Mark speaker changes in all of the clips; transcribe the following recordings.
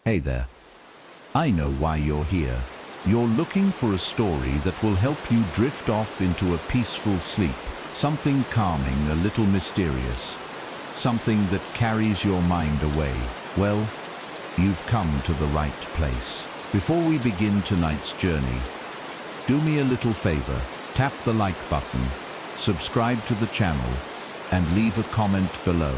Speaker 1: Hey there. I know why you're here. You're looking for a story that will help you drift off into a peaceful sleep. Something calming, a little mysterious. Something that carries your mind away. Well, you've come to the right place. Before we begin tonight's journey, do me a little favor. Tap the like button, subscribe to the channel, and leave a comment below.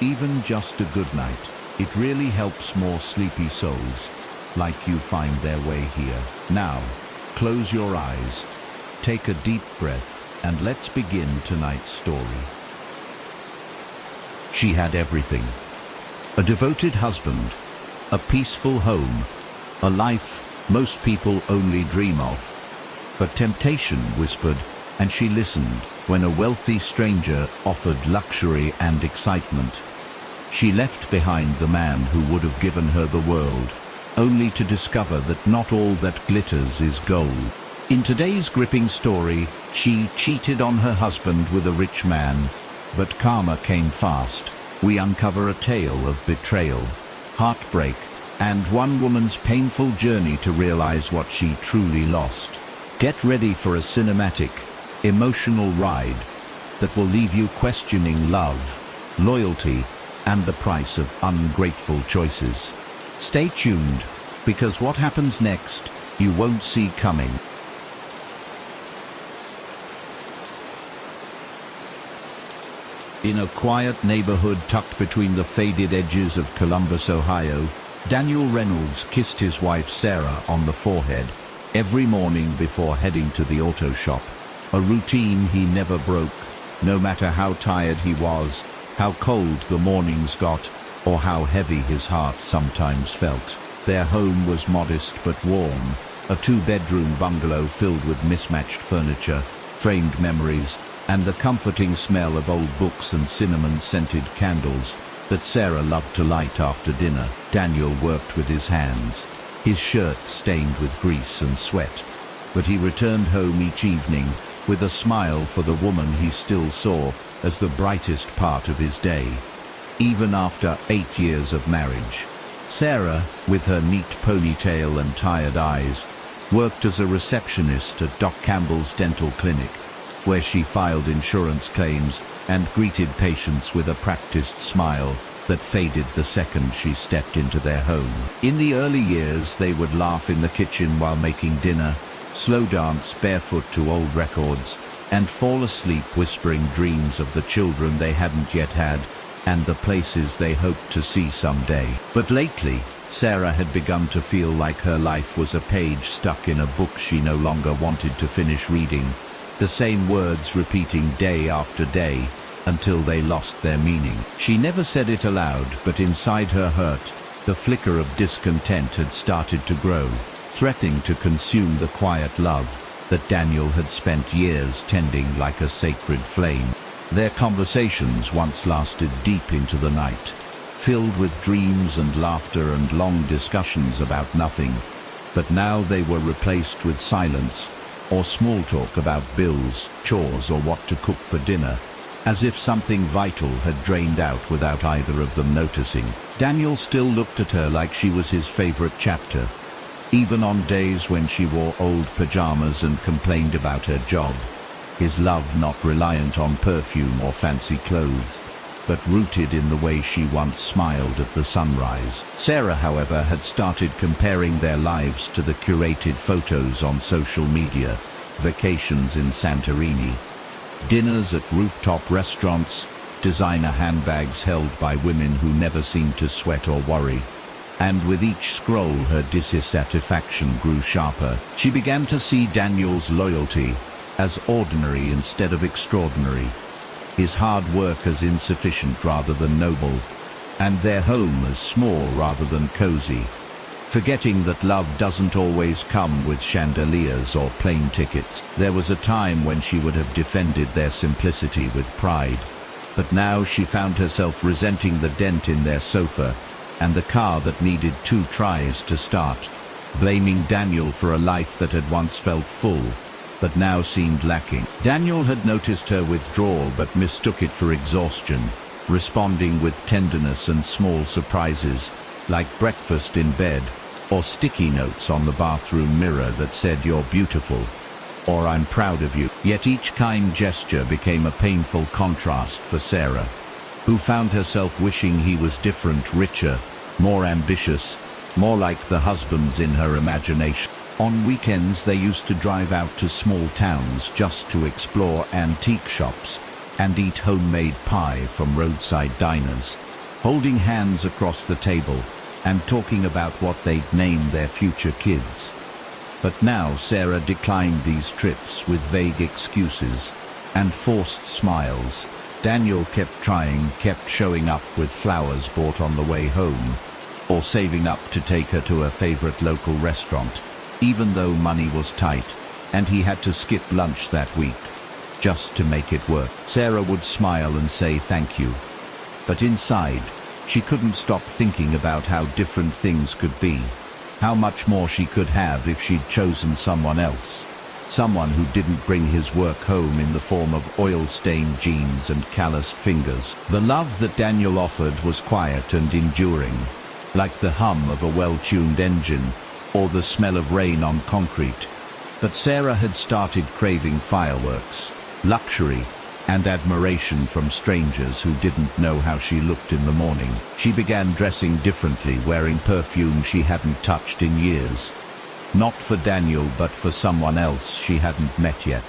Speaker 1: Even just a good night. It really helps more sleepy souls like you find their way here. Now, close your eyes, take a deep breath, and let's begin tonight's story. She had everything. A devoted husband, a peaceful home, a life most people only dream of. But temptation whispered, and she listened when a wealthy stranger offered luxury and excitement. She left behind the man who would have given her the world, only to discover that not all that glitters is gold. In today's gripping story, she cheated on her husband with a rich man, but karma came fast. We uncover a tale of betrayal, heartbreak, and one woman's painful journey to realize what she truly lost. Get ready for a cinematic, emotional ride that will leave you questioning love, loyalty, and the price of ungrateful choices. Stay tuned, because what happens next, you won't see coming. In a quiet neighborhood tucked between the faded edges of Columbus, Ohio, Daniel Reynolds kissed his wife Sarah on the forehead every morning before heading to the auto shop. A routine he never broke, no matter how tired he was, how cold the mornings got, or how heavy his heart sometimes felt. Their home was modest but warm, a two-bedroom bungalow filled with mismatched furniture, framed memories, and the comforting smell of old books and cinnamon-scented candles that Sarah loved to light after dinner. Daniel worked with his hands, his shirt stained with grease and sweat, but he returned home each evening with a smile for the woman he still saw as the brightest part of his day. Even after 8 years of marriage, Sarah, with her neat ponytail and tired eyes, worked as a receptionist at Doc Campbell's dental clinic, where she filed insurance claims and greeted patients with a practiced smile that faded the second she stepped into their home. In the early years, they would laugh in the kitchen while making dinner, slow dance barefoot to old records, and fall asleep whispering dreams of the children they hadn't yet had and the places they hoped to see someday. But lately, Sarah had begun to feel like her life was a page stuck in a book she no longer wanted to finish reading, the same words repeating day after day until they lost their meaning. She never said it aloud, but inside her hurt, the flicker of discontent had started to grow, threatening to consume the quiet love that Daniel had spent years tending like a sacred flame. Their conversations once lasted deep into the night, filled with dreams and laughter and long discussions about nothing, but now they were replaced with silence or small talk about bills, chores, or what to cook for dinner, as if something vital had drained out without either of them noticing. Daniel still looked at her like she was his favorite chapter, even on days when she wore old pajamas and complained about her job. His love not reliant on perfume or fancy clothes, but rooted in the way she once smiled at the sunrise. Sarah, however, had started comparing their lives to the curated photos on social media, vacations in Santorini, dinners at rooftop restaurants, designer handbags held by women who never seemed to sweat or worry. And with each scroll, her dissatisfaction grew sharper. She began to see Daniel's loyalty as ordinary instead of extraordinary, his hard work as insufficient rather than noble, and their home as small rather than cozy. Forgetting that love doesn't always come with chandeliers or plane tickets. There was a time when she would have defended their simplicity with pride, but now she found herself resenting the dent in their sofa and the car that needed 2 tries to start, blaming Daniel for a life that had once felt full, but now seemed lacking. Daniel had noticed her withdrawal but mistook it for exhaustion, responding with tenderness and small surprises, like breakfast in bed, or sticky notes on the bathroom mirror that said "you're beautiful" or "I'm proud of you." Yet each kind gesture became a painful contrast for Sarah, who found herself wishing he was different, richer, more ambitious, more like the husbands in her imagination. On weekends they used to drive out to small towns just to explore antique shops and eat homemade pie from roadside diners, holding hands across the table and talking about what they'd name their future kids. But now Sarah declined these trips with vague excuses and forced smiles. Daniel kept trying, kept showing up with flowers bought on the way home, or saving up to take her to a favorite local restaurant, even though money was tight and he had to skip lunch that week just to make it work. Sarah would smile and say thank you, but inside, she couldn't stop thinking about how different things could be, how much more she could have if she'd chosen someone else. Someone who didn't bring his work home in the form of oil-stained jeans and calloused fingers. The love that Daniel offered was quiet and enduring, like the hum of a well-tuned engine or the smell of rain on concrete. But Sarah had started craving fireworks, luxury, and admiration from strangers who didn't know how she looked in the morning. She began dressing differently, wearing perfume she hadn't touched in years. Not for Daniel, but for someone else she hadn't met yet.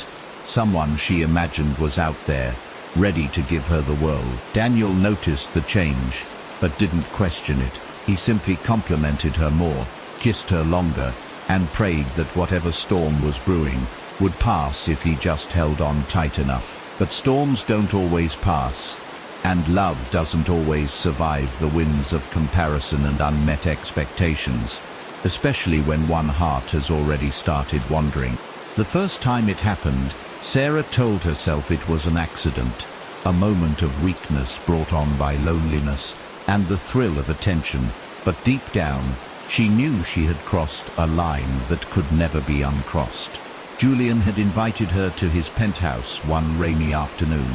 Speaker 1: Someone she imagined was out there, ready to give her the world. Daniel noticed the change, but didn't question it. He simply complimented her more, kissed her longer, and prayed that whatever storm was brewing would pass if he just held on tight enough. But storms don't always pass, and love doesn't always survive the winds of comparison and unmet expectations, especially when one heart has already started wandering. The first time it happened, Sarah told herself it was an accident, a moment of weakness brought on by loneliness and the thrill of attention, but deep down, she knew she had crossed a line that could never be uncrossed. Julian had invited her to his penthouse one rainy afternoon,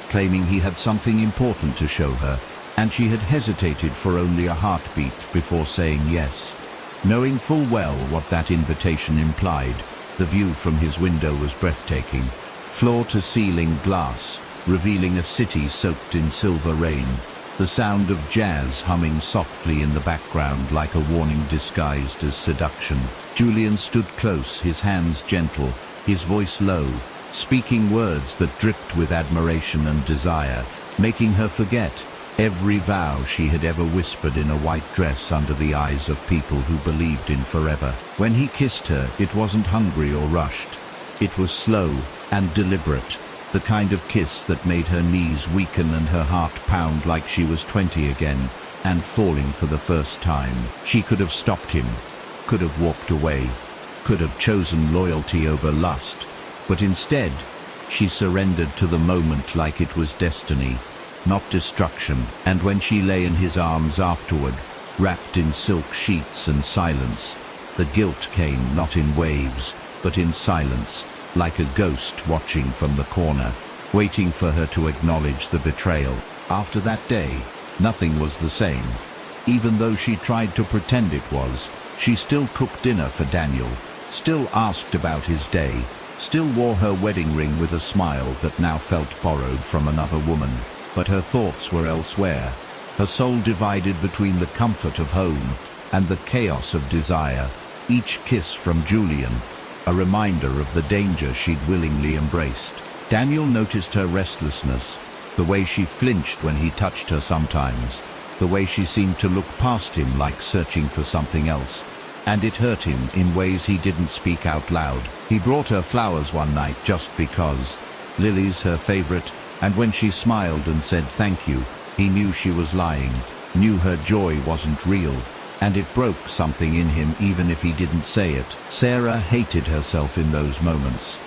Speaker 1: claiming he had something important to show her, and she had hesitated for only a heartbeat before saying yes. Knowing full well what that invitation implied, the view from his window was breathtaking. Floor-to-ceiling glass, revealing a city soaked in silver rain, the sound of jazz humming softly in the background like a warning disguised as seduction. Julian stood close, his hands gentle, his voice low, speaking words that dripped with admiration and desire, making her forget every vow she had ever whispered in a white dress under the eyes of people who believed in forever. When he kissed her, it wasn't hungry or rushed. It was slow and deliberate, the kind of kiss that made her knees weaken and her heart pound like she was 20 again, and falling for the first time. She could have stopped him, could have walked away, could have chosen loyalty over lust, but instead, she surrendered to the moment like it was destiny, not destruction. And when she lay in his arms afterward, wrapped in silk sheets and silence, the guilt came not in waves, but in silence, like a ghost watching from the corner, waiting for her to acknowledge the betrayal. After that day, nothing was the same. Even though she tried to pretend it was, she still cooked dinner for Daniel, still asked about his day, still wore her wedding ring with a smile that now felt borrowed from another woman. But her thoughts were elsewhere, her soul divided between the comfort of home and the chaos of desire. Each kiss from Julian, a reminder of the danger she'd willingly embraced. Daniel noticed her restlessness, the way she flinched when he touched her sometimes, the way she seemed to look past him like searching for something else. And it hurt him in ways he didn't speak out loud. He brought her flowers one night just because, lilies her favorite, and when she smiled and said thank you, he knew she was lying, knew her joy wasn't real, and it broke something in him even if he didn't say it. Sarah hated herself in those moments.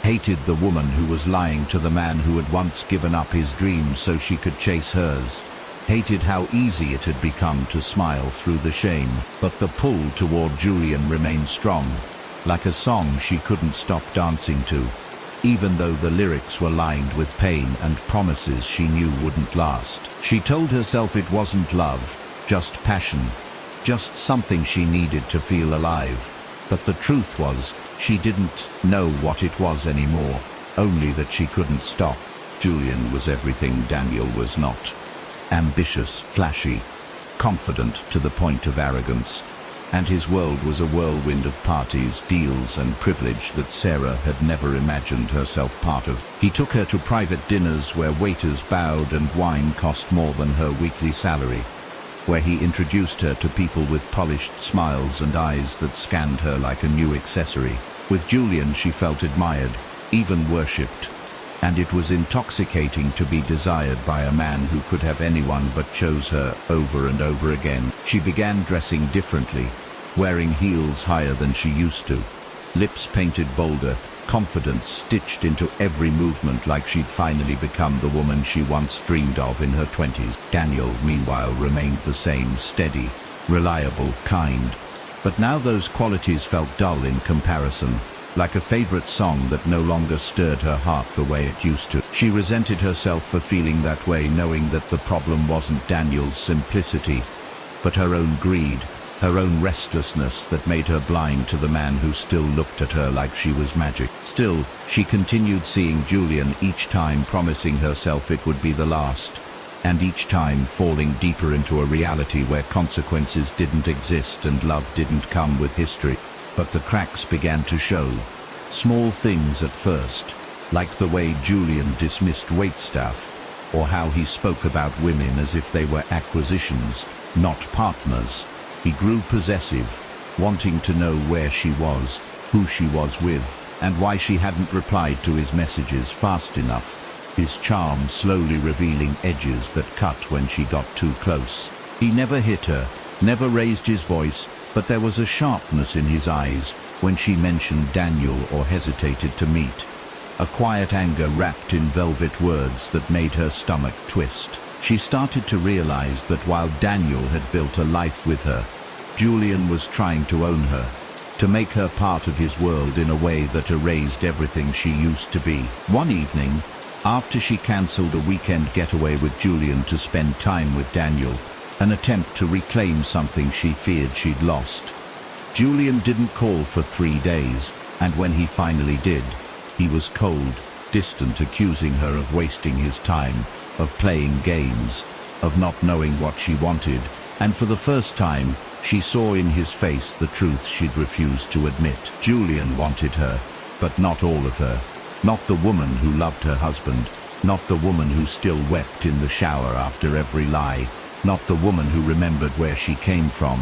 Speaker 1: Hated the woman who was lying to the man who had once given up his dreams so she could chase hers. Hated how easy it had become to smile through the shame. But the pull toward Julian remained strong, like a song she couldn't stop dancing to, even though the lyrics were lined with pain and promises she knew wouldn't last. She told herself it wasn't love, just passion, just something she needed to feel alive. But the truth was, she didn't know what it was anymore, only that she couldn't stop. Julian was everything Daniel was not. Ambitious, flashy, confident to the point of arrogance. And his world was a whirlwind of parties, deals and privilege that Sarah had never imagined herself part of. He took her to private dinners where waiters bowed and wine cost more than her weekly salary, where he introduced her to people with polished smiles and eyes that scanned her like a new accessory. With Julian she felt admired, even worshipped, and it was intoxicating to be desired by a man who could have anyone but chose her over and over again. She began dressing differently, wearing heels higher than she used to, lips painted bolder, confidence stitched into every movement like she'd finally become the woman she once dreamed of in her 20s. Daniel, meanwhile, remained the same, steady, reliable, kind. But now those qualities felt dull in comparison, like a favorite song that no longer stirred her heart the way it used to. She resented herself for feeling that way, knowing that the problem wasn't Daniel's simplicity, but her own greed, her own restlessness that made her blind to the man who still looked at her like she was magic. Still, she continued seeing Julian, each time promising herself it would be the last, and each time falling deeper into a reality where consequences didn't exist and love didn't come with history. But the cracks began to show. Small things at first, like the way Julian dismissed waitstaff, or how he spoke about women as if they were acquisitions, not partners. He grew possessive, wanting to know where she was, who she was with, and why she hadn't replied to his messages fast enough. His charm slowly revealing edges that cut when she got too close. He never hit her, never raised his voice, but there was a sharpness in his eyes when she mentioned Daniel or hesitated to meet. A quiet anger wrapped in velvet words that made her stomach twist. She started to realize that while Daniel had built a life with her, Julian was trying to own her, to make her part of his world in a way that erased everything she used to be. One evening, after she cancelled a weekend getaway with Julian to spend time with Daniel, an attempt to reclaim something she feared she'd lost, Julian didn't call for 3 days, and when he finally did, he was cold, distant, accusing her of wasting his time, of playing games, of not knowing what she wanted, and for the first time, she saw in his face the truth she'd refused to admit. Julian wanted her, but not all of her. Not the woman who loved her husband, not the woman who still wept in the shower after every lie, not the woman who remembered where she came from.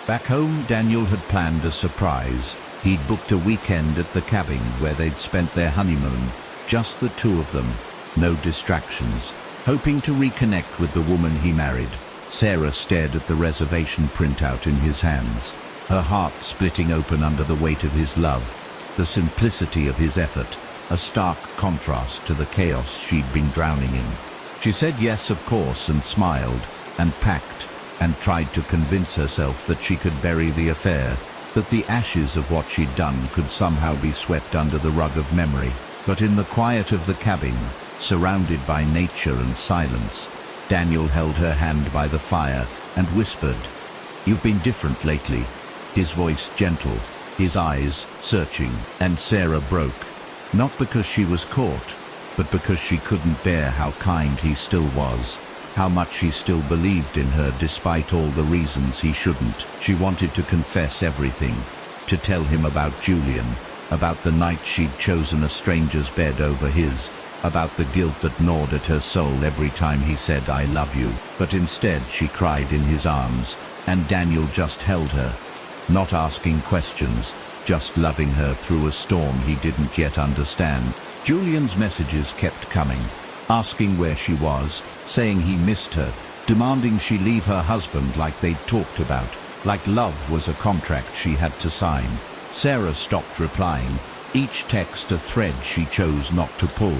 Speaker 1: Back home, Daniel had planned a surprise. He'd booked a weekend at the cabin where they'd spent their honeymoon, just the two of them, no distractions, hoping to reconnect with the woman he married. Sarah stared at the reservation printout in his hands, her heart splitting open under the weight of his love, the simplicity of his effort, a stark contrast to the chaos she'd been drowning in. She said yes, of course, and smiled, and packed, and tried to convince herself that she could bury the affair, that the ashes of what she'd done could somehow be swept under the rug of memory. But in the quiet of the cabin, surrounded by nature and silence, Daniel held her hand by the fire and whispered, "You've been different lately," his voice gentle, his eyes searching, and Sarah broke, not because she was caught, but because she couldn't bear how kind he still was, how much he still believed in her despite all the reasons he shouldn't. She wanted to confess everything, to tell him about Julian, about the night she'd chosen a stranger's bed over his, about the guilt that gnawed at her soul every time he said, "I love you." But instead she cried in his arms, and Daniel just held her, not asking questions, just loving her through a storm he didn't yet understand. Julian's messages kept coming, asking where she was, saying he missed her, demanding she leave her husband like they'd talked about, like love was a contract she had to sign. Sarah stopped replying, each text a thread she chose not to pull,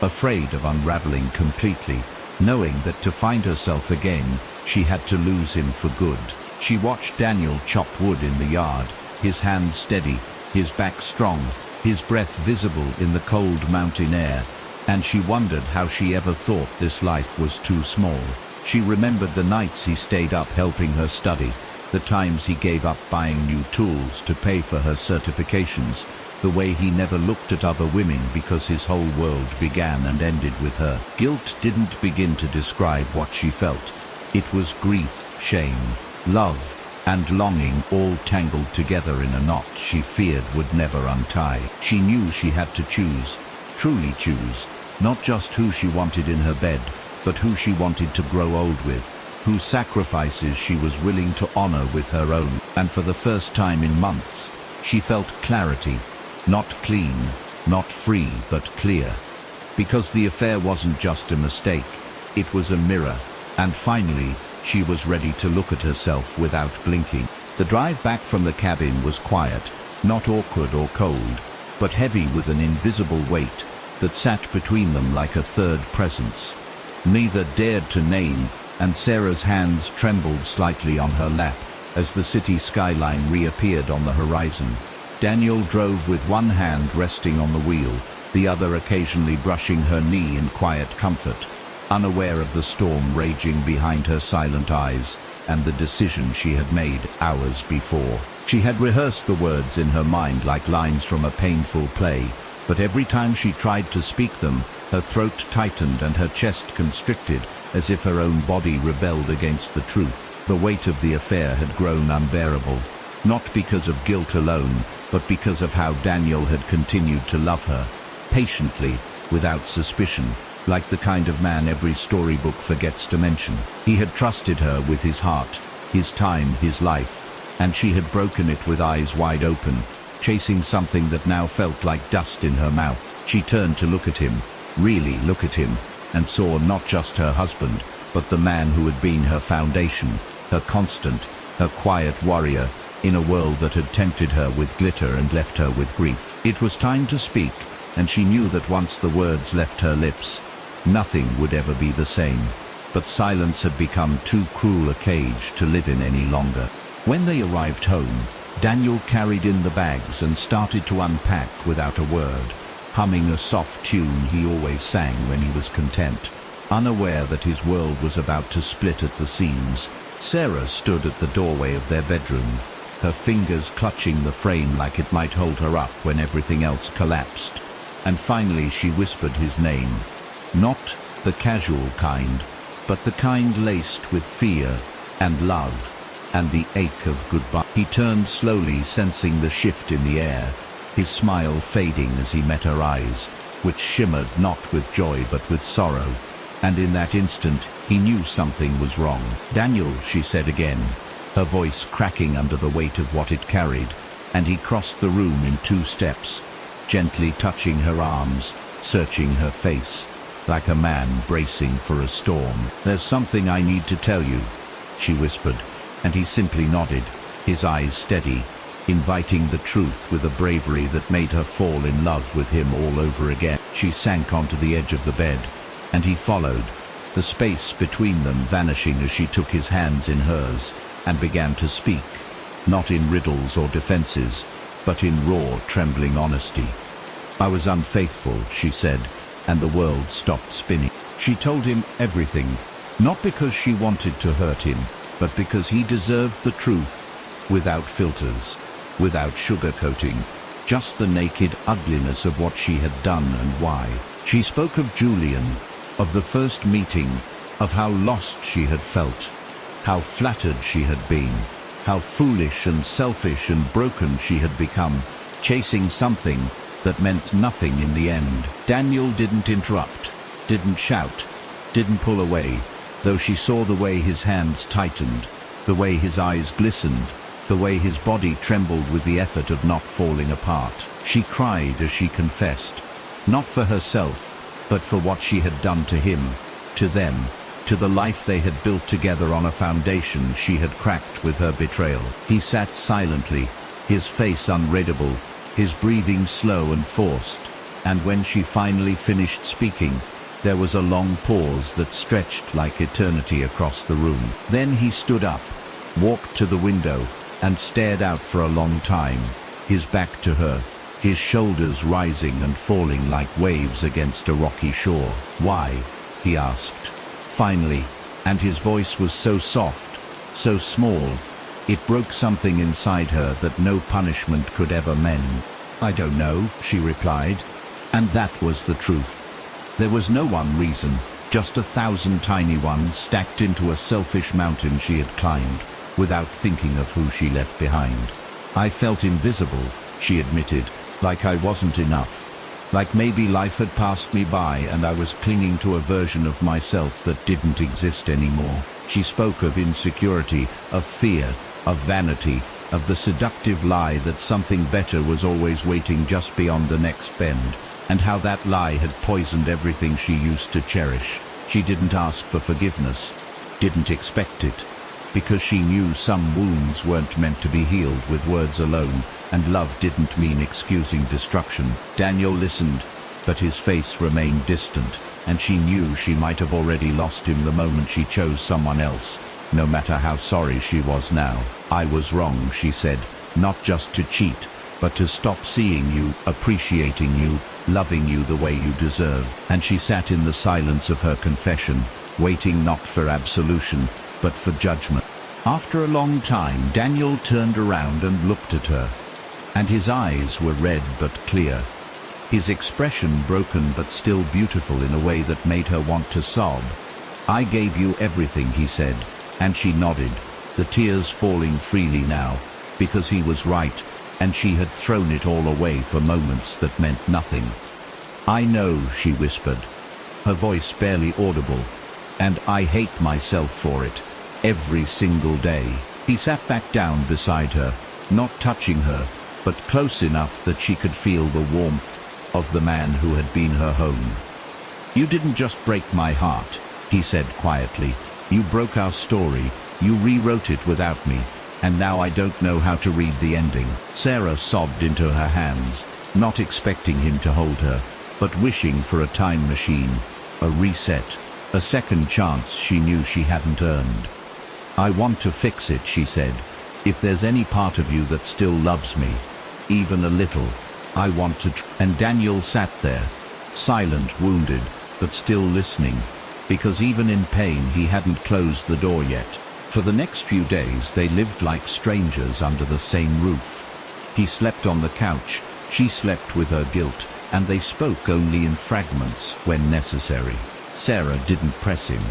Speaker 1: afraid of unraveling completely, knowing that to find herself again, she had to lose him for good. She watched Daniel chop wood in the yard, his hands steady, his back strong, his breath visible in the cold mountain air, and she wondered how she ever thought this life was too small. She remembered the nights he stayed up helping her study, The times he gave up buying new tools to pay for her certifications, the way he never looked at other women because his whole world began and ended with her. Guilt didn't begin to describe what she felt. It was grief, shame, love, and longing all tangled together in a knot she feared would never untie. She knew she had to choose, truly choose, not just who she wanted in her bed, but who she wanted to grow old with, whose sacrifices she was willing to honor with her own. And for the first time in months, she felt clarity. Not clean, not free, but clear. Because the affair wasn't just a mistake, it was a mirror, and finally, she was ready to look at herself without blinking. The drive back from the cabin was quiet, not awkward or cold, but heavy with an invisible weight that sat between them like a third presence. Neither dared to name, and Sarah's hands trembled slightly on her lap as the city skyline reappeared on the horizon. Daniel drove with one hand resting on the wheel, the other occasionally brushing her knee in quiet comfort, unaware of the storm raging behind her silent eyes and the decision she had made hours before. She had rehearsed the words in her mind like lines from a painful play, but every time she tried to speak them, her throat tightened and her chest constricted, as if her own body rebelled against the truth. The weight of the affair had grown unbearable, not because of guilt alone, but because of how Daniel had continued to love her, patiently, without suspicion, like the kind of man every storybook forgets to mention. He had trusted her with his heart, his time, his life, and she had broken it with eyes wide open, chasing something that now felt like dust in her mouth. She turned to look at him, really look at him, and saw not just her husband, but the man who had been her foundation, her constant, her quiet warrior, in a world that had tempted her with glitter and left her with grief. It was time to speak, and she knew that once the words left her lips, nothing would ever be the same. But silence had become too cruel a cage to live in any longer. When they arrived home, Daniel carried in the bags and started to unpack without a word, humming a soft tune he always sang when he was content, unaware that his world was about to split at the seams. Sarah stood at the doorway of their bedroom, her fingers clutching the frame like it might hold her up when everything else collapsed. And finally she whispered his name, not the casual kind, but the kind laced with fear and love and the ache of goodbye. He turned slowly, sensing the shift in the air, his smile fading as he met her eyes, which shimmered not with joy but with sorrow. And in that instant, he knew something was wrong. "Daniel," she said again, her voice cracking under the weight of what it carried, and he crossed the room in 2 steps, gently touching her arms, searching her face, like a man bracing for a storm. "There's something I need to tell you," she whispered, and he simply nodded, his eyes steady, inviting the truth with a bravery that made her fall in love with him all over again. She sank onto the edge of the bed, and he followed, the space between them vanishing as she took his hands in hers and began to speak, not in riddles or defenses, but in raw, trembling honesty. "I was unfaithful," she said, and the world stopped spinning. She told him everything, not because she wanted to hurt him, but because he deserved the truth, without filters, without sugarcoating, just the naked ugliness of what she had done and why. She spoke of Julian, of the first meeting, of how lost she had felt, how flattered she had been, how foolish and selfish and broken she had become, chasing something that meant nothing in the end. Daniel didn't interrupt, didn't shout, didn't pull away, though she saw the way his hands tightened, the way his eyes glistened, the way his body trembled with the effort of not falling apart. She cried as she confessed, not for herself, but for what she had done to him, to them, to the life they had built together on a foundation she had cracked with her betrayal. He sat silently, his face unreadable, his breathing slow and forced, and when she finally finished speaking, there was a long pause that stretched like eternity across the room. Then he stood up, walked to the window, and stared out for a long time, his back to her, his shoulders rising and falling like waves against a rocky shore. "Why?" he asked, finally, and his voice was so soft, so small, It broke something inside her that no punishment could ever mend. "I don't know," she replied. And that was the truth. There was no one reason, just 1,000 tiny ones stacked into a selfish mountain she had climbed, without thinking of who she left behind. "I felt invisible," she admitted, "like I wasn't enough. Like maybe life had passed me by and I was clinging to a version of myself that didn't exist anymore." She spoke of insecurity, of fear, of vanity, of the seductive lie that something better was always waiting just beyond the next bend, and how that lie had poisoned everything she used to cherish. She didn't ask for forgiveness, didn't expect it, because she knew some wounds weren't meant to be healed with words alone, and love didn't mean excusing destruction. Daniel listened, but his face remained distant, and she knew she might have already lost him the moment she chose someone else, no matter how sorry she was now. "I was wrong," she said, "not just to cheat, but to stop seeing you, appreciating you, loving you the way you deserve." And she sat in the silence of her confession, waiting not for absolution, but for judgment. After a long time, Daniel turned around and looked at her, and his eyes were red but clear, his expression broken but still beautiful in a way that made her want to sob. "I gave you everything," he said, and she nodded, the tears falling freely now, because he was right, and she had thrown it all away for moments that meant nothing. "I know," she whispered, her voice barely audible, "and I hate myself for it, every single day." He sat back down beside her, not touching her, but close enough that she could feel the warmth of the man who had been her home. "You didn't just break my heart," he said quietly. "You broke our story, you rewrote it without me, and now I don't know how to read the ending." Sarah sobbed into her hands, not expecting him to hold her, but wishing for a time machine, a reset, a second chance she knew she hadn't earned. "I want to fix it," she said. "If there's any part of you that still loves me, even a little, I want to And Daniel sat there, silent, wounded, but still listening, because even in pain he hadn't closed the door yet. For the next few days they lived like strangers under the same roof. He slept on the couch, she slept with her guilt, and they spoke only in fragments when necessary. Sarah didn't press him,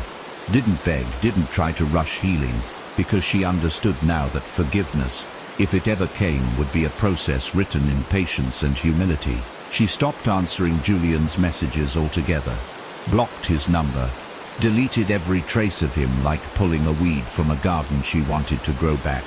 Speaker 1: didn't beg, didn't try to rush healing, because she understood now that forgiveness, if it ever came, would be a process written in patience and humility. She stopped answering Julian's messages altogether, blocked his number, deleted every trace of him like pulling a weed from a garden she wanted to grow back.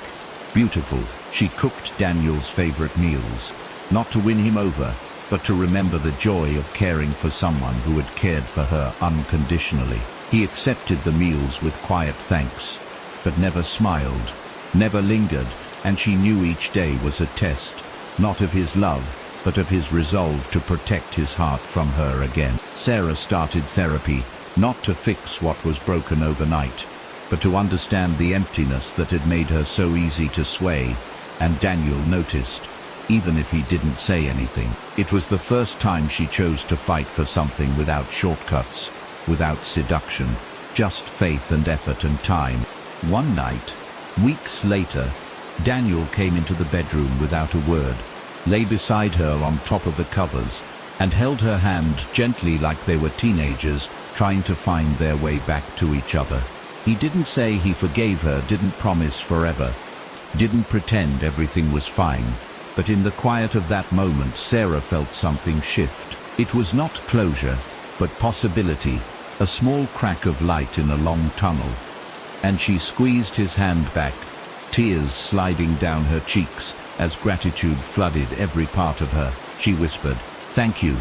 Speaker 1: Beautiful, she cooked Daniel's favorite meals, not to win him over, but to remember the joy of caring for someone who had cared for her unconditionally. He accepted the meals with quiet thanks, but never smiled, never lingered, and she knew each day was a test, not of his love, but of his resolve to protect his heart from her again. Sarah started therapy, not to fix what was broken overnight, but to understand the emptiness that had made her so easy to sway, and Daniel noticed, even if he didn't say anything. It was the first time she chose to fight for something without shortcuts, without seduction, just faith and effort and time. One night, weeks later, Daniel came into the bedroom without a word, lay beside her on top of the covers, and held her hand gently like they were teenagers trying to find their way back to each other. He didn't say he forgave her, didn't promise forever, didn't pretend everything was fine, but in the quiet of that moment Sarah felt something shift. It was not closure, but possibility, a small crack of light in a long tunnel. And she squeezed his hand back, tears sliding down her cheeks as gratitude flooded every part of her. She whispered, "Thank you,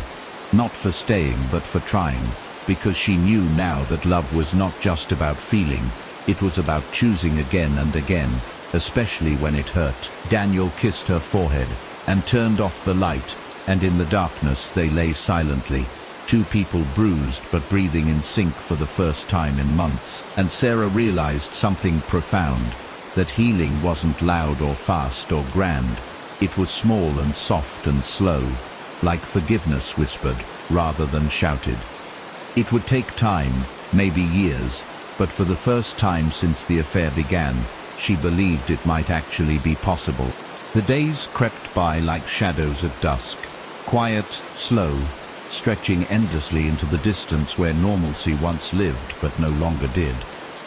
Speaker 1: not for staying but for trying," because she knew now that love was not just about feeling, it was about choosing again and again, especially when it hurt. Daniel kissed her forehead and turned off the light, and in the darkness they lay silently, two people bruised but breathing in sync for the first time in months. And Sarah realized something profound, that healing wasn't loud or fast or grand, it was small and soft and slow, like forgiveness whispered rather than shouted. It would take time, maybe years, but for the first time since the affair began, She believed it might actually be possible. The days crept by like shadows at dusk, quiet, slow, stretching endlessly into the distance where normalcy once lived but no longer did.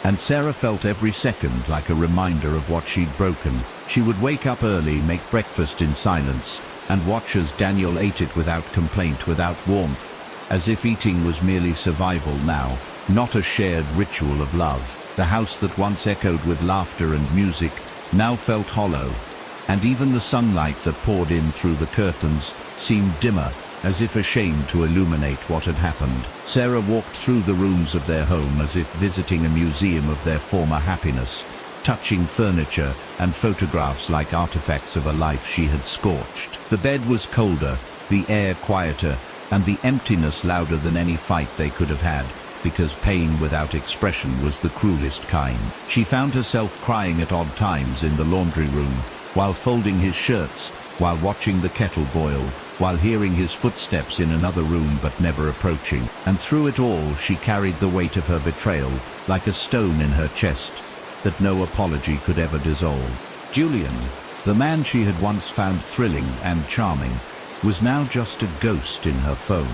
Speaker 1: And Sarah felt every second like a reminder of what she'd broken. She would wake up early, make breakfast in silence, and watch as Daniel ate it without complaint, without warmth, as if eating was merely survival now, not a shared ritual of love. The house that once echoed with laughter and music now felt hollow, and even the sunlight that poured in through the curtains seemed dimmer, as if ashamed to illuminate what had happened. Sarah walked through the rooms of their home as if visiting a museum of their former happiness, touching furniture and photographs like artifacts of a life she had scorched. The bed was colder, the air quieter, and the emptiness louder than any fight they could have had, because pain without expression was the cruelest kind. She found herself crying at odd times in the laundry room, while folding his shirts, while watching the kettle boil, while hearing his footsteps in another room but never approaching. And through it all she carried the weight of her betrayal, like a stone in her chest, that no apology could ever dissolve. Julian, the man she had once found thrilling and charming, was now just a ghost in her phone,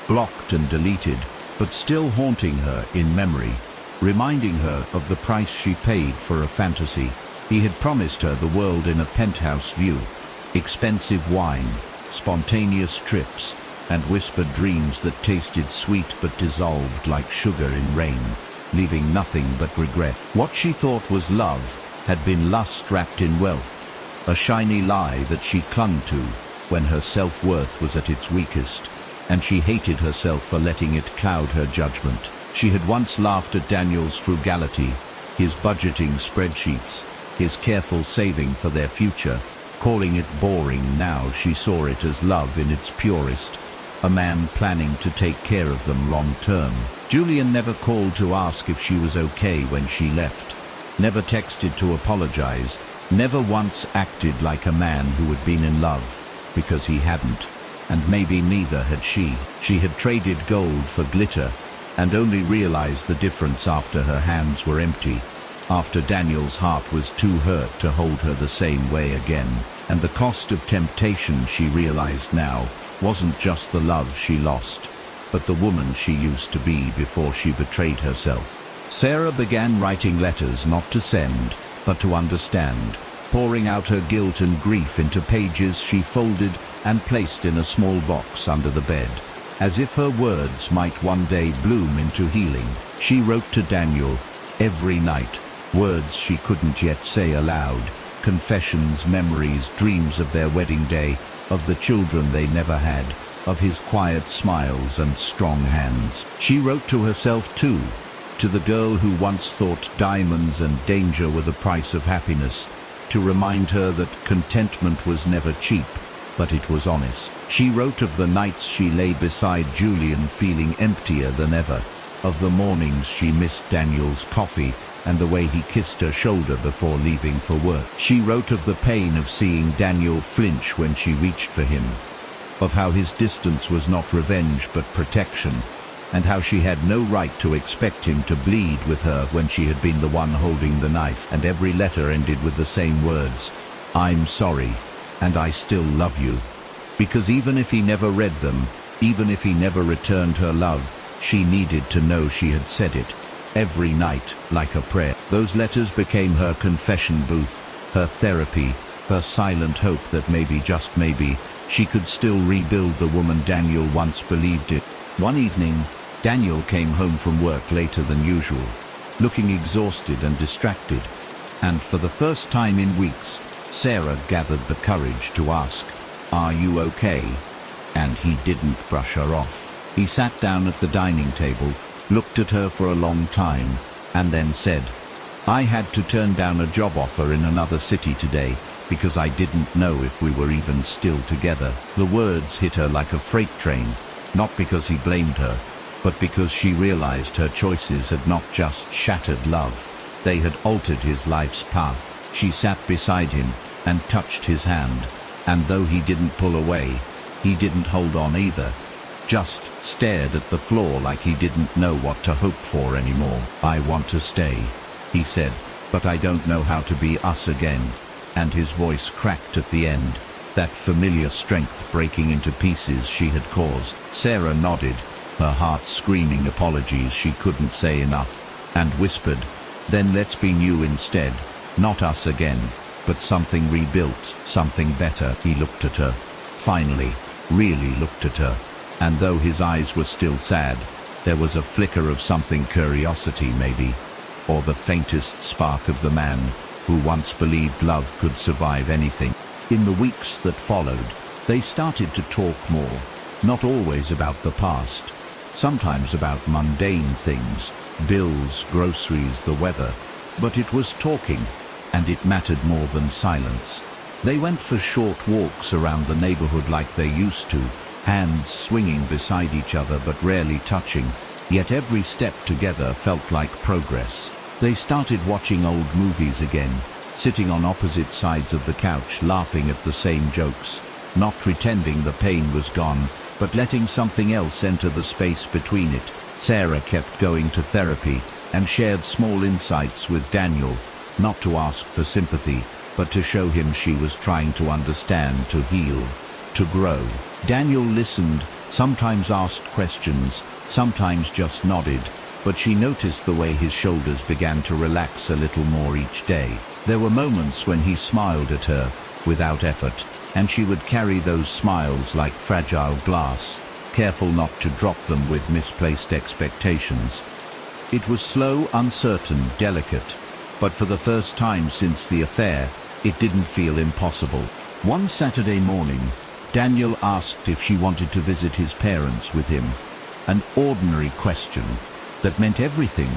Speaker 1: blocked and deleted, but still haunting her in memory, reminding her of the price she paid for a fantasy. He had promised her the world in a penthouse view, expensive wine, spontaneous trips, and whispered dreams that tasted sweet but dissolved like sugar in rain, leaving nothing but regret. What she thought was love had been lust wrapped in wealth, a shiny lie that she clung to when her self-worth was at its weakest, and she hated herself for letting it cloud her judgment. She had once laughed at Daniel's frugality, his budgeting spreadsheets, his careful saving for their future, calling it boring. Now she saw it as love in its purest, a man planning to take care of them long term. Julian never called to ask if she was okay when she left, never texted to apologize, never once acted like a man who had been in love, because he hadn't, and maybe neither had she. She had traded gold for glitter, and only realized the difference after her hands were empty, after Daniel's heart was too hurt to hold her the same way again. And the cost of temptation, she realized now, wasn't just the love she lost, but the woman she used to be before she betrayed herself. Sarah began writing letters not to send, but to understand, pouring out her guilt and grief into pages she folded and placed in a small box under the bed, as if her words might one day bloom into healing. She wrote to Daniel every night, words she couldn't yet say aloud, confessions, memories, dreams of their wedding day, of the children they never had, of his quiet smiles and strong hands. She wrote to herself too, to the girl who once thought diamonds and danger were the price of happiness, to remind her that contentment was never cheap, but it was honest. She wrote of the nights she lay beside Julian feeling emptier than ever, of the mornings she missed Daniel's coffee and the way he kissed her shoulder before leaving for work. She wrote of the pain of seeing Daniel flinch when she reached for him, of how his distance was not revenge but protection, and how she had no right to expect him to bleed with her when she had been the one holding the knife. And every letter ended with the same words, "I'm sorry, and I still love you." Because even if he never read them, even if he never returned her love, she needed to know she had said it. Every night, like a prayer. Those letters became her confession booth, her therapy, her silent hope that maybe, just maybe, she could still rebuild the woman Daniel once believed it. One evening, Daniel came home from work later than usual, looking exhausted and distracted, and for the first time in weeks, Sarah gathered the courage to ask, "Are you okay?" And he didn't brush her off. He sat down at the dining table, looked at her for a long time, and then said, "I had to turn down a job offer in another city today because I didn't know if we were even still together." The words hit her like a freight train, not because he blamed her, but because she realized her choices had not just shattered love, they had altered his life's path. She sat beside him and touched his hand, and though he didn't pull away, he didn't hold on either, just stared at the floor like he didn't know what to hope for anymore. "I want to stay," he said, but I don't know how to be us again. And his voice cracked at the end, that familiar strength breaking into pieces she had caused. Sarah nodded, her heart screaming apologies she couldn't say enough, and whispered, "Then let's be new instead. Not us again, but something rebuilt, something better." He looked at her, finally, really looked at her, and though his eyes were still sad, there was a flicker of something, curiosity maybe, or the faintest spark of the man who once believed love could survive anything. In the weeks that followed, they started to talk more, not always about the past, sometimes about mundane things, bills, groceries, the weather, but it was talking, and it mattered more than silence. They went for short walks around the neighborhood like they used to, hands swinging beside each other but rarely touching, yet every step together felt like progress. They started watching old movies again, sitting on opposite sides of the couch laughing at the same jokes, not pretending the pain was gone, but letting something else enter the space between it. Sarah kept going to therapy and shared small insights with Daniel, not to ask for sympathy, but to show him she was trying to understand, to heal, to grow. Daniel listened, sometimes asked questions, sometimes just nodded, but she noticed the way his shoulders began to relax a little more each day. There were moments when he smiled at her, without effort, and she would carry those smiles like fragile glass, careful not to drop them with misplaced expectations. It was slow, uncertain, delicate, but for the first time since the affair, it didn't feel impossible. One Saturday morning, Daniel asked if she wanted to visit his parents with him. An ordinary question that meant everything,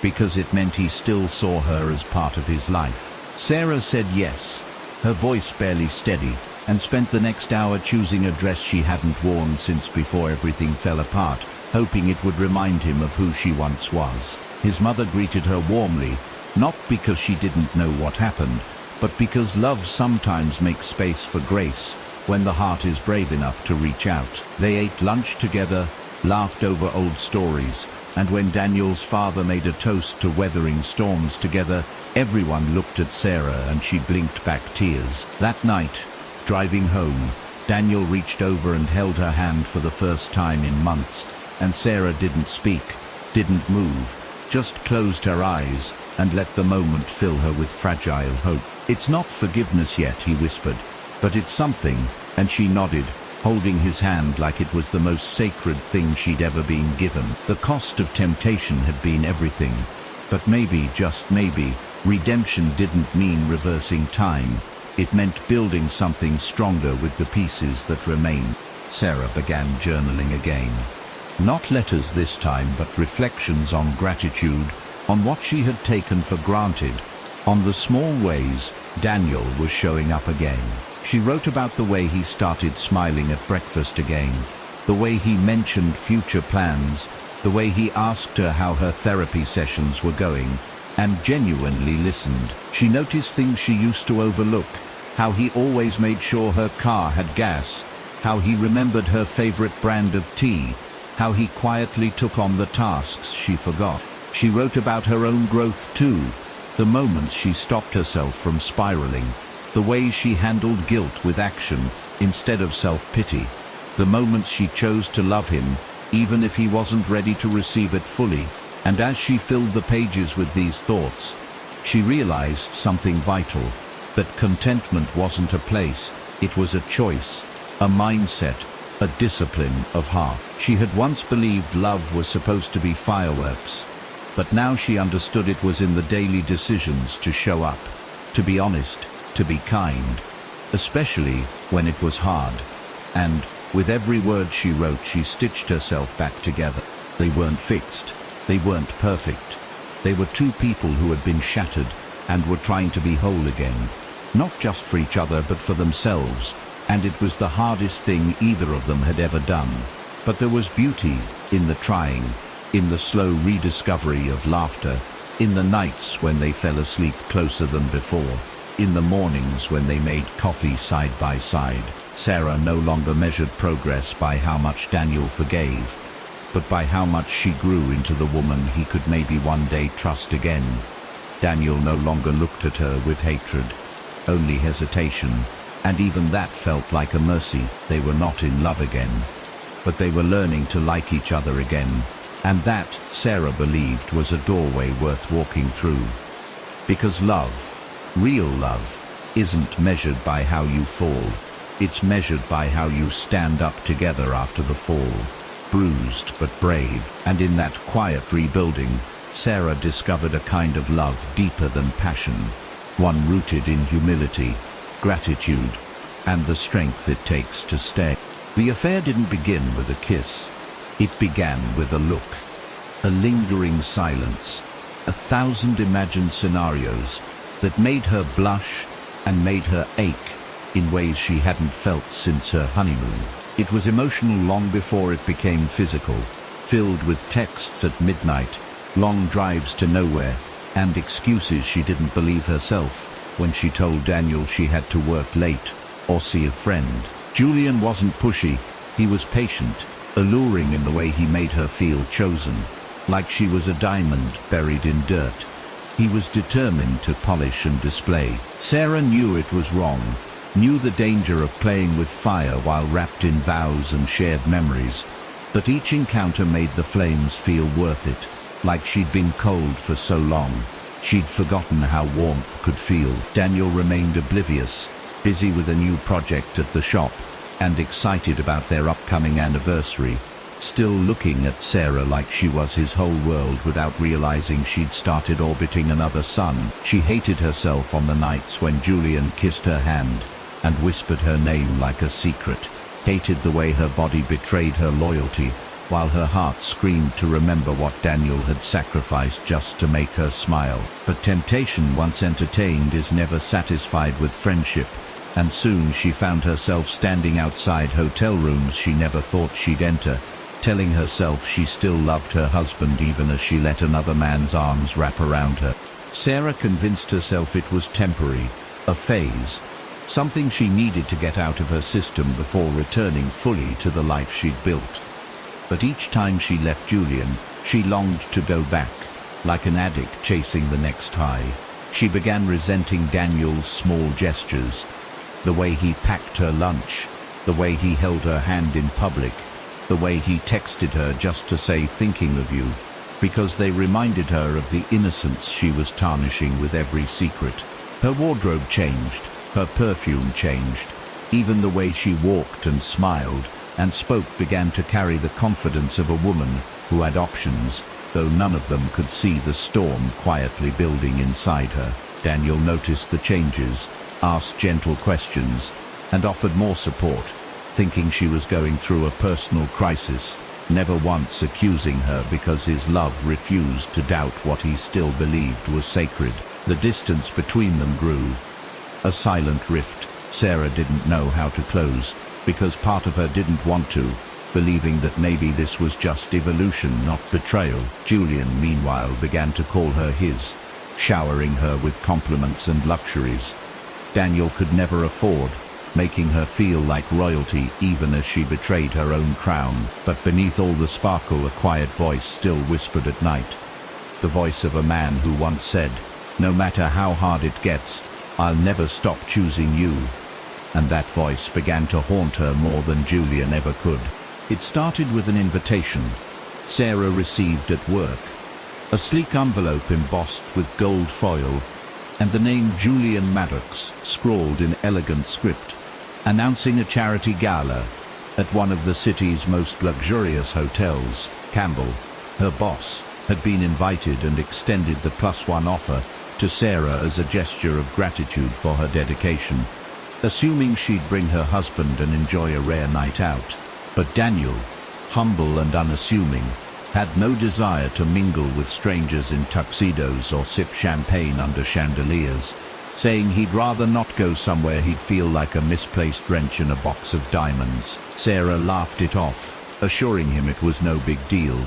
Speaker 1: because it meant he still saw her as part of his life. Sarah said yes, her voice barely steady, and spent the next hour choosing a dress she hadn't worn since before everything fell apart, hoping it would remind him of who she once was. His mother greeted her warmly, not because she didn't know what happened, but because love sometimes makes space for grace when the heart is brave enough to reach out. They ate lunch together, laughed over old stories, and when Daniel's father made a toast to weathering storms together, everyone looked at Sarah and she blinked back tears. That night, driving home, Daniel reached over and held her hand for the first time in months, and Sarah didn't speak, didn't move, just closed her eyes and let the moment fill her with fragile hope. "It's not forgiveness yet," he whispered, "but it's something," and she nodded, holding his hand like it was the most sacred thing she'd ever been given. The cost of temptation had been everything, but maybe, just maybe, redemption didn't mean reversing time. It meant building something stronger with the pieces that remained. Sarah began journaling again. Not letters this time, but reflections on gratitude, on what she had taken for granted, on the small ways Daniel was showing up again. She wrote about the way he started smiling at breakfast again, the way he mentioned future plans, the way he asked her how her therapy sessions were going, and genuinely listened. She noticed things she used to overlook, how he always made sure her car had gas, how he remembered her favorite brand of tea, how he quietly took on the tasks she forgot. She wrote about her own growth too, the moments she stopped herself from spiraling, the ways she handled guilt with action instead of self-pity, the moments she chose to love him even if he wasn't ready to receive it fully. And as she filled the pages with these thoughts, she realized something vital, that contentment wasn't a place, it was a choice, a mindset, a discipline of heart. She had once believed love was supposed to be fireworks, but now she understood it was in the daily decisions to show up, to be honest, to be kind, especially when it was hard. And, with every word she wrote, she stitched herself back together. They weren't fixed, they weren't perfect. They were two people who had been shattered and were trying to be whole again, not just for each other but for themselves, and it was the hardest thing either of them had ever done. But there was beauty in the trying, in the slow rediscovery of laughter, in the nights when they fell asleep closer than before, in the mornings when they made coffee side by side. Sarah no longer measured progress by how much Daniel forgave, but by how much she grew into the woman he could maybe one day trust again. Daniel no longer looked at her with hatred, only hesitation, and even that felt like a mercy. They were not in love again, but they were learning to like each other again, and that, Sarah believed, was a doorway worth walking through. Because love, real love, isn't measured by how you fall, it's measured by how you stand up together after the fall, bruised but brave. And in that quiet rebuilding, Sarah discovered a kind of love deeper than passion, one rooted in humility, gratitude, and the strength it takes to stay. The affair didn't begin with a kiss. It began with a look, a lingering silence, 1,000 imagined scenarios that made her blush and made her ache in ways she hadn't felt since her honeymoon. It was emotional long before it became physical, filled with texts at midnight, long drives to nowhere, and excuses she didn't believe herself when she told Daniel she had to work late or see a friend. Julian wasn't pushy, he was patient, alluring in the way he made her feel chosen, like she was a diamond buried in dirt. He was determined to polish and display. Sarah knew it was wrong, knew the danger of playing with fire while wrapped in vows and shared memories, but each encounter made the flames feel worth it, like she'd been cold for so long. She'd forgotten how warmth could feel. Daniel remained oblivious, busy with a new project at the shop, and excited about their upcoming anniversary, still looking at Sarah like she was his whole world without realizing she'd started orbiting another sun. She hated herself on the nights when Julian kissed her hand and whispered her name like a secret, hated the way her body betrayed her loyalty, while her heart screamed to remember what Daniel had sacrificed just to make her smile. But temptation, once entertained, is never satisfied with friendship, and soon she found herself standing outside hotel rooms she never thought she'd enter, telling herself she still loved her husband even as she let another man's arms wrap around her. Sarah convinced herself it was temporary, a phase, something she needed to get out of her system before returning fully to the life she'd built. But each time she left Julian, she longed to go back, like an addict chasing the next high. She began resenting Daniel's small gestures, the way he packed her lunch, the way he held her hand in public, the way he texted her just to say thinking of you, because they reminded her of the innocence she was tarnishing with every secret. Her wardrobe changed, her perfume changed, even the way she walked and smiled and spoke began to carry the confidence of a woman who had options, though none of them could see the storm quietly building inside her. Daniel noticed the changes, asked gentle questions, and offered more support, thinking she was going through a personal crisis, never once accusing her because his love refused to doubt what he still believed was sacred. The distance between them grew, a silent rift Sarah didn't know how to close, because part of her didn't want to, believing that maybe this was just evolution, not betrayal. Julian, meanwhile, began to call her his, showering her with compliments and luxuries Daniel could never afford, making her feel like royalty even as she betrayed her own crown. But beneath all the sparkle, a quiet voice still whispered at night, the voice of a man who once said, "No matter how hard it gets, I'll never stop choosing you." And that voice began to haunt her more than Julian ever could. It started with an invitation Sarah received at work, a sleek envelope embossed with gold foil, and the name Julian Maddox scrawled in elegant script, announcing a charity gala at one of the city's most luxurious hotels. Campbell, her boss, had been invited and extended the +1 offer to Sarah as a gesture of gratitude for her dedication, assuming she'd bring her husband and enjoy a rare night out. But Daniel, humble and unassuming, had no desire to mingle with strangers in tuxedos or sip champagne under chandeliers, saying he'd rather not go somewhere he'd feel like a misplaced wrench in a box of diamonds. Sarah laughed it off, assuring him it was no big deal.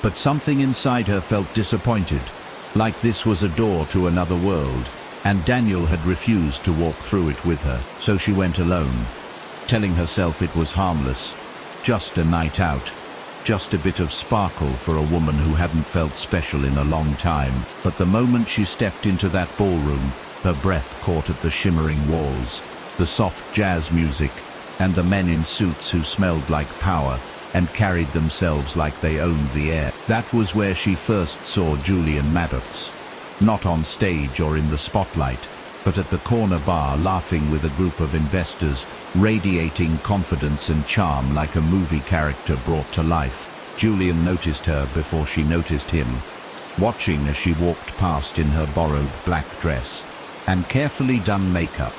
Speaker 1: But something inside her felt disappointed, like this was a door to another world, and Daniel had refused to walk through it with her. So she went alone, telling herself it was harmless, just a night out. just a bit of sparkle for a woman who hadn't felt special in a long time. But the moment she stepped into that ballroom, her breath caught at the shimmering walls, the soft jazz music, and the men in suits who smelled like power and carried themselves like they owned the air. That was where she first saw Julian Maddox. Not on stage or in the spotlight, but at the corner bar, laughing with a group of investors, radiating confidence and charm like a movie character brought to life. Julian noticed her before she noticed him, watching as she walked past in her borrowed black dress and carefully done makeup.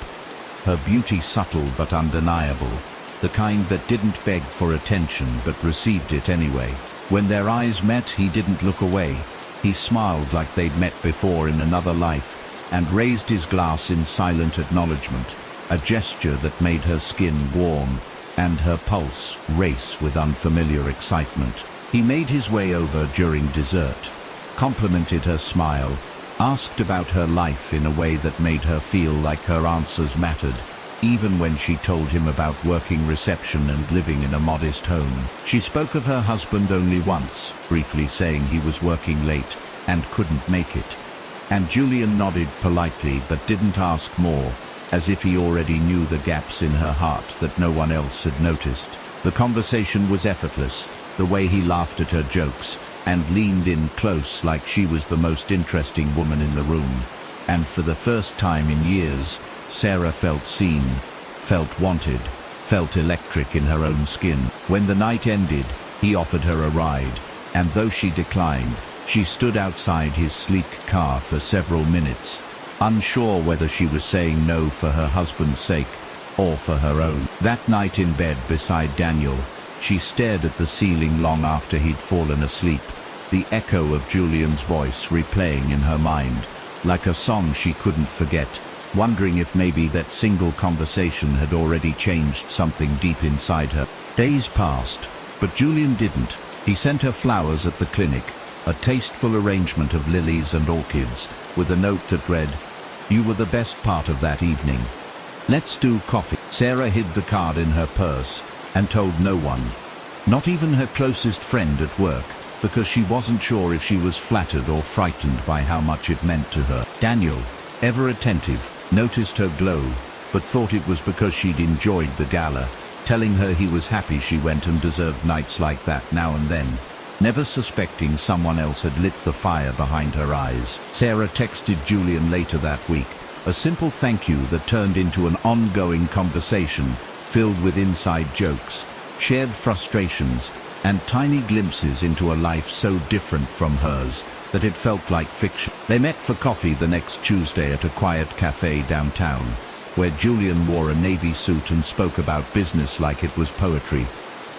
Speaker 1: Her beauty subtle but undeniable, the kind that didn't beg for attention but received it anyway. When their eyes met, he didn't look away. He smiled like they'd met before in another life and raised his glass in silent acknowledgement, a gesture that made her skin warm and her pulse race with unfamiliar excitement. He made his way over during dessert, complimented her smile, asked about her life in a way that made her feel like her answers mattered, even when she told him about working reception and living in a modest home. She spoke of her husband only once, briefly saying he was working late and couldn't make it. And Julian nodded politely but didn't ask more, as if he already knew the gaps in her heart that no one else had noticed. The conversation was effortless, the way he laughed at her jokes and leaned in close like she was the most interesting woman in the room. And for the first time in years, Sarah felt seen, felt wanted, felt electric in her own skin. When the night ended, he offered her a ride, and though she declined, she stood outside his sleek car for several minutes, unsure whether she was saying no for her husband's sake or for her own. That night in bed beside Daniel, she stared at the ceiling long after he'd fallen asleep, the echo of Julian's voice replaying in her mind, like a song she couldn't forget, wondering if maybe that single conversation had already changed something deep inside her. Days passed, but Julian didn't. He sent her flowers at the clinic, a tasteful arrangement of lilies and orchids, with a note that read, "You were the best part of that evening. Let's do coffee." Sarah hid the card in her purse and told no one, not even her closest friend at work, because she wasn't sure if she was flattered or frightened by how much it meant to her. Daniel, ever attentive, noticed her glow, but thought it was because she'd enjoyed the gala, telling her he was happy she went and deserved nights like that now and then, never suspecting someone else had lit the fire behind her eyes. Sarah texted Julian later that week, a simple thank you that turned into an ongoing conversation filled with inside jokes, shared frustrations, and tiny glimpses into a life so different from hers that it felt like fiction. They met for coffee the next Tuesday at a quiet cafe downtown, where Julian wore a navy suit and spoke about business like it was poetry,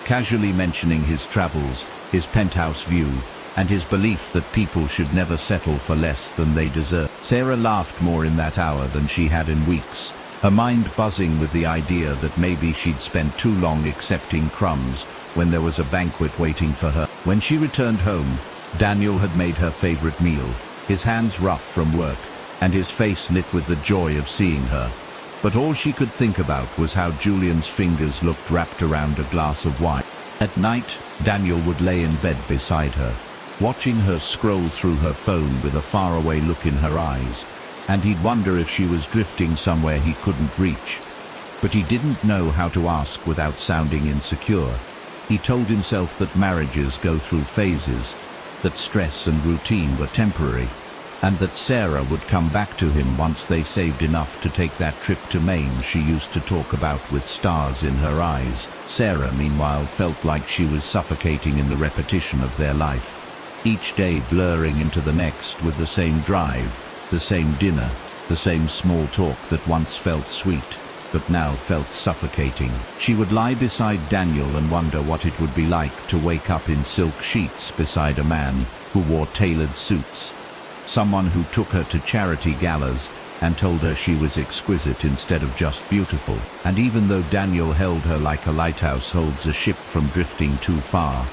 Speaker 1: casually mentioning his travels, his penthouse view, and his belief that people should never settle for less than they deserve. Sarah laughed more in that hour than she had in weeks, her mind buzzing with the idea that maybe she'd spent too long accepting crumbs when there was a banquet waiting for her. When she returned home, Daniel had made her favorite meal, his hands rough from work, and his face lit with the joy of seeing her. But all she could think about was how Julian's fingers looked wrapped around a glass of wine. At night, Daniel would lay in bed beside her, watching her scroll through her phone with a faraway look in her eyes, and he'd wonder if she was drifting somewhere he couldn't reach. But he didn't know how to ask without sounding insecure. He told himself that marriages go through phases, that stress and routine were temporary, and that Sarah would come back to him once they saved enough to take that trip to Maine she used to talk about with stars in her eyes. Sarah, meanwhile, felt like she was suffocating in the repetition of their life, each day blurring into the next with the same drive, the same dinner, the same small talk that once felt sweet, but now felt suffocating. She would lie beside Daniel and wonder what it would be like to wake up in silk sheets beside a man who wore tailored suits, someone who took her to charity galas and told her she was exquisite instead of just beautiful. And even though Daniel held her like a lighthouse holds a ship from drifting too far,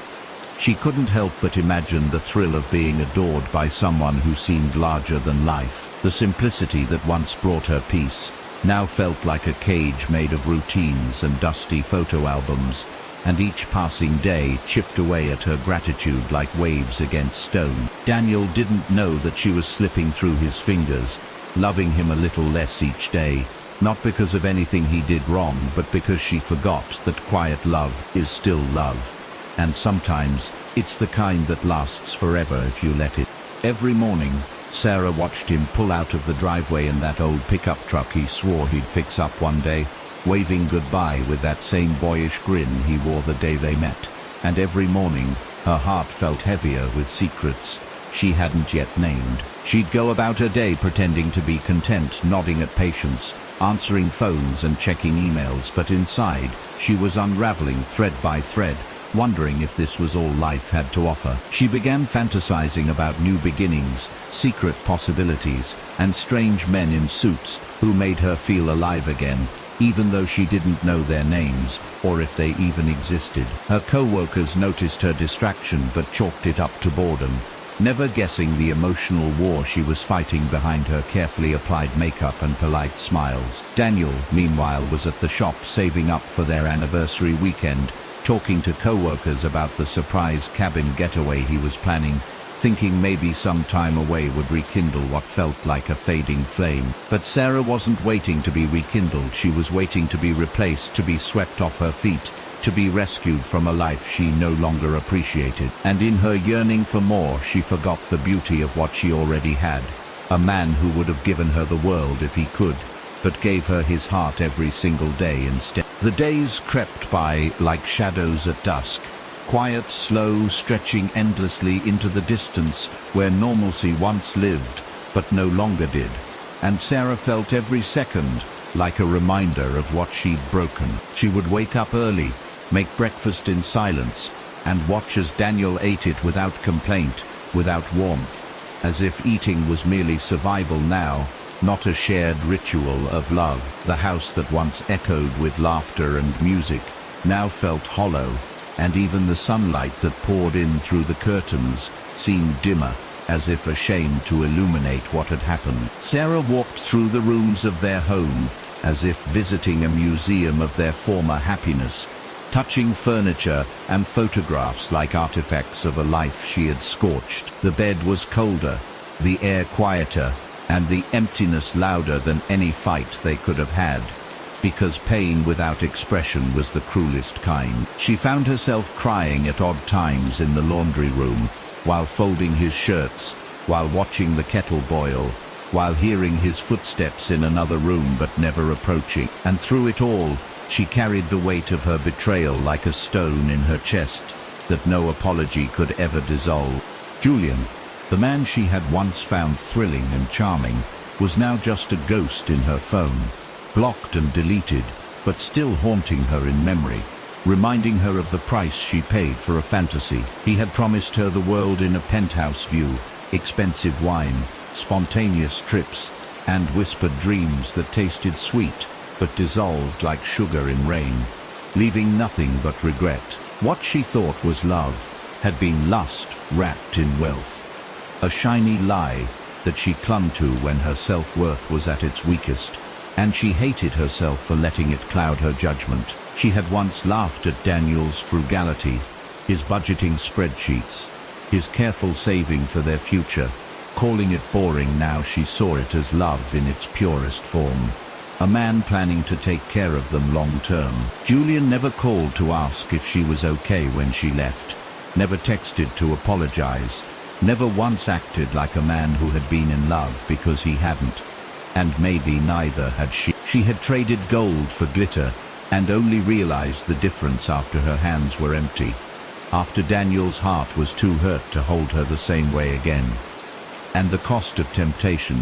Speaker 1: she couldn't help but imagine the thrill of being adored by someone who seemed larger than life. The simplicity that once brought her peace now felt like a cage made of routines and dusty photo albums, and each passing day chipped away at her gratitude like waves against stone. Daniel didn't know that she was slipping through his fingers, loving him a little less each day, not because of anything he did wrong, but because she forgot that quiet love is still love. And sometimes, it's the kind that lasts forever if you let it. Every morning, Sarah watched him pull out of the driveway in that old pickup truck he swore he'd fix up one day, waving goodbye with that same boyish grin he wore the day they met. And every morning, her heart felt heavier with secrets she hadn't yet named. She'd go about her day pretending to be content, nodding at patients, answering phones and checking emails, but inside, she was unraveling thread by thread, wondering if this was all life had to offer. She began fantasizing about new beginnings, secret possibilities, and strange men in suits who made her feel alive again, even though she didn't know their names, or if they even existed. Her co-workers noticed her distraction but chalked it up to boredom, never guessing the emotional war she was fighting behind her carefully applied makeup and polite smiles. Daniel, meanwhile, was at the shop saving up for their anniversary weekend, talking to co-workers about the surprise cabin getaway he was planning, thinking maybe some time away would rekindle what felt like a fading flame. But Sarah wasn't waiting to be rekindled, she was waiting to be replaced, to be swept off her feet, to be rescued from a life she no longer appreciated. And in her yearning for more, she forgot the beauty of what she already had. A man who would have given her the world if he could, but gave her his heart every single day instead. The days crept by like shadows at dusk, quiet, slow, stretching endlessly into the distance where normalcy once lived, but no longer did. And Sarah felt every second like a reminder of what she'd broken. She would wake up early, make breakfast in silence, and watch as Daniel ate it without complaint, without warmth, as if eating was merely survival now, not a shared ritual of love. The house that once echoed with laughter and music now felt hollow, and even the sunlight that poured in through the curtains seemed dimmer, as if ashamed to illuminate what had happened. Sarah walked through the rooms of their home, as if visiting a museum of their former happiness, touching furniture and photographs like artifacts of a life she had scorched. The bed was colder, the air quieter, and the emptiness louder than any fight they could have had, because pain without expression was the cruelest kind. She found herself crying at odd times in the laundry room, while folding his shirts, while watching the kettle boil, while hearing his footsteps in another room but never approaching. And through it all, she carried the weight of her betrayal like a stone in her chest that no apology could ever dissolve. Julian, the man she had once found thrilling and charming, was now just a ghost in her phone, blocked and deleted, but still haunting her in memory, reminding her of the price she paid for a fantasy. He had promised her the world in a penthouse view, expensive wine, spontaneous trips, and whispered dreams that tasted sweet, but dissolved like sugar in rain, leaving nothing but regret. What she thought was love had been lust wrapped in wealth, a shiny lie that she clung to when her self-worth was at its weakest, and she hated herself for letting it cloud her judgment. She had once laughed at Daniel's frugality, his budgeting spreadsheets, his careful saving for their future, calling it boring. Now she saw it as love in its purest form, a man planning to take care of them long term. Julian never called to ask if she was okay when she left, never texted to apologize, never once acted like a man who had been in love because he hadn't. And maybe neither had she. She had traded gold for glitter, and only realized the difference after her hands were empty, after Daniel's heart was too hurt to hold her the same way again. And the cost of temptation,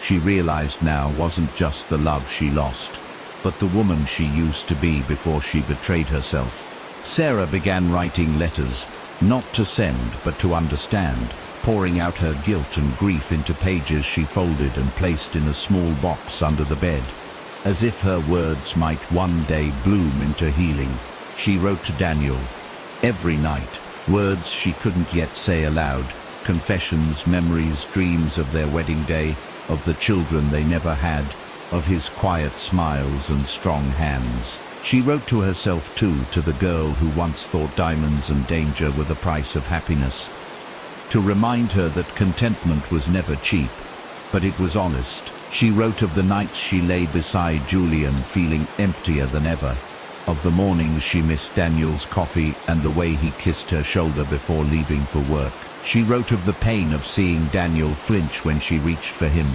Speaker 1: she realized now, wasn't just the love she lost, but the woman she used to be before she betrayed herself. Sarah began writing letters, not to send but to understand, pouring out her guilt and grief into pages she folded and placed in a small box under the bed, as if her words might one day bloom into healing. She wrote to Daniel every night, words she couldn't yet say aloud, confessions, memories, dreams of their wedding day, of the children they never had, of his quiet smiles and strong hands. She wrote to herself too, to the girl who once thought diamonds and danger were the price of happiness. To remind her that contentment was never cheap, but it was honest. She wrote of the nights she lay beside Julian feeling emptier than ever, of the mornings she missed Daniel's coffee and the way he kissed her shoulder before leaving for work. She wrote of the pain of seeing Daniel flinch when she reached for him,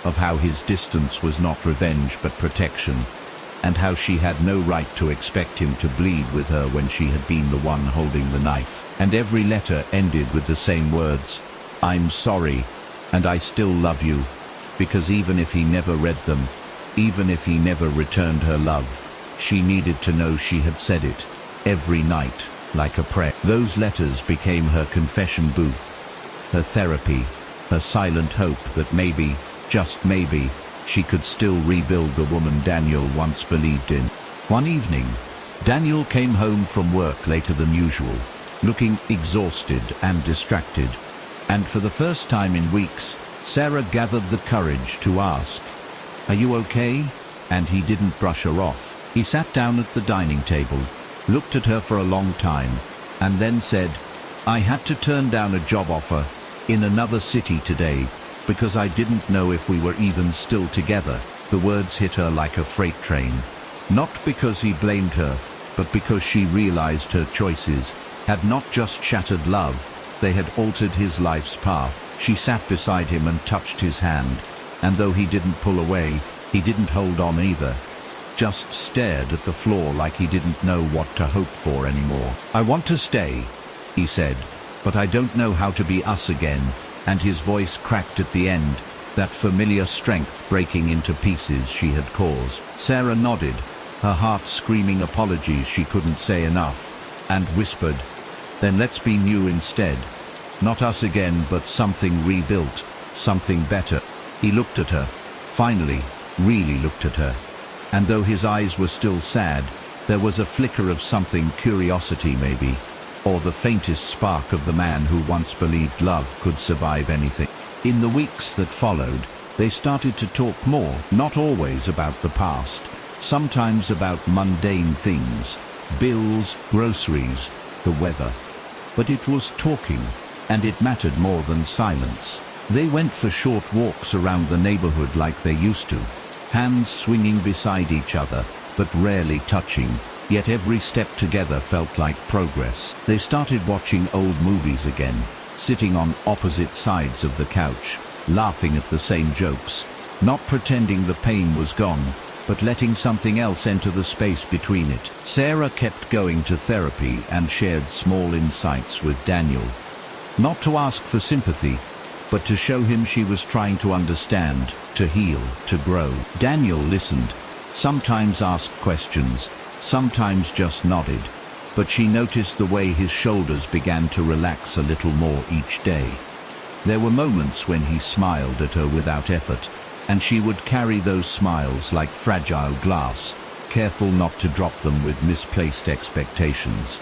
Speaker 1: of how his distance was not revenge but protection, and how she had no right to expect him to bleed with her when she had been the one holding the knife. And every letter ended with the same words, "I'm sorry, and I still love you," because even if he never read them, even if he never returned her love, she needed to know she had said it, every night, like a prayer. Those letters became her confession booth, her therapy, her silent hope that maybe, just maybe, she could still rebuild the woman Daniel once believed in. One evening, Daniel came home from work later than usual, looking exhausted and distracted, and for the first time in weeks, Sarah gathered the courage to ask, "Are you okay?" And he didn't brush her off. He sat down at the dining table, looked at her for a long time, and then said, "I had to turn down a job offer in another city today because I didn't know if we were even still together." The words hit her like a freight train, not because he blamed her, but because she realized her choices had not just shattered love, they had altered his life's path. She sat beside him and touched his hand, and though he didn't pull away, he didn't hold on either, just stared at the floor like he didn't know what to hope for anymore. "I want to stay," he said, "but I don't know how to be us again," and his voice cracked at the end, that familiar strength breaking into pieces she had caused. Sarah nodded, her heart screaming apologies she couldn't say enough, and whispered, "Then let's be new instead. Not us again, but something rebuilt, something better." He looked at her, finally, really looked at her, and though his eyes were still sad, there was a flicker of something, curiosity maybe, or the faintest spark of the man who once believed love could survive anything. In the weeks that followed, they started to talk more, not always about the past, sometimes about mundane things, bills, groceries, the weather. But it was talking, and it mattered more than silence. They went for short walks around the neighborhood like they used to, hands swinging beside each other, but rarely touching, yet every step together felt like progress. They started watching old movies again, sitting on opposite sides of the couch, laughing at the same jokes, not pretending the pain was gone, but letting something else enter the space between it. Sarah kept going to therapy and shared small insights with Daniel, not to ask for sympathy, but to show him she was trying to understand, to heal, to grow. Daniel listened, sometimes asked questions, sometimes just nodded, but she noticed the way his shoulders began to relax a little more each day. There were moments when he smiled at her without effort, and she would carry those smiles like fragile glass, careful not to drop them with misplaced expectations.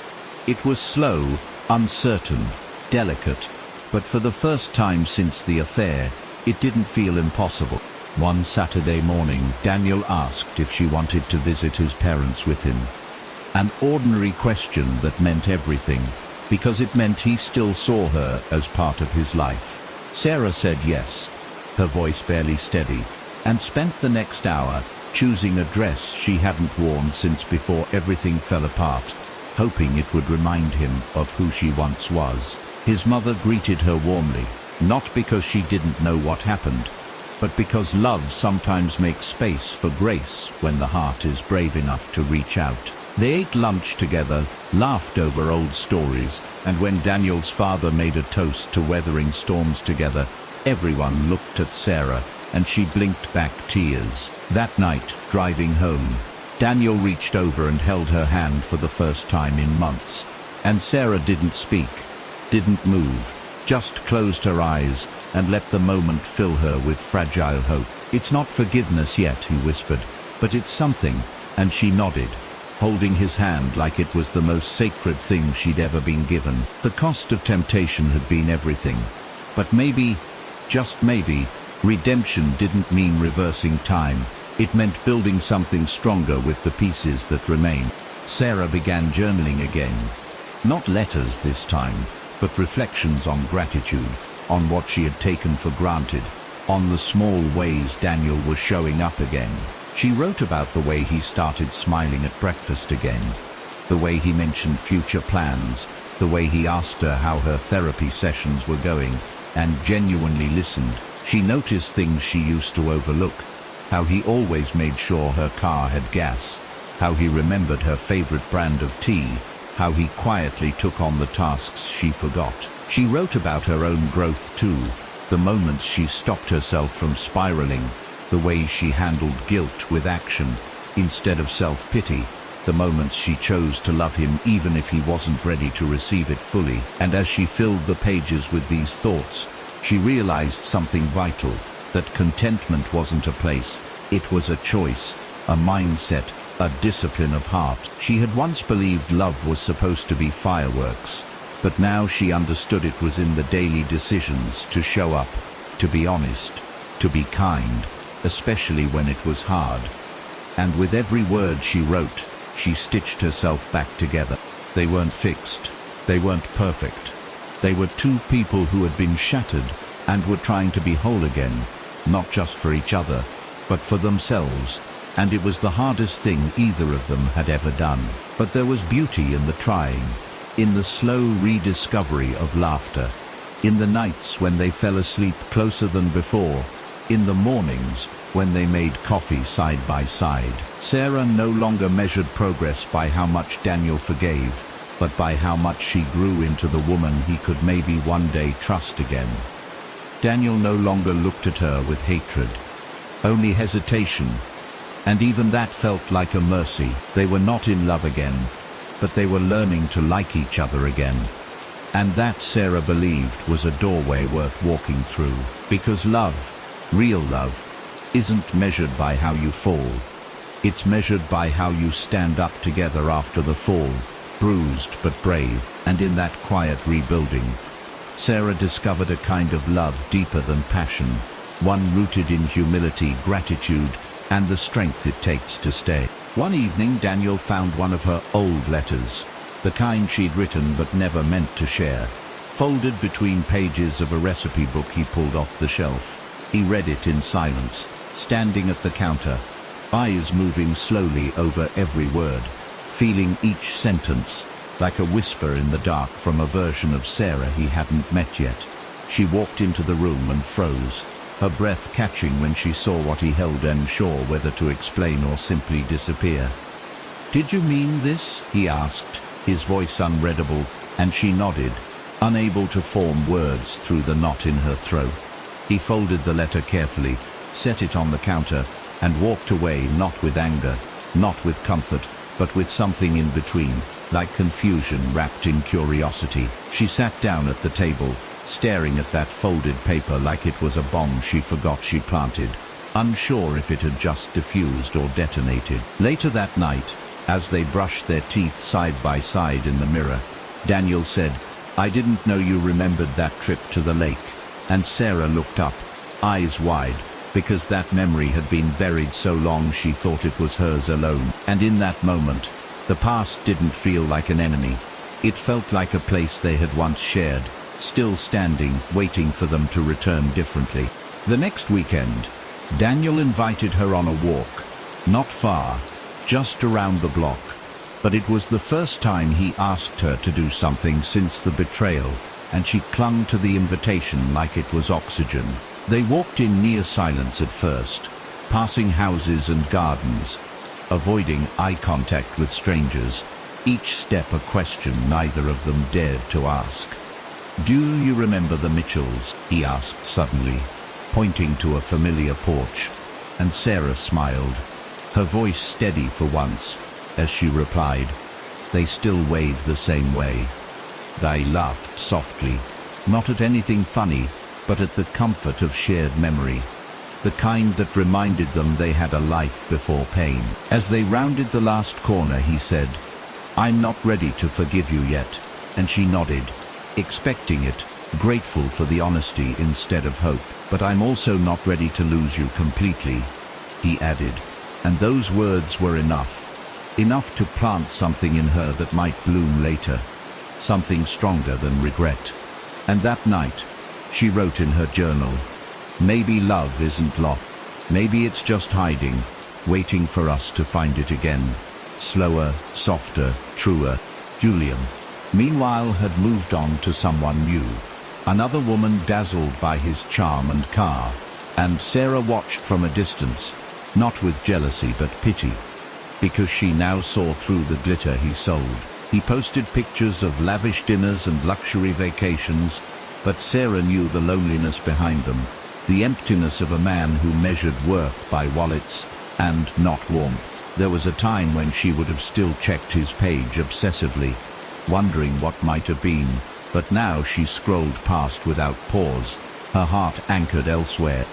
Speaker 1: It was slow, uncertain, delicate, but for the first time since the affair, it didn't feel impossible. One Saturday morning, Daniel asked if she wanted to visit his parents with him. An ordinary question that meant everything, because it meant he still saw her as part of his life. Sarah said yes, her voice barely steady, and spent the next hour choosing a dress she hadn't worn since before everything fell apart, hoping it would remind him of who she once was. His mother greeted her warmly, not because she didn't know what happened, but because love sometimes makes space for grace when the heart is brave enough to reach out. They ate lunch together, laughed over old stories, and when Daniel's father made a toast to weathering storms together, everyone looked at Sarah, and she blinked back tears. That night, driving home, Daniel reached over and held her hand for the first time in months, and Sarah didn't speak, didn't move, just closed her eyes and let the moment fill her with fragile hope. "It's not forgiveness yet," he whispered, "but it's something," and she nodded, holding his hand like it was the most sacred thing she'd ever been given. The cost of temptation had been everything, but maybe, just maybe, redemption didn't mean reversing time. It meant building something stronger with the pieces that remained. Sarah began journaling again. Not letters this time, but reflections on gratitude, on what she had taken for granted, on the small ways Daniel was showing up again. She wrote about the way he started smiling at breakfast again, the way he mentioned future plans, the way he asked her how her therapy sessions were going, and genuinely listened. She noticed things she used to overlook, how he always made sure her car had gas, how he remembered her favorite brand of tea, how he quietly took on the tasks she forgot. She wrote about her own growth too, the moments she stopped herself from spiraling, the ways she handled guilt with action instead of self-pity, the moments she chose to love him even if he wasn't ready to receive it fully. And as she filled the pages with these thoughts, she realized something vital, that contentment wasn't a place, it was a choice, a mindset, a discipline of heart. She had once believed love was supposed to be fireworks, but now she understood it was in the daily decisions to show up, to be honest, to be kind, especially when it was hard. And with every word she wrote, she stitched herself back together. They weren't fixed. They weren't perfect. They were two people who had been shattered and were trying to be whole again, not just for each other, but for themselves. And it was the hardest thing either of them had ever done. But there was beauty in the trying, in the slow rediscovery of laughter, in the nights when they fell asleep closer than before, in the mornings when they made coffee side by side. Sarah no longer measured progress by how much Daniel forgave, but by how much she grew into the woman he could maybe one day trust again. Daniel no longer looked at her with hatred, only hesitation, and even that felt like a mercy. They were not in love again, but they were learning to like each other again. And that, Sarah believed, was a doorway worth walking through, because love, real love, isn't measured by how you fall. It's measured by how you stand up together after the fall, bruised but brave. And in that quiet rebuilding, Sarah discovered a kind of love deeper than passion, one rooted in humility, gratitude, and the strength it takes to stay. One evening, Daniel found one of her old letters, the kind she'd written but never meant to share, folded between pages of a recipe book he pulled off the shelf. He read it in silence, standing at the counter, eyes moving slowly over every word, feeling each sentence like a whisper in the dark from a version of Sarah he hadn't met yet. She walked into the room and froze, her breath catching when she saw what he held, unsure whether to explain or simply disappear. "Did you mean this?" he asked, his voice unreadable, and she nodded, unable to form words through the knot in her throat. He folded the letter carefully, set it on the counter, and walked away, not with anger, not with comfort, but with something in between, like confusion wrapped in curiosity. She sat down at the table, staring at that folded paper like it was a bomb she forgot she planted, unsure if it had just diffused or detonated. Later that night, as they brushed their teeth side by side in the mirror, Daniel said, "I didn't know you remembered that trip to the lake." And Sarah looked up, eyes wide, because that memory had been buried so long she thought it was hers alone. And in that moment, the past didn't feel like an enemy. It felt like a place they had once shared, still standing, waiting for them to return differently. The next weekend, Daniel invited her on a walk, not far, just around the block. But it was the first time he asked her to do something since the betrayal, and she clung to the invitation like it was oxygen. They walked in near silence at first, passing houses and gardens, avoiding eye contact with strangers, each step a question neither of them dared to ask. "Do you remember the Mitchells?" he asked suddenly, pointing to a familiar porch, and Sarah smiled, her voice steady for once, as she replied, "They still wave the same way." They laughed softly, not at anything funny, but at the comfort of shared memory, the kind that reminded them they had a life before pain. As they rounded the last corner, he said, "I'm not ready to forgive you yet," and she nodded, expecting it, grateful for the honesty instead of hope. "But I'm also not ready to lose you completely." he added, and those words were enough. Enough to plant something in her that might bloom later, something stronger than regret. And that night, she wrote in her journal, "Maybe love isn't lost. Maybe it's just hiding, waiting for us to find it again. Slower, softer, truer." Julian, meanwhile, had moved on to someone new. Another woman dazzled by his charm and car. And Sarah watched from a distance, not with jealousy but pity, because she now saw through the glitter he sold. He posted pictures of lavish dinners and luxury vacations, but Sarah knew the loneliness behind them, the emptiness of a man who measured worth by wallets and not warmth. There was a time when she would have still checked his page obsessively, wondering what might have been, but now she scrolled past without pause, her heart anchored elsewhere.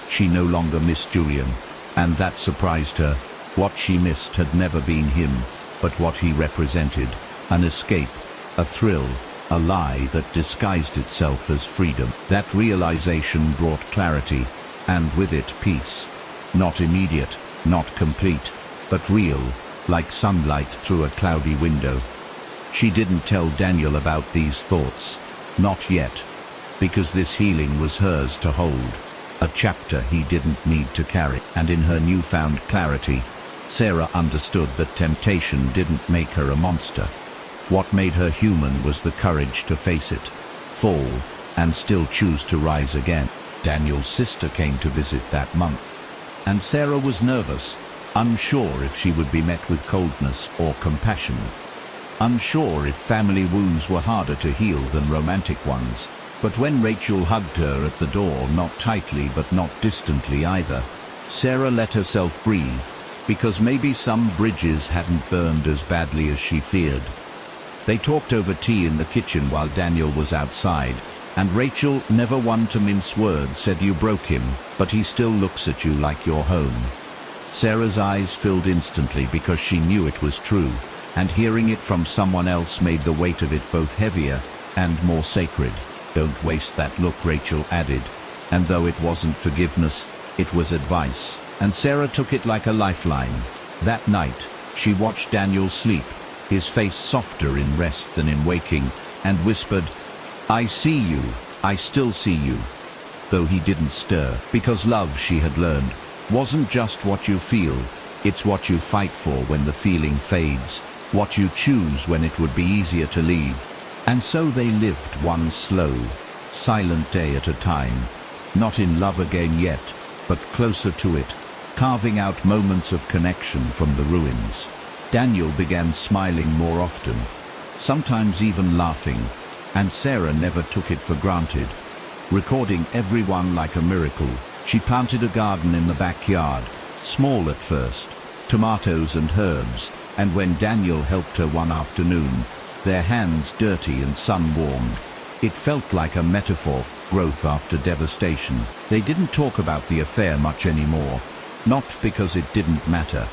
Speaker 1: She no longer missed Julian, and that surprised her. What she missed had never been him, but what he represented, an escape, a thrill, a lie that disguised itself as freedom. That realization brought clarity, and with it peace. Not immediate, not complete, but real, like sunlight through a cloudy window. She didn't tell Daniel about these thoughts, not yet, because this healing was hers to hold, a chapter he didn't need to carry. And in her newfound clarity, Sarah understood that temptation didn't make her a monster. What made her human was the courage to face it, fall, and still choose to rise again. Daniel's sister came to visit that month, and Sarah was nervous, unsure if she would be met with coldness or compassion, unsure if family wounds were harder to heal than romantic ones. But when Rachel hugged her at the door, not tightly but not distantly either, Sarah let herself breathe, because maybe some bridges hadn't burned as badly as she feared. They talked over tea in the kitchen while Daniel was outside, and Rachel, never one to mince words, said, "You broke him, but he still looks at you like you're home." Sarah's eyes filled instantly because she knew it was true, and hearing it from someone else made the weight of it both heavier and more sacred. "Don't waste that look," Rachel added, and though it wasn't forgiveness, it was advice, and Sarah took it like a lifeline. That night, she watched Daniel sleep, his face softer in rest than in waking, and whispered, "I see you, I still see you," though he didn't stir, because love, she had learned, wasn't just what you feel, it's what you fight for when the feeling fades, what you choose when it would be easier to leave. And so they lived one slow, silent day at a time, not in love again yet, but closer to it, carving out moments of connection from the ruins. Daniel began smiling more often, sometimes even laughing, and Sarah never took it for granted, recording everyone like a miracle. She planted a garden in the backyard, small at first, tomatoes and herbs, and when Daniel helped her one afternoon, their hands dirty and sun-warmed, it felt like a metaphor, growth after devastation. They didn't talk about the affair much anymore, not because it didn't matter,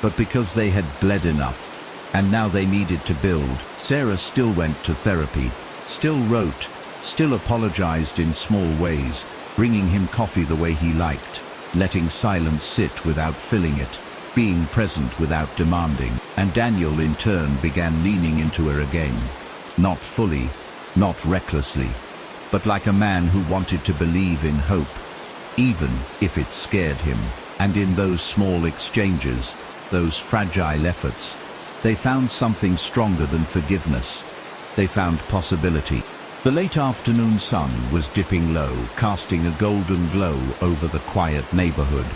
Speaker 1: but because they had bled enough, and now they needed to build. Sarah still went to therapy, still wrote, still apologized in small ways, bringing him coffee the way he liked, letting silence sit without filling it, being present without demanding. And Daniel in turn began leaning into her again, not fully, not recklessly, but like a man who wanted to believe in hope, even if it scared him. And in those small exchanges, those fragile efforts, they found something stronger than forgiveness. They found possibility. The late afternoon sun was dipping low, casting a golden glow over the quiet neighborhood,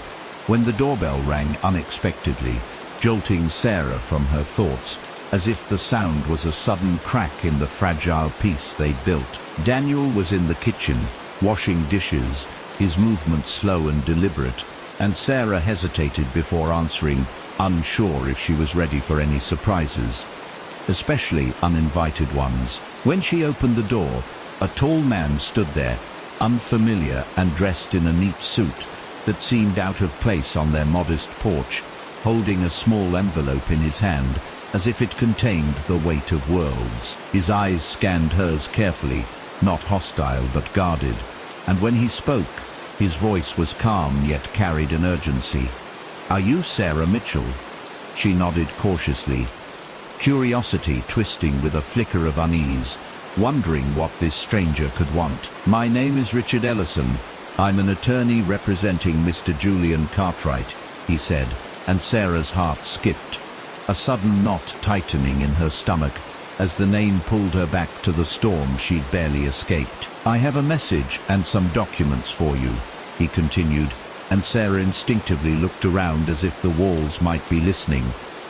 Speaker 1: when the doorbell rang unexpectedly, jolting Sarah from her thoughts, as if the sound was a sudden crack in the fragile peace they'd built. Daniel was in the kitchen, washing dishes, his movements slow and deliberate, and Sarah hesitated before answering, unsure if she was ready for any surprises, especially uninvited ones. When she opened the door, a tall man stood there, unfamiliar and dressed in a neat suit that seemed out of place on their modest porch, holding a small envelope in his hand, as if it contained the weight of worlds. His eyes scanned hers carefully, not hostile but guarded, and when he spoke, his voice was calm yet carried an urgency. "Are you Sarah Mitchell?" She nodded cautiously, curiosity twisting with a flicker of unease, wondering what this stranger could want. "My name is Richard Ellison. I'm an attorney representing Mr. Julian Cartwright," he said, and Sarah's heart skipped, a sudden knot tightening in her stomach as the name pulled her back to the storm she'd barely escaped. "I have a message and some documents for you," he continued, and Sarah instinctively looked around as if the walls might be listening,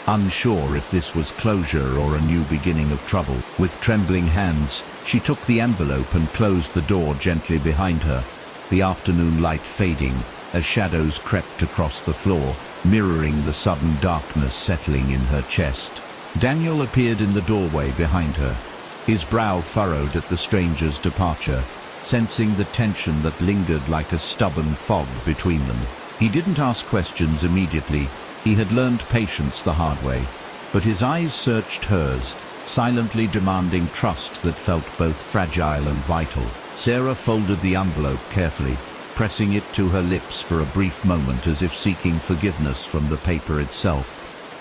Speaker 1: unsure if this was closure or a new beginning of trouble. With trembling hands, she took the envelope and closed the door gently behind her, the afternoon light fading as shadows crept across the floor, mirroring the sudden darkness settling in her chest. Daniel appeared in the doorway behind her, his brow furrowed at the stranger's departure, sensing the tension that lingered like a stubborn fog between them. He didn't ask questions immediately. He had learned patience the hard way, but his eyes searched hers, silently demanding trust that felt both fragile and vital. Sarah folded the envelope carefully, pressing it to her lips for a brief moment as if seeking forgiveness from the paper itself,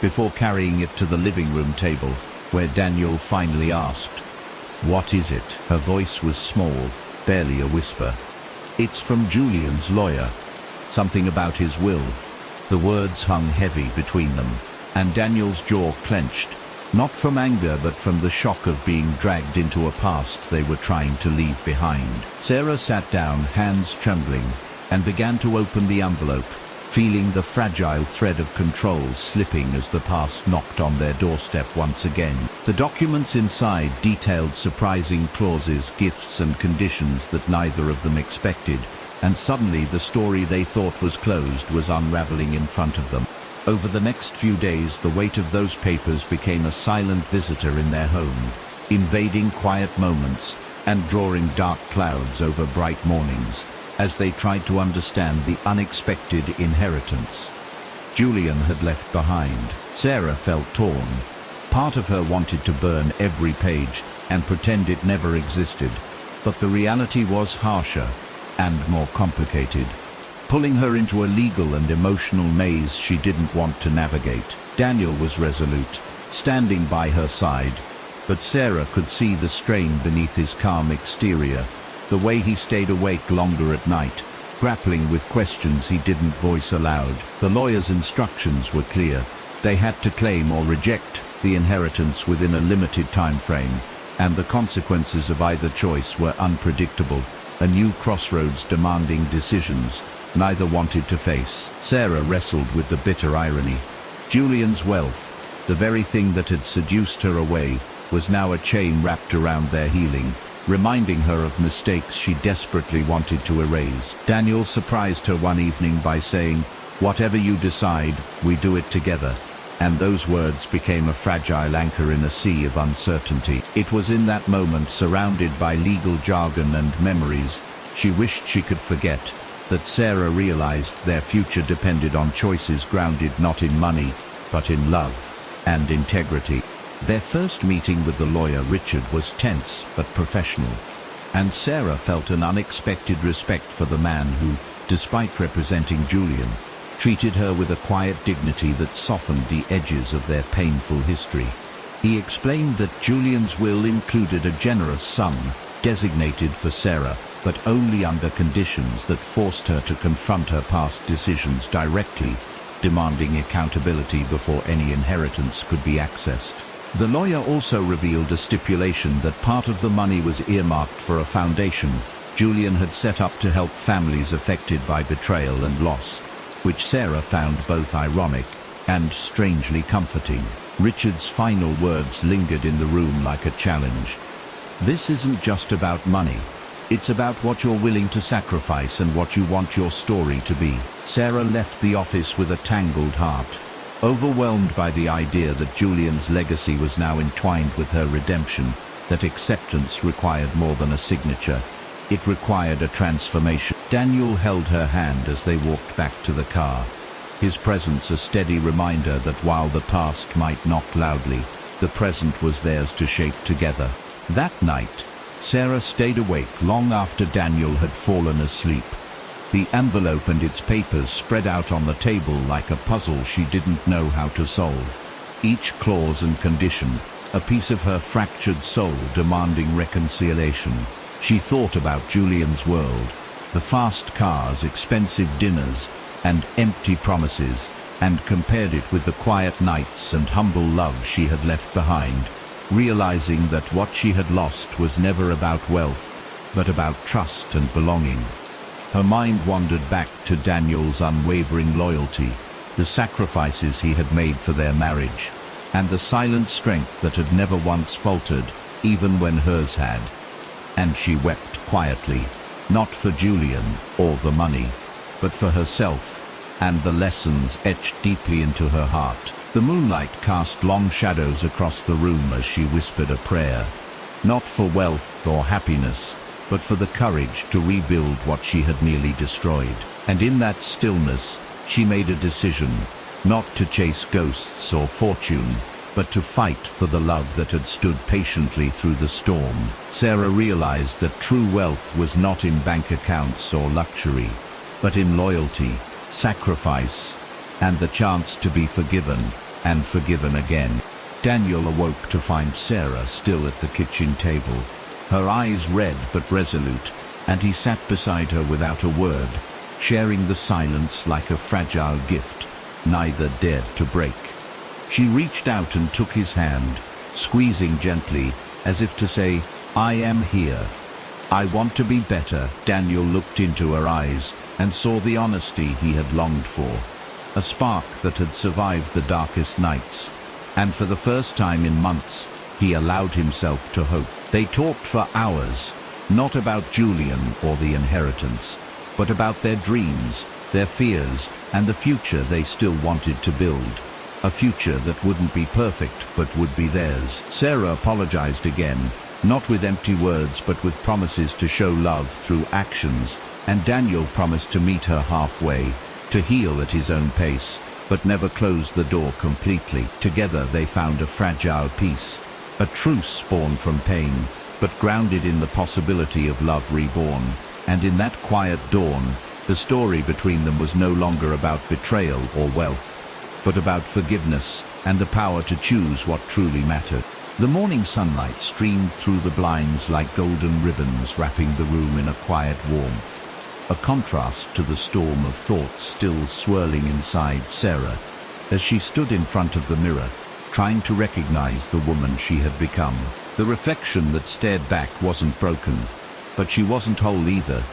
Speaker 1: before carrying it to the living room table, where Daniel finally asked, "What is it?" Her voice was small, barely a whisper. "It's from Julian's lawyer. Something about his will." The words hung heavy between them, and Daniel's jaw clenched, not from anger but from the shock of being dragged into a past they were trying to leave behind. Sarah sat down, hands trembling, and began to open the envelope, feeling the fragile thread of control slipping as the past knocked on their doorstep once again. The documents inside detailed surprising clauses, gifts and conditions that neither of them expected, and suddenly the story they thought was closed was unraveling in front of them. Over the next few days, the weight of those papers became a silent visitor in their home, invading quiet moments and drawing dark clouds over bright mornings as they tried to understand the unexpected inheritance Julian had left behind. Sarah felt torn. Part of her wanted to burn every page and pretend it never existed, but the reality was harsher and more complicated, pulling her into a legal and emotional maze she didn't want to navigate. Daniel was resolute, standing by her side, but Sarah could see the strain beneath his calm exterior, the way he stayed awake longer at night, grappling with questions he didn't voice aloud. The lawyer's instructions were clear. They had to claim or reject the inheritance within a limited time frame, and the consequences of either choice were unpredictable, a new crossroads demanding decisions neither wanted to face. Sarah wrestled with the bitter irony. Julian's wealth, the very thing that had seduced her away, was now a chain wrapped around their healing, reminding her of mistakes she desperately wanted to erase. Daniel surprised her one evening by saying, "Whatever you decide, we do it together." And those words became a fragile anchor in a sea of uncertainty. It was in that moment, surrounded by legal jargon and memories she wished she could forget, that Sarah realized their future depended on choices grounded not in money, but in love and integrity. Their first meeting with the lawyer Richard was tense but professional, and Sarah felt an unexpected respect for the man who, despite representing Julian, treated her with a quiet dignity that softened the edges of their painful history. He explained that Julian's will included a generous sum designated for Sarah, but only under conditions that forced her to confront her past decisions directly, demanding accountability before any inheritance could be accessed. The lawyer also revealed a stipulation that part of the money was earmarked for a foundation Julian had set up to help families affected by betrayal and loss, which Sarah found both ironic and strangely comforting. Richard's final words lingered in the room like a challenge. "This isn't just about money. It's about what you're willing to sacrifice and what you want your story to be." Sarah left the office with a tangled heart, overwhelmed by the idea that Julian's legacy was now entwined with her redemption, that acceptance required more than a signature. It required a transformation. Daniel held her hand as they walked back to the car, his presence a steady reminder that while the past might knock loudly, the present was theirs to shape together. That night, Sarah stayed awake long after Daniel had fallen asleep, The envelope and its papers spread out on the table like a puzzle she didn't know how to solve. Each clause and condition, a piece of her fractured soul demanding reconciliation. She thought about Julian's world, the fast cars, expensive dinners, and empty promises, and compared it with the quiet nights and humble love she had left behind, realizing that what she had lost was never about wealth, but about trust and belonging. Her mind wandered back to Daniel's unwavering loyalty, the sacrifices he had made for their marriage, and the silent strength that had never once faltered, even when hers had. And she wept quietly, not for Julian or the money, but for herself, and the lessons etched deeply into her heart. The moonlight cast long shadows across the room as she whispered a prayer, not for wealth or happiness, but for the courage to rebuild what she had nearly destroyed. And in that stillness, she made a decision, not to chase ghosts or fortune, but to fight for the love that had stood patiently through the storm. Sarah realized that true wealth was not in bank accounts or luxury, but in loyalty, sacrifice, and the chance to be forgiven and forgiven again. Daniel awoke to find Sarah still at the kitchen table, her eyes red but resolute, and he sat beside her without a word, sharing the silence like a fragile gift neither dared to break. She reached out and took his hand, squeezing gently, as if to say, "I am here. I want to be better." Daniel looked into her eyes and saw the honesty he had longed for, a spark that had survived the darkest nights, and for the first time in months, he allowed himself to hope. They talked for hours, not about Julian or the inheritance, but about their dreams, their fears, and the future they still wanted to build. A future that wouldn't be perfect, but would be theirs. Sarah apologized again, not with empty words, but with promises to show love through actions, and Daniel promised to meet her halfway, to heal at his own pace, but never close the door completely. Together they found a fragile peace, a truce born from pain, but grounded in the possibility of love reborn. And in that quiet dawn, the story between them was no longer about betrayal or wealth, but about forgiveness and the power to choose what truly mattered. The morning sunlight streamed through the blinds like golden ribbons, wrapping the room in a quiet warmth, a contrast to the storm of thoughts still swirling inside Sarah as she stood in front of the mirror, trying to recognize the woman she had become. The reflection that stared back wasn't broken, but she wasn't whole either.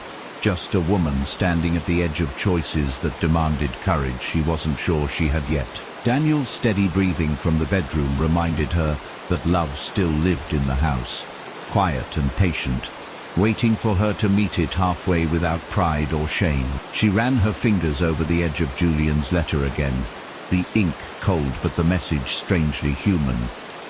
Speaker 1: Just a woman standing at the edge of choices that demanded courage she wasn't sure she had yet. Daniel's steady breathing from the bedroom reminded her that love still lived in the house, quiet and patient, waiting for her to meet it halfway without pride or shame. She ran her fingers over the edge of Julian's letter again, the ink cold but the message strangely human,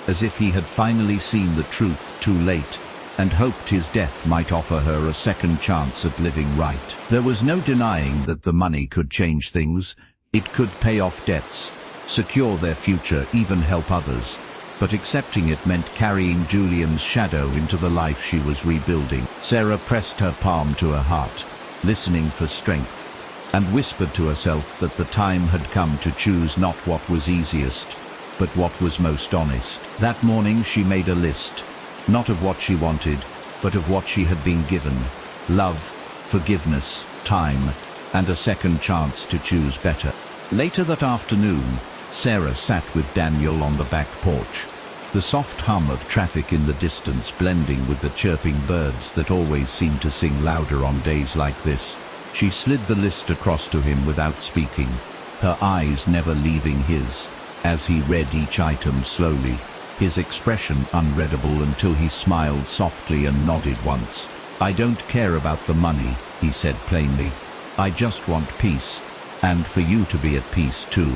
Speaker 1: as if he had finally seen the truth too late, and hoped his death might offer her a second chance at living right. There was no denying that the money could change things. It could pay off debts, secure their future, even help others. But accepting it meant carrying Julian's shadow into the life she was rebuilding. Sarah pressed her palm to her heart, listening for strength, and whispered to herself that the time had come to choose not what was easiest, but what was most honest. That morning she made a list, not of what she wanted, but of what she had been given: love, forgiveness, time, and a second chance to choose better. Later that afternoon, Sarah sat with Daniel on the back porch, the soft hum of traffic in the distance blending with the chirping birds that always seemed to sing louder on days like this. She slid the list across to him without speaking, her eyes never leaving his, as he read each item slowly, his expression unreadable until he smiled softly and nodded once. "I don't care about the money," he said plainly. "I just want peace, and for you to be at peace too."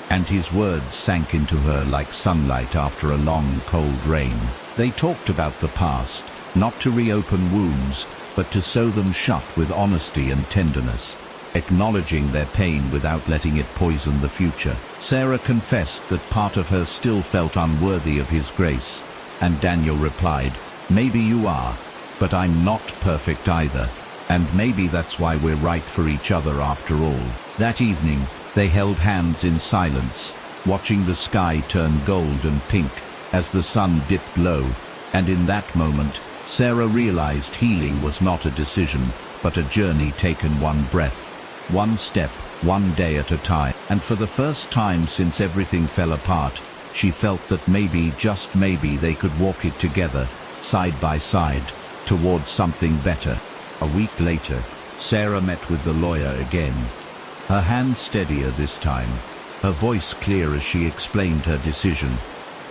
Speaker 1: And his words sank into her like sunlight after a long, cold rain. They talked about the past, not to reopen wounds, but to sew them shut with honesty and tenderness, acknowledging their pain without letting it poison the future. Sarah confessed that part of her still felt unworthy of his grace, and Daniel replied, "Maybe you are, but I'm not perfect either. And maybe that's why we're right for each other after all. That evening, they held hands in silence, watching the sky turn gold and pink as the sun dipped low. And in that moment, Sarah realized healing was not a decision, but a journey taken one breath, one step, one day at a time. And for the first time since everything fell apart, she felt that maybe, just maybe, they could walk it together, side by side, towards something better. A week later, Sarah met with the lawyer again. Her hand steadier this time, her voice clear as she explained her decision.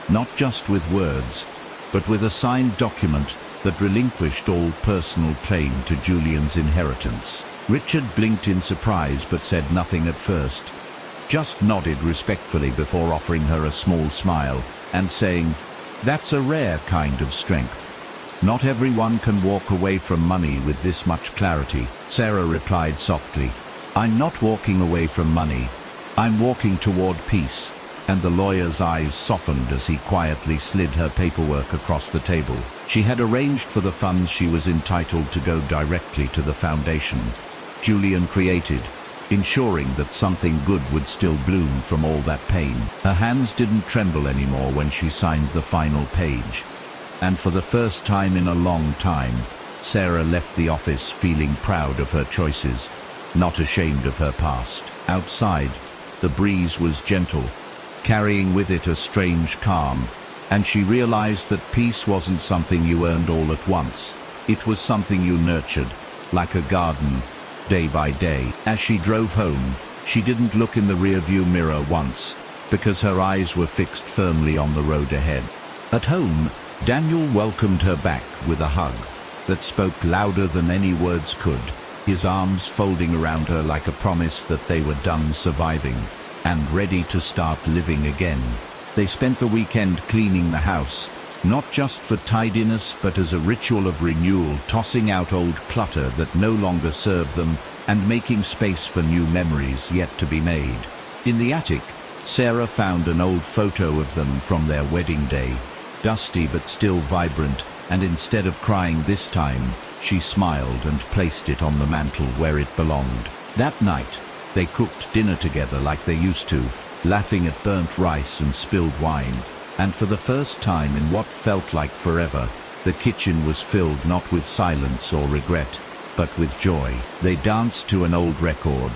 Speaker 1: Not just with words, but with a signed document that relinquished all personal claim to Julian's inheritance. Richard blinked in surprise but said nothing at first, just nodded respectfully before offering her a small smile and saying, "That's a rare kind of strength. Not everyone can walk away from money with this much clarity." Sarah replied softly, "I'm not walking away from money. I'm walking toward peace." And the lawyer's eyes softened as he quietly slid her paperwork across the table. She had arranged for the funds she was entitled to go directly to the foundation Julian created, ensuring that something good would still bloom from all that pain. Her hands didn't tremble anymore when she signed the final page. And for the first time in a long time, Sarah left the office feeling proud of her choices, not ashamed of her past. Outside, the breeze was gentle, carrying with it a strange calm, and she realized that peace wasn't something you earned all at once. It was something you nurtured, like a garden, day by day. As she drove home, she didn't look in the rearview mirror once, because her eyes were fixed firmly on the road ahead. At home, Daniel welcomed her back with a hug that spoke louder than any words could, his arms folding around her like a promise that they were done surviving and ready to start living again. They spent the weekend cleaning the house, not just for tidiness but as a ritual of renewal, tossing out old clutter that no longer served them and making space for new memories yet to be made. In the attic, Sarah found an old photo of them from their wedding day, dusty but still vibrant, and instead of crying this time, she smiled and placed it on the mantel where it belonged. That night, they cooked dinner together like they used to, laughing at burnt rice and spilled wine. And for the first time in what felt like forever, the kitchen was filled not with silence or regret, but with joy. They danced to an old record,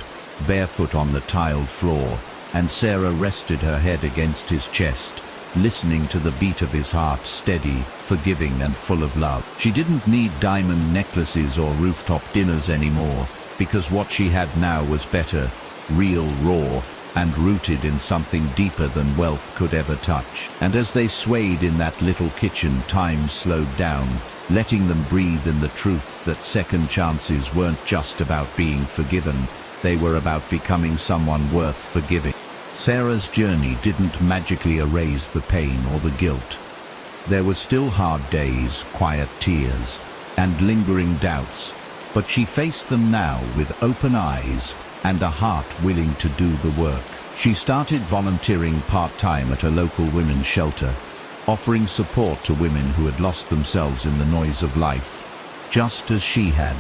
Speaker 1: barefoot on the tiled floor, and Sarah rested her head against his chest, listening to the beat of his heart, steady, forgiving and full of love. She didn't need diamond necklaces or rooftop dinners anymore, because what she had now was better, real, raw, and rooted in something deeper than wealth could ever touch. And as they swayed in that little kitchen, time slowed down, letting them breathe in the truth that second chances weren't just about being forgiven, they were about becoming someone worth forgiving. Sarah's journey didn't magically erase the pain or the guilt. There were still hard days, quiet tears, and lingering doubts, but she faced them now with open eyes and a heart willing to do the work. She started volunteering part-time at a local women's shelter, offering support to women who had lost themselves in the noise of life, just as she had,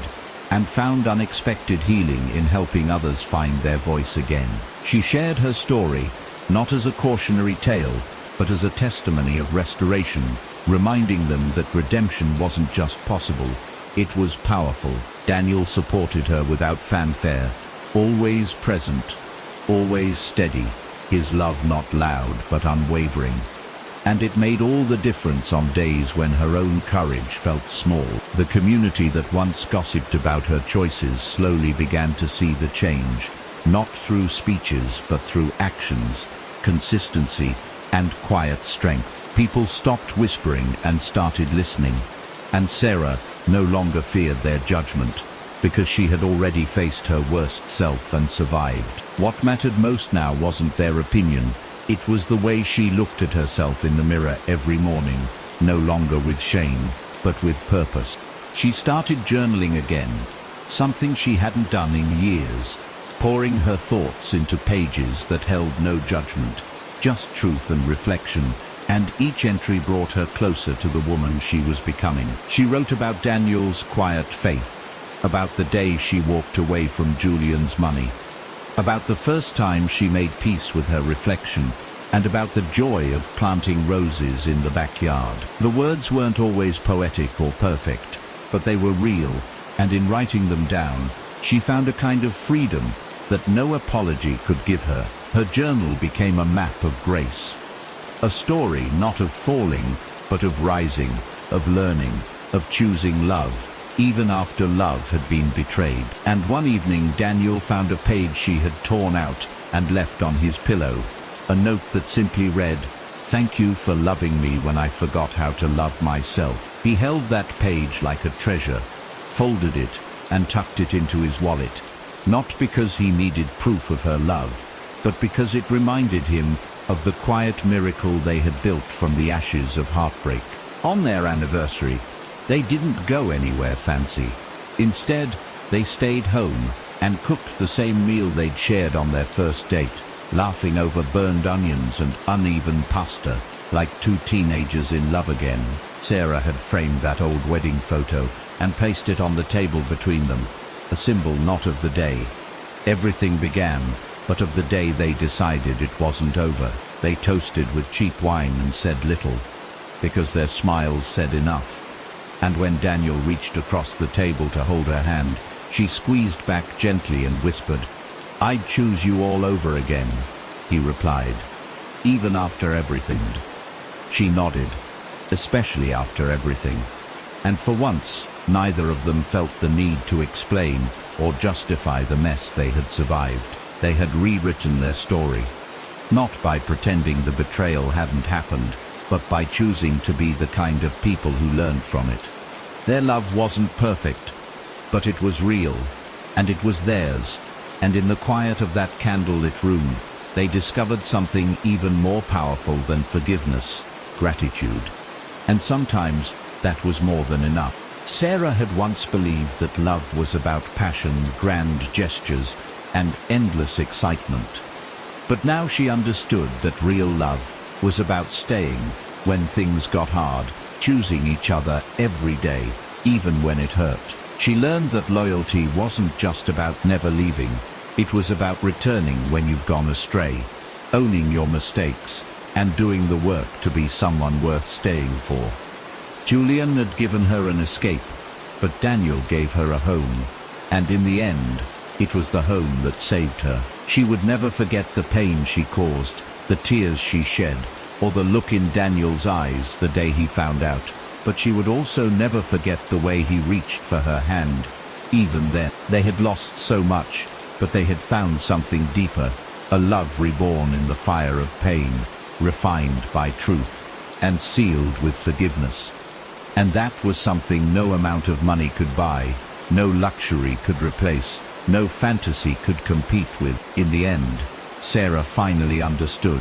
Speaker 1: and found unexpected healing in helping others find their voice again. She shared her story, not as a cautionary tale, but as a testimony of restoration, reminding them that redemption wasn't just possible, it was powerful. Daniel supported her without fanfare, always present, always steady, his love not loud but unwavering. And it made all the difference on days when her own courage felt small. The community that once gossiped about her choices slowly began to see the change, not through speeches but through actions, consistency, and quiet strength. People stopped whispering and started listening, and Sarah no longer feared their judgment, because she had already faced her worst self and survived. What mattered most now wasn't their opinion, it was the way she looked at herself in the mirror every morning, no longer with shame, but with purpose. She started journaling again, something she hadn't done in years, pouring her thoughts into pages that held no judgment, just truth and reflection, and each entry brought her closer to the woman she was becoming. She wrote about Daniel's quiet faith, about the day she walked away from Julian's money, about the first time she made peace with her reflection, and about the joy of planting roses in the backyard. The words weren't always poetic or perfect, but they were real, and in writing them down, she found a kind of freedom that no apology could give her. Her journal became a map of grace. A story not of falling, but of rising, of learning, of choosing love, even after love had been betrayed. And one evening Daniel found a page she had torn out and left on his pillow, a note that simply read, "Thank you for loving me when I forgot how to love myself." He held that page like a treasure, folded it, and tucked it into his wallet, not because he needed proof of her love, but because it reminded him of the quiet miracle they had built from the ashes of heartbreak. On their anniversary, they didn't go anywhere fancy. Instead, they stayed home and cooked the same meal they'd shared on their first date, laughing over burned onions and uneven pasta, like two teenagers in love again. Sarah had framed that old wedding photo and placed it on the table between them, a symbol not of the day everything began, but of the day they decided it wasn't over. They toasted with cheap wine and said little, because their smiles said enough. And when Daniel reached across the table to hold her hand, she squeezed back gently and whispered, "I'd choose you all over again," he replied, "even after everything." She nodded, especially after everything. And for once, neither of them felt the need to explain or justify the mess they had survived. They had rewritten their story, not by pretending the betrayal hadn't happened, but by choosing to be the kind of people who learned from it. Their love wasn't perfect, but it was real, and it was theirs, and in the quiet of that candlelit room, they discovered something even more powerful than forgiveness: gratitude. And sometimes that was more than enough. Sarah had once believed that love was about passion, grand gestures, and endless excitement. But now she understood that real love was about staying when things got hard, choosing each other every day, even when it hurt. She learned that loyalty wasn't just about never leaving. It was about returning when you've gone astray, owning your mistakes, and doing the work to be someone worth staying for. Julian had given her an escape, but Daniel gave her a home, and in the end, it was the home that saved her. She would never forget the pain she caused, the tears she shed, or the look in Daniel's eyes the day he found out, but she would also never forget the way he reached for her hand. Even then, they had lost so much, but they had found something deeper, a love reborn in the fire of pain, refined by truth, and sealed with forgiveness. And that was something no amount of money could buy, no luxury could replace, no fantasy could compete with. In the end, Sarah finally understood.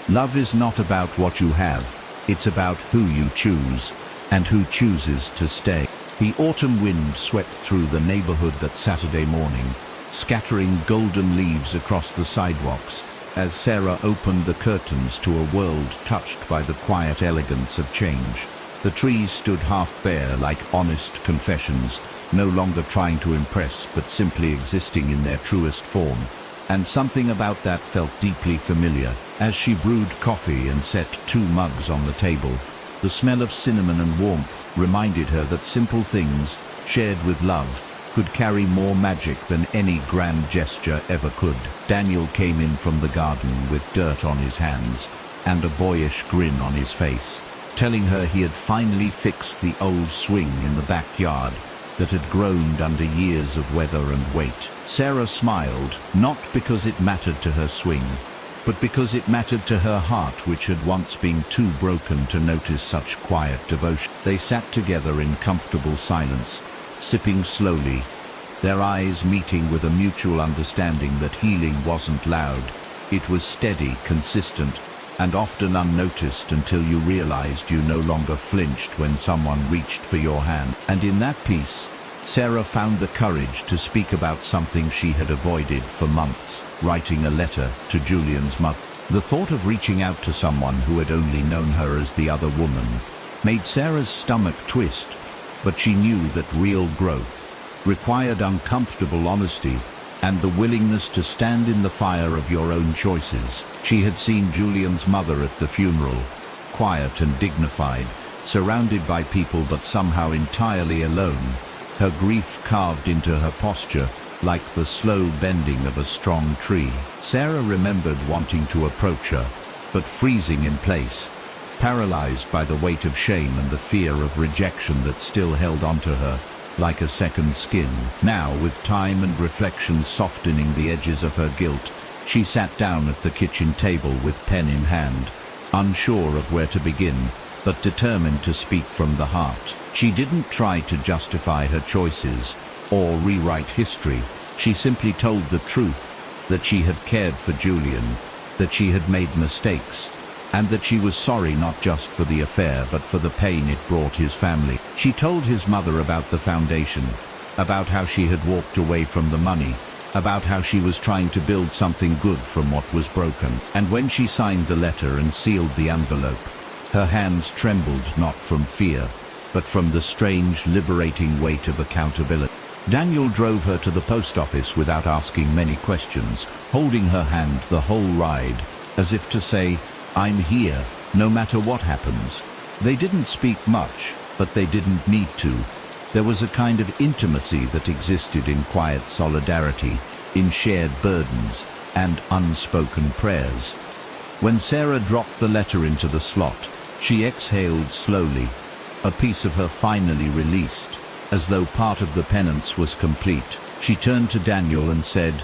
Speaker 1: Love is not about what you have, it's about who you choose, and who chooses to stay. The autumn wind swept through the neighborhood that Saturday morning, scattering golden leaves across the sidewalks, as Sarah opened the curtains to a world touched by the quiet elegance of change. The trees stood half bare, like honest confessions, no longer trying to impress but simply existing in their truest form. And something about that felt deeply familiar. As she brewed coffee and set 2 mugs on the table, the smell of cinnamon and warmth reminded her that simple things, shared with love, could carry more magic than any grand gesture ever could. Daniel came in from the garden with dirt on his hands and a boyish grin on his face, telling her he had finally fixed the old swing in the backyard that had groaned under years of weather and weight. Sarah smiled, not because it mattered to her swing, but because it mattered to her heart, which had once been too broken to notice such quiet devotion. They sat together in comfortable silence, sipping slowly, their eyes meeting with a mutual understanding that healing wasn't loud. It was steady, consistent, and often unnoticed until you realized you no longer flinched when someone reached for your hand. And in that peace, Sarah found the courage to speak about something she had avoided for months, writing a letter to Julian's mother. The thought of reaching out to someone who had only known her as the other woman made Sarah's stomach twist, but she knew that real growth, required uncomfortable honesty and the willingness to stand in the fire of your own choices. She had seen Julian's mother at the funeral, quiet and dignified, surrounded by people but somehow entirely alone, her grief carved into her posture like the slow bending of a strong tree. Sarah remembered wanting to approach her, but freezing in place, paralyzed by the weight of shame and the fear of rejection that still held onto her like a second skin. Now, with time and reflection softening the edges of her guilt, she sat down at the kitchen table with pen in hand, unsure of where to begin, but determined to speak from the heart. She didn't try to justify her choices or rewrite history. She simply told the truth, that she had cared for Julian, that she had made mistakes, and that she was sorry not just for the affair but for the pain it brought his family. She told his mother about the foundation, about how she had walked away from the money, about how she was trying to build something good from what was broken. And when she signed the letter and sealed the envelope, her hands trembled not from fear, but from the strange, liberating weight of accountability. Daniel drove her to the post office without asking many questions, holding her hand the whole ride, as if to say, "I'm here, no matter what happens." They didn't speak much, but they didn't need to. There was a kind of intimacy that existed in quiet solidarity, in shared burdens, and unspoken prayers. When Sarah dropped the letter into the slot, she exhaled slowly, a piece of her finally released, as though part of the penance was complete. She turned to Daniel and said,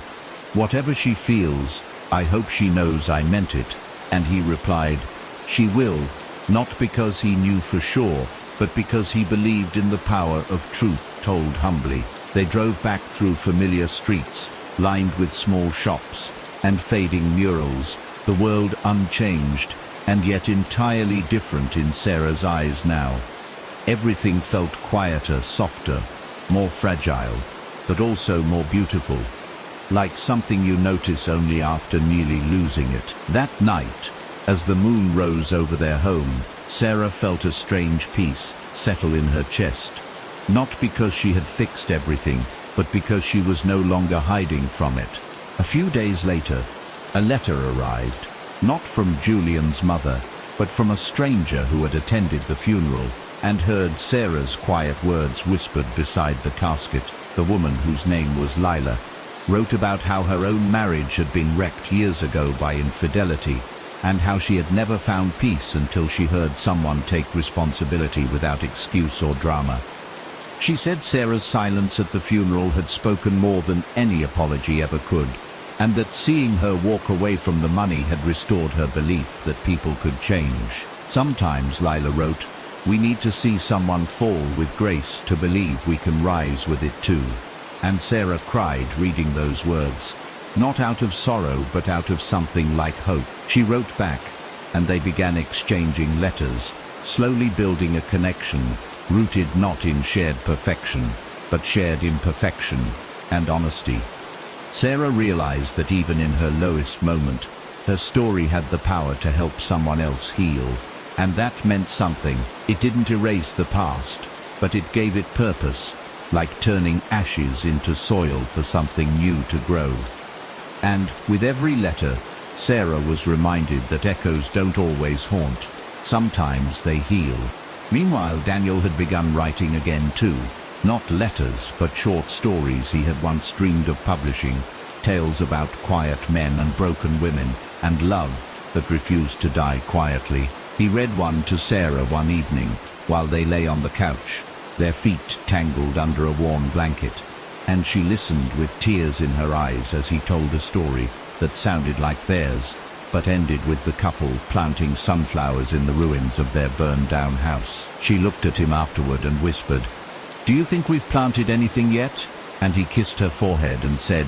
Speaker 1: "Whatever she feels, I hope she knows I meant it." And he replied, "She will," not because he knew for sure, but because he believed in the power of truth told humbly. They drove back through familiar streets, lined with small shops and fading murals, the world unchanged, and yet entirely different in Sarah's eyes now. Everything felt quieter, softer, more fragile, but also more beautiful, like something you notice only after nearly losing it. That night, as the moon rose over their home, Sarah felt a strange peace settle in her chest, not because she had fixed everything, but because she was no longer hiding from it. A few days later, a letter arrived, not from Julian's mother, but from a stranger who had attended the funeral and heard Sarah's quiet words whispered beside the casket. The woman, whose name was Lila, wrote about how her own marriage had been wrecked years ago by infidelity, and how she had never found peace until she heard someone take responsibility without excuse or drama. She said Sarah's silence at the funeral had spoken more than any apology ever could, and that seeing her walk away from the money had restored her belief that people could change. "Sometimes," Lila wrote, "we need to see someone fall with grace to believe we can rise with it too." And Sarah cried reading those words, not out of sorrow but out of something like hope. She wrote back, and they began exchanging letters, slowly building a connection, rooted not in shared perfection, but shared imperfection and honesty. Sarah realized that even in her lowest moment, her story had the power to help someone else heal, and that meant something. It didn't erase the past, but it gave it purpose, like turning ashes into soil for something new to grow. And, with every letter, Sarah was reminded that echoes don't always haunt. Sometimes they heal. Meanwhile, Daniel had begun writing again too. Not letters, but short stories he had once dreamed of publishing. Tales about quiet men and broken women, and love that refused to die quietly. He read one to Sarah one evening, while they lay on the couch, their feet tangled under a warm blanket, and she listened with tears in her eyes as he told a story that sounded like theirs, but ended with the couple planting sunflowers in the ruins of their burned-down house. She looked at him afterward and whispered, "Do you think we've planted anything yet?" And he kissed her forehead and said,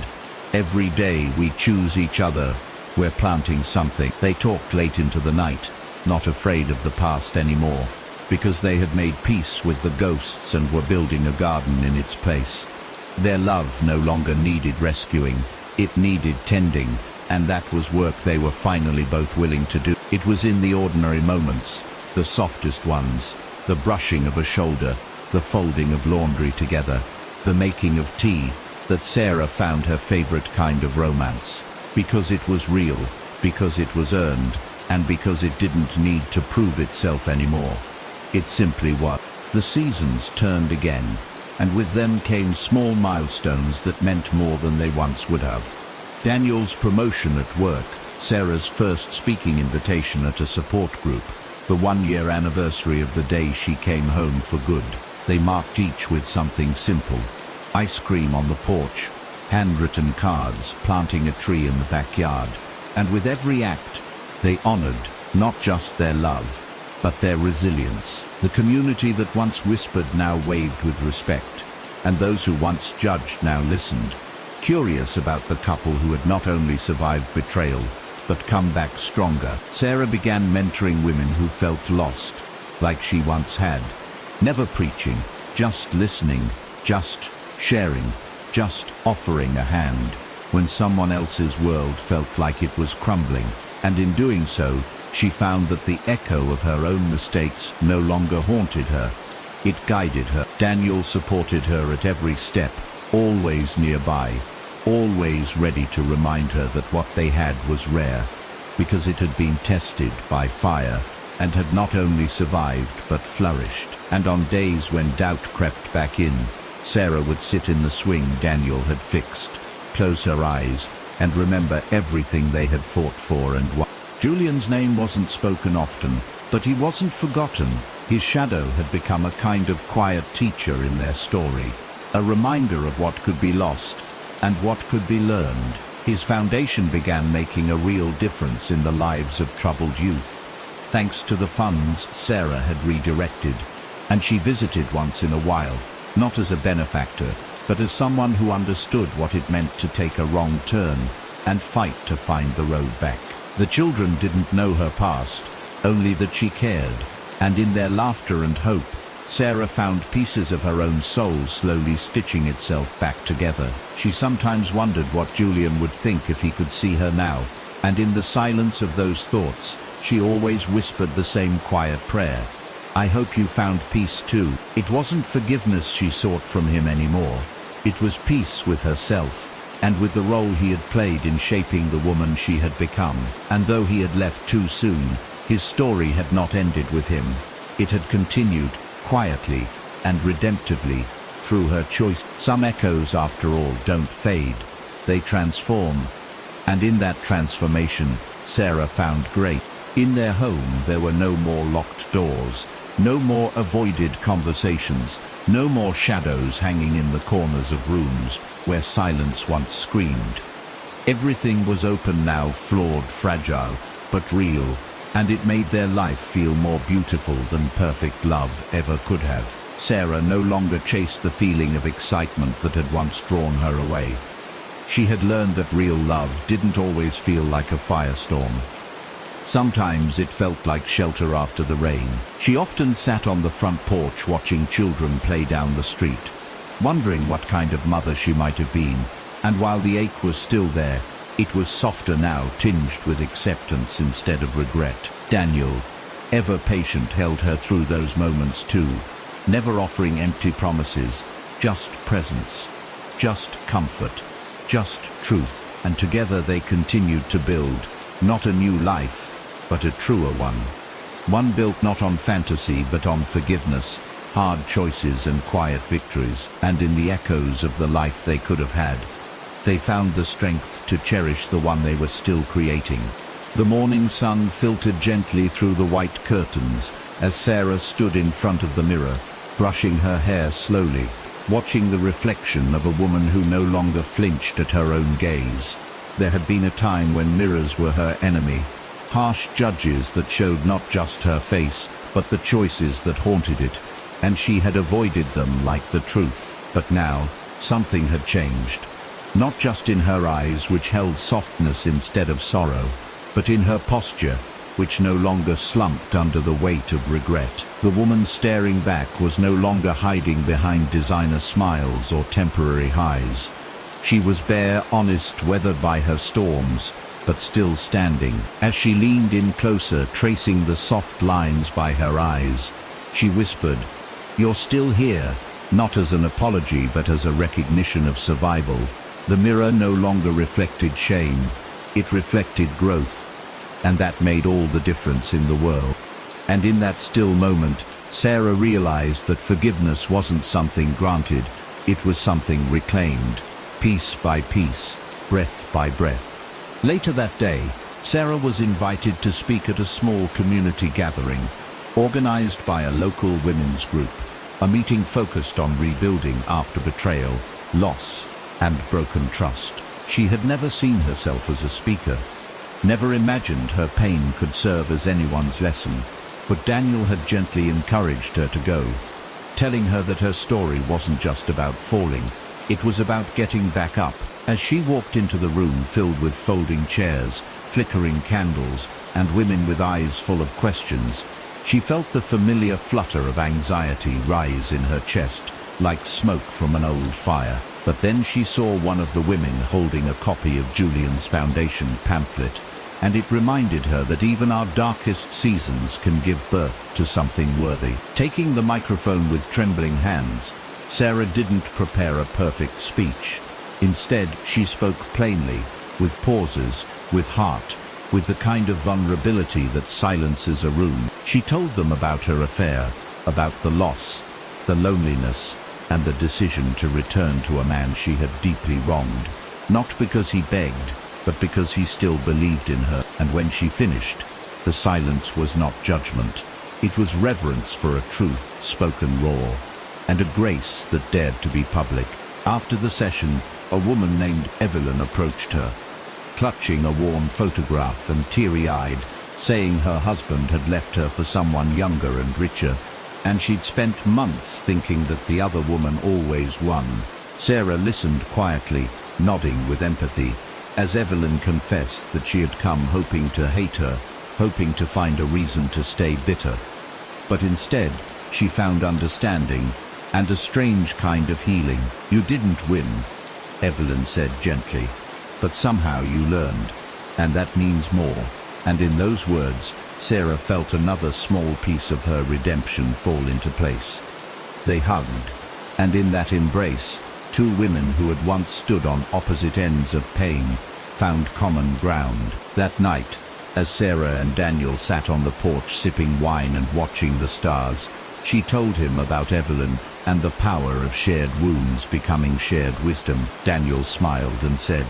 Speaker 1: "Every day we choose each other, we're planting something." They talked late into the night, not afraid of the past anymore, because they had made peace with the ghosts and were building a garden in its place. Their love no longer needed rescuing, it needed tending, and that was work they were finally both willing to do. It was in the ordinary moments, the softest ones, the brushing of a shoulder, the folding of laundry together, the making of tea, that Sarah found her favorite kind of romance. Because it was real, because it was earned, and because it didn't need to prove itself anymore. It simply was. The seasons turned again, and with them came small milestones that meant more than they once would have. Daniel's promotion at work, Sarah's first speaking invitation at a support group, the one-year anniversary of the day she came home for good. They marked each with something simple. Ice cream on the porch, handwritten cards, planting a tree in the backyard. And with every act, they honored not just their love, but their resilience. The community that once whispered now waved with respect, and those who once judged now listened, curious about the couple who had not only survived betrayal, but come back stronger. Sarah began mentoring women who felt lost, like she once had. Never preaching, just listening, just sharing, just offering a hand, when someone else's world felt like it was crumbling. And in doing so, she found that the echo of her own mistakes no longer haunted her. It guided her. Daniel supported her at every step, always nearby, always ready to remind her that what they had was rare, because it had been tested by fire, and had not only survived but flourished. And on days when doubt crept back in, Sarah would sit in the swing Daniel had fixed, close her eyes, and remember everything they had fought for and won. Julian's name wasn't spoken often, but he wasn't forgotten. His shadow had become a kind of quiet teacher in their story, a reminder of what could be lost and what could be learned. His foundation began making a real difference in the lives of troubled youth, thanks to the funds Sarah had redirected, and she visited once in a while, not as a benefactor, but as someone who understood what it meant to take a wrong turn and fight to find the road back. The children didn't know her past, only that she cared, and in their laughter and hope, Sarah found pieces of her own soul slowly stitching itself back together. She sometimes wondered what Julian would think if he could see her now, and in the silence of those thoughts, she always whispered the same quiet prayer. I hope you found peace too. It wasn't forgiveness she sought from him anymore. It was peace with herself, and with the role he had played in shaping the woman she had become. And though he had left too soon, his story had not ended with him. It had continued, quietly and redemptively, through her choice. Some echoes, after all, don't fade. They transform. And in that transformation, Sarah found grace. In their home there were no more locked doors, no more avoided conversations, no more shadows hanging in the corners of rooms where silence once screamed. Everything was open now, flawed, fragile, but real, and it made their life feel more beautiful than perfect love ever could have. Sarah no longer chased the feeling of excitement that had once drawn her away. She had learned that real love didn't always feel like a firestorm. Sometimes it felt like shelter after the rain. She often sat on the front porch watching children play down the street, wondering what kind of mother she might have been, and while the ache was still there, it was softer now, tinged with acceptance instead of regret. Daniel, ever patient, held her through those moments too, never offering empty promises, just presence, just comfort, just truth. And together they continued to build, not a new life, but a truer one. One built not on fantasy but on forgiveness, hard choices and quiet victories. And in the echoes of the life they could have had, they found the strength to cherish the one they were still creating. The morning sun filtered gently through the white curtains as Sarah stood in front of the mirror, brushing her hair slowly, watching the reflection of a woman who no longer flinched at her own gaze. There had been a time when mirrors were her enemy, harsh judges that showed not just her face, but the choices that haunted it, and she had avoided them like the truth. But now, something had changed. Not just in her eyes, which held softness instead of sorrow, but in her posture, which no longer slumped under the weight of regret. The woman staring back was no longer hiding behind designer smiles or temporary highs. She was bare, honest, weathered by her storms, but still standing. As she leaned in closer, tracing the soft lines by her eyes, she whispered, "You're still here, not as an apology but as a recognition of survival. The mirror no longer reflected shame, it reflected growth, and that made all the difference in the world. And in that still moment, Sarah realized that forgiveness wasn't something granted, it was something reclaimed, piece by piece, breath by breath. Later that day, Sarah was invited to speak at a small community gathering, organized by a local women's group, a meeting focused on rebuilding after betrayal, loss, and broken trust. She had never seen herself as a speaker, never imagined her pain could serve as anyone's lesson, but Daniel had gently encouraged her to go, telling her that her story wasn't just about falling, it was about getting back up. As she walked into the room filled with folding chairs, flickering candles, and women with eyes full of questions, she felt the familiar flutter of anxiety rise in her chest, like smoke from an old fire. But then she saw one of the women holding a copy of Julian's foundation pamphlet, and it reminded her that even our darkest seasons can give birth to something worthy. Taking the microphone with trembling hands, Sarah didn't prepare a perfect speech. Instead, she spoke plainly, with pauses, with heart, with the kind of vulnerability that silences a room. She told them about her affair, about the loss, the loneliness, and the decision to return to a man she had deeply wronged. Not because he begged, but because he still believed in her. And when she finished, the silence was not judgment. It was reverence for a truth spoken raw, and a grace that dared to be public. After the session, a woman named Evelyn approached her, clutching a worn photograph and teary-eyed, saying her husband had left her for someone younger and richer, and she'd spent months thinking that the other woman always won. Sarah listened quietly, nodding with empathy, as Evelyn confessed that she had come hoping to hate her, hoping to find a reason to stay bitter. But instead, she found understanding, and a strange kind of healing. "You didn't win," Evelyn said gently, "but somehow you learned, and that means more." And in those words, Sarah felt another small piece of her redemption fall into place. They hugged, and in that embrace, two women who had once stood on opposite ends of pain found common ground. That night, as Sarah and Daniel sat on the porch sipping wine and watching the stars, she told him about Evelyn and the power of shared wounds becoming shared wisdom. Daniel smiled and said,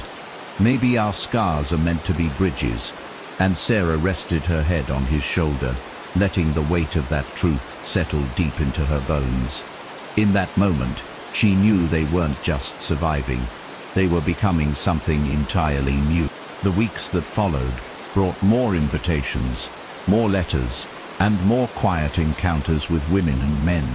Speaker 1: "Maybe our scars are meant to be bridges," and Sarah rested her head on his shoulder, letting the weight of that truth settle deep into her bones. In that moment, she knew they weren't just surviving, they were becoming something entirely new. The weeks that followed brought more invitations, more letters, and more quiet encounters with women and men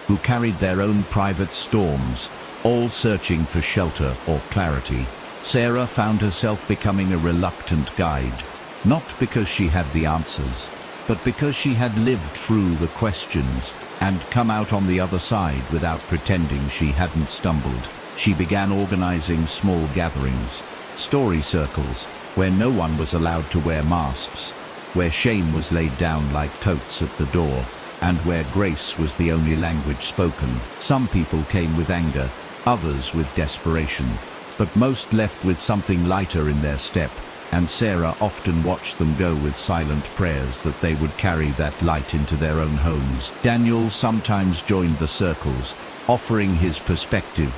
Speaker 1: who carried their own private storms, all searching for shelter or clarity. Sarah found herself becoming a reluctant guide, not because she had the answers, but because she had lived through the questions and come out on the other side without pretending she hadn't stumbled. She began organizing small gatherings, story circles, where no one was allowed to wear masks, where shame was laid down like coats at the door, and where grace was the only language spoken. Some people came with anger, others with desperation, but most left with something lighter in their step, and Sarah often watched them go with silent prayers that they would carry that light into their own homes. Daniel sometimes joined the circles, offering his perspective,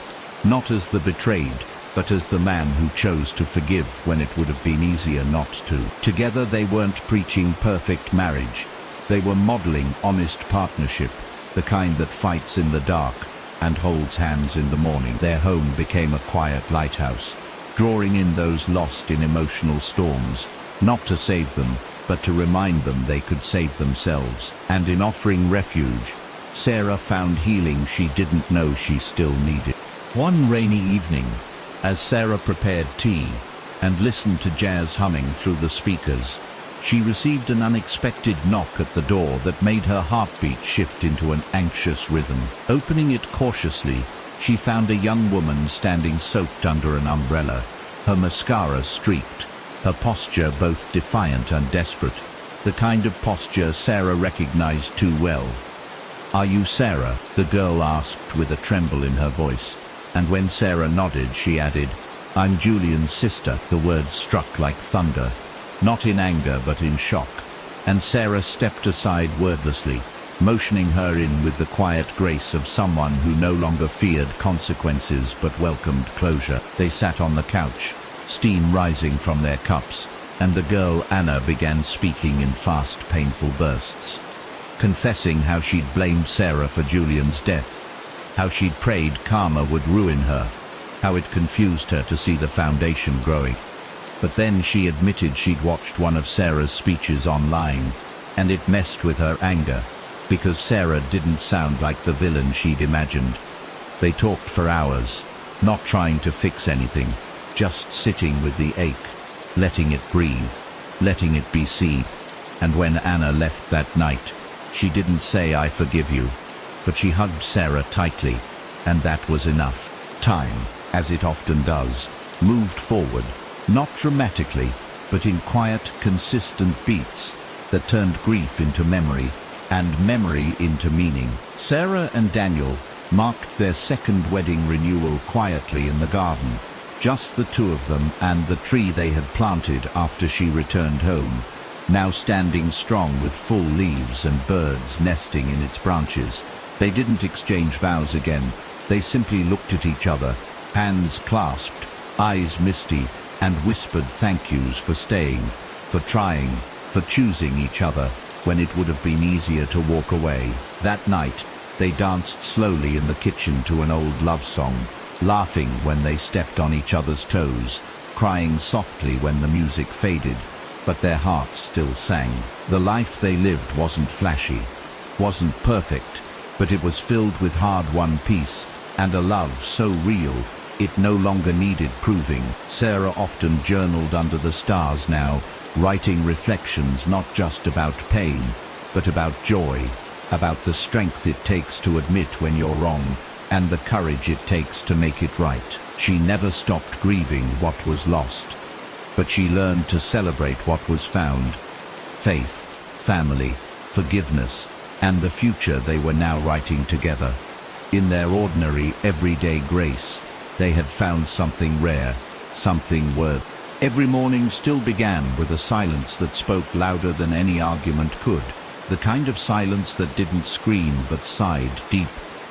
Speaker 1: not as the betrayed, but as the man who chose to forgive when it would have been easier not to. Together they weren't preaching perfect marriage, they were modeling honest partnership, the kind that fights in the dark and holds hands in the morning. Their home became a quiet lighthouse, drawing in those lost in emotional storms, not to save them, but to remind them they could save themselves. And in offering refuge, Sarah found healing she didn't know she still needed. One rainy evening, as Sarah prepared tea and listened to jazz humming through the speakers, she received an unexpected knock at the door that made her heartbeat shift into an anxious rhythm. Opening it cautiously, she found a young woman standing soaked under an umbrella, her mascara streaked, her posture both defiant and desperate, the kind of posture Sarah recognized too well. "Are you Sarah?" the girl asked with a tremble in her voice, and when Sarah nodded, she added, "I'm Julian's sister." The words struck like thunder, not in anger but in shock, and Sarah stepped aside wordlessly, motioning her in with the quiet grace of someone who no longer feared consequences but welcomed closure. They sat on the couch, steam rising from their cups, and the girl Anna began speaking in fast, painful bursts, confessing how she'd blamed Sarah for Julian's death, how she'd prayed karma would ruin her, how it confused her to see the foundation growing. But then she admitted she'd watched one of Sarah's speeches online, and it messed with her anger, because Sarah didn't sound like the villain she'd imagined. They talked for hours, not trying to fix anything, just sitting with the ache, letting it breathe, letting it be seen. And when Anna left that night, she didn't say "I forgive you," but she hugged Sarah tightly, and that was enough. Time, as it often does, moved forward, not dramatically, but in quiet, consistent beats that turned grief into memory, and memory into meaning. Sarah and Daniel marked their second wedding renewal quietly in the garden, just the two of them and the tree they had planted after she returned home, now standing strong with full leaves and birds nesting in its branches. They didn't exchange vows again. They simply looked at each other, hands clasped, eyes misty, and whispered thank yous for staying, for trying, for choosing each other when it would have been easier to walk away. That night, they danced slowly in the kitchen to an old love song, laughing when they stepped on each other's toes, crying softly when the music faded, but their hearts still sang. The life they lived wasn't flashy, wasn't perfect, but it was filled with hard-won peace, and a love so real, it no longer needed proving. Sarah often journaled under the stars now, writing reflections not just about pain, but about joy, about the strength it takes to admit when you're wrong, and the courage it takes to make it right. She never stopped grieving what was lost, but she learned to celebrate what was found: faith, family, forgiveness, and the future they were now writing together. In their ordinary, everyday grace, they had found something rare, something worth. Every morning still began with a silence that spoke louder than any argument could, the kind of silence that didn't scream but sighed deep,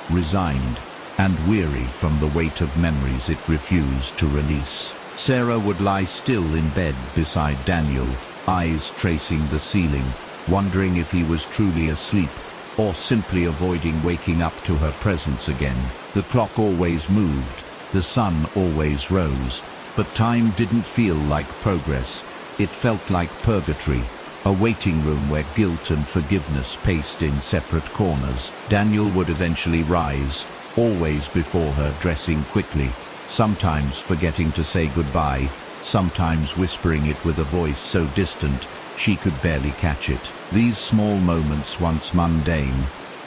Speaker 1: resigned, and weary from the weight of memories it refused to release. Sarah would lie still in bed beside Daniel, eyes tracing the ceiling, wondering if he was truly asleep, or simply avoiding waking up to her presence again. The clock always moved, the sun always rose, but time didn't feel like progress. It felt like purgatory, a waiting room where guilt and forgiveness paced in separate corners. Daniel would eventually rise, always before her, dressing quickly, sometimes forgetting to say goodbye, sometimes whispering it with a voice so distant she could barely catch it. These small moments, once mundane,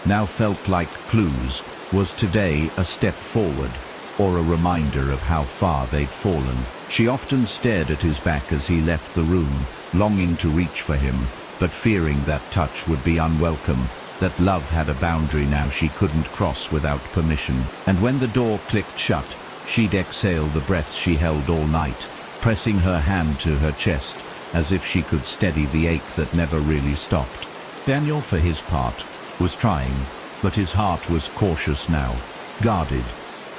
Speaker 1: now felt like clues. Was today a step forward, or a reminder of how far they'd fallen? She often stared at his back as he left the room, longing to reach for him, but fearing that touch would be unwelcome, that love had a boundary now she couldn't cross without permission. And when the door clicked shut, she'd exhale the breath she held all night, pressing her hand to her chest, as if she could steady the ache that never really stopped. Daniel, for his part, was trying, but his heart was cautious now, guarded,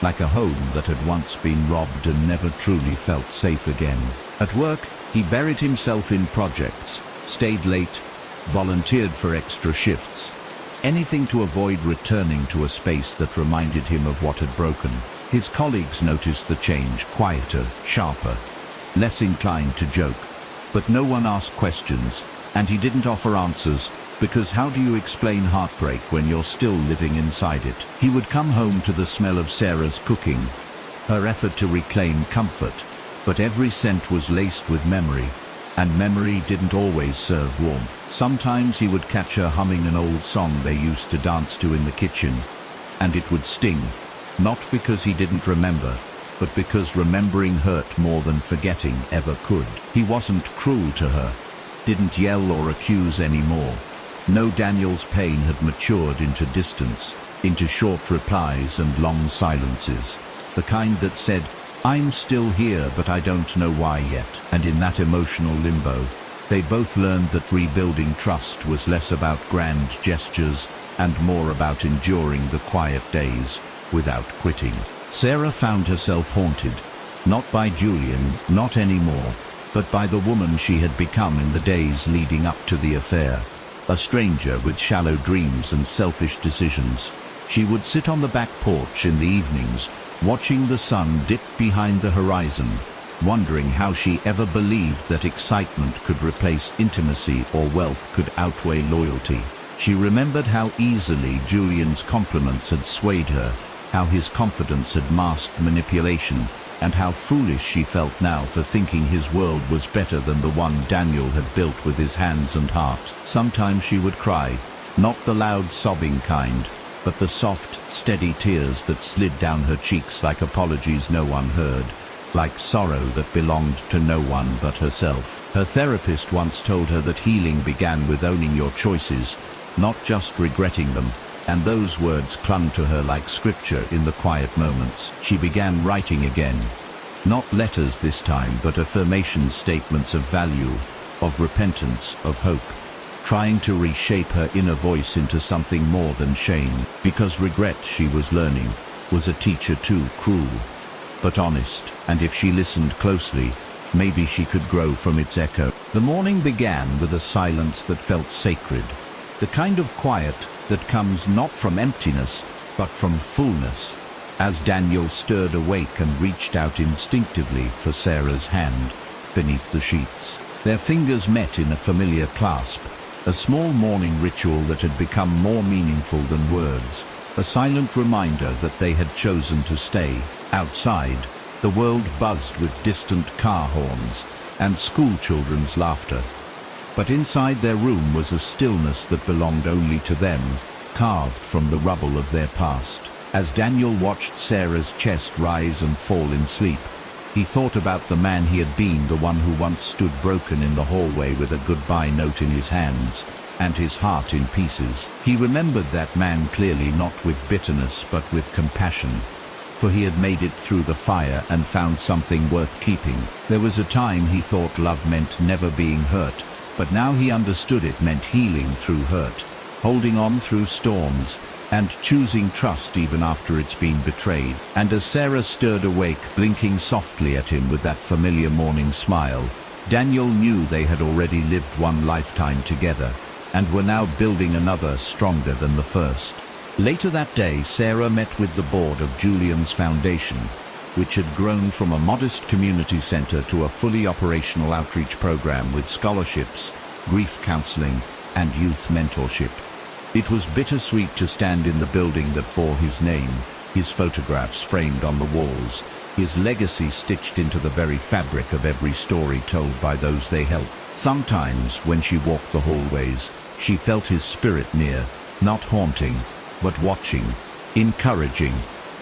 Speaker 1: like a home that had once been robbed and never truly felt safe again. At work, he buried himself in projects, stayed late, volunteered for extra shifts, anything to avoid returning to a space that reminded him of what had broken. His colleagues noticed the change, quieter, sharper, less inclined to joke. But no one asked questions, and he didn't offer answers, because how do you explain heartbreak when you're still living inside it? He would come home to the smell of Sarah's cooking, her effort to reclaim comfort, but every scent was laced with memory, and memory didn't always serve warmth. Sometimes he would catch her humming an old song they used to dance to in the kitchen, and it would sting, not because he didn't remember, but because remembering hurt more than forgetting ever could. He wasn't cruel to her, didn't yell or accuse anymore. No, Daniel's pain had matured into distance, into short replies and long silences. The kind that said, "I'm still here, but I don't know why yet." And in that emotional limbo, they both learned that rebuilding trust was less about grand gestures and more about enduring the quiet days without quitting. Sarah found herself haunted, not by Julian, not anymore, but by the woman she had become in the days leading up to the affair. A stranger with shallow dreams and selfish decisions. She would sit on the back porch in the evenings, watching the sun dip behind the horizon, wondering how she ever believed that excitement could replace intimacy or wealth could outweigh loyalty. She remembered how easily Julian's compliments had swayed her, how his confidence had masked manipulation, and how foolish she felt now for thinking his world was better than the one Daniel had built with his hands and heart. Sometimes she would cry, not the loud sobbing kind, but the soft, steady tears that slid down her cheeks like apologies no one heard, like sorrow that belonged to no one but herself. Her therapist once told her that healing began with owning your choices, not just regretting them, and those words clung to her like scripture in the quiet moments. She began writing again. Not letters this time, but affirmation statements of value, of repentance, of hope, trying to reshape her inner voice into something more than shame, because regret, she was learning, was a teacher too, cruel, but honest, and if she listened closely, maybe she could grow from its echo. The morning began with a silence that felt sacred, the kind of quiet that comes not from emptiness, but from fullness. As Daniel stirred awake and reached out instinctively for Sarah's hand beneath the sheets, their fingers met in a familiar clasp, a small morning ritual that had become more meaningful than words, a silent reminder that they had chosen to stay. Outside, the world buzzed with distant car horns and school children's laughter. But inside their room was a stillness that belonged only to them, carved from the rubble of their past. As Daniel watched Sarah's chest rise and fall in sleep, he thought about the man he had been, the one who once stood broken in the hallway with a goodbye note in his hands, and his heart in pieces. He remembered that man clearly, not with bitterness but with compassion, for he had made it through the fire and found something worth keeping. There was a time he thought love meant never being hurt, but now he understood it meant healing through hurt, holding on through storms, and choosing trust even after it's been betrayed. And as Sarah stirred awake, blinking softly at him with that familiar morning smile, Daniel knew they had already lived one lifetime together, and were now building another stronger than the first. Later that day, Sarah met with the board of Julian's foundation, which had grown from a modest community center to a fully operational outreach program with scholarships, grief counseling, and youth mentorship. It was bittersweet to stand in the building that bore his name, his photographs framed on the walls, his legacy stitched into the very fabric of every story told by those they helped. Sometimes, when she walked the hallways, she felt his spirit near, not haunting, but watching, encouraging,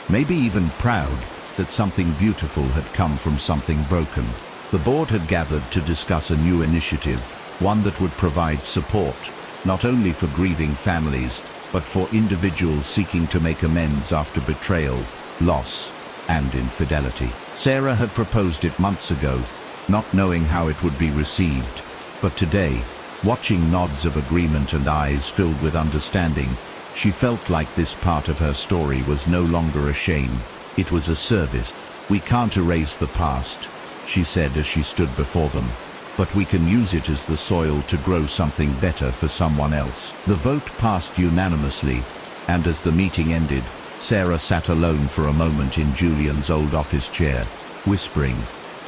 Speaker 1: maybe even proud that something beautiful had come from something broken. The board had gathered to discuss a new initiative, one that would provide support, not only for grieving families, but for individuals seeking to make amends after betrayal, loss, and infidelity. Sarah had proposed it months ago, not knowing how it would be received, but today, watching nods of agreement and eyes filled with understanding, she felt like this part of her story was no longer a shame, it was a service. "We can't erase the past," she said as she stood before them, "but we can use it as the soil to grow something better for someone else." The vote passed unanimously, and as the meeting ended, Sarah sat alone for a moment in Julian's old office chair, whispering,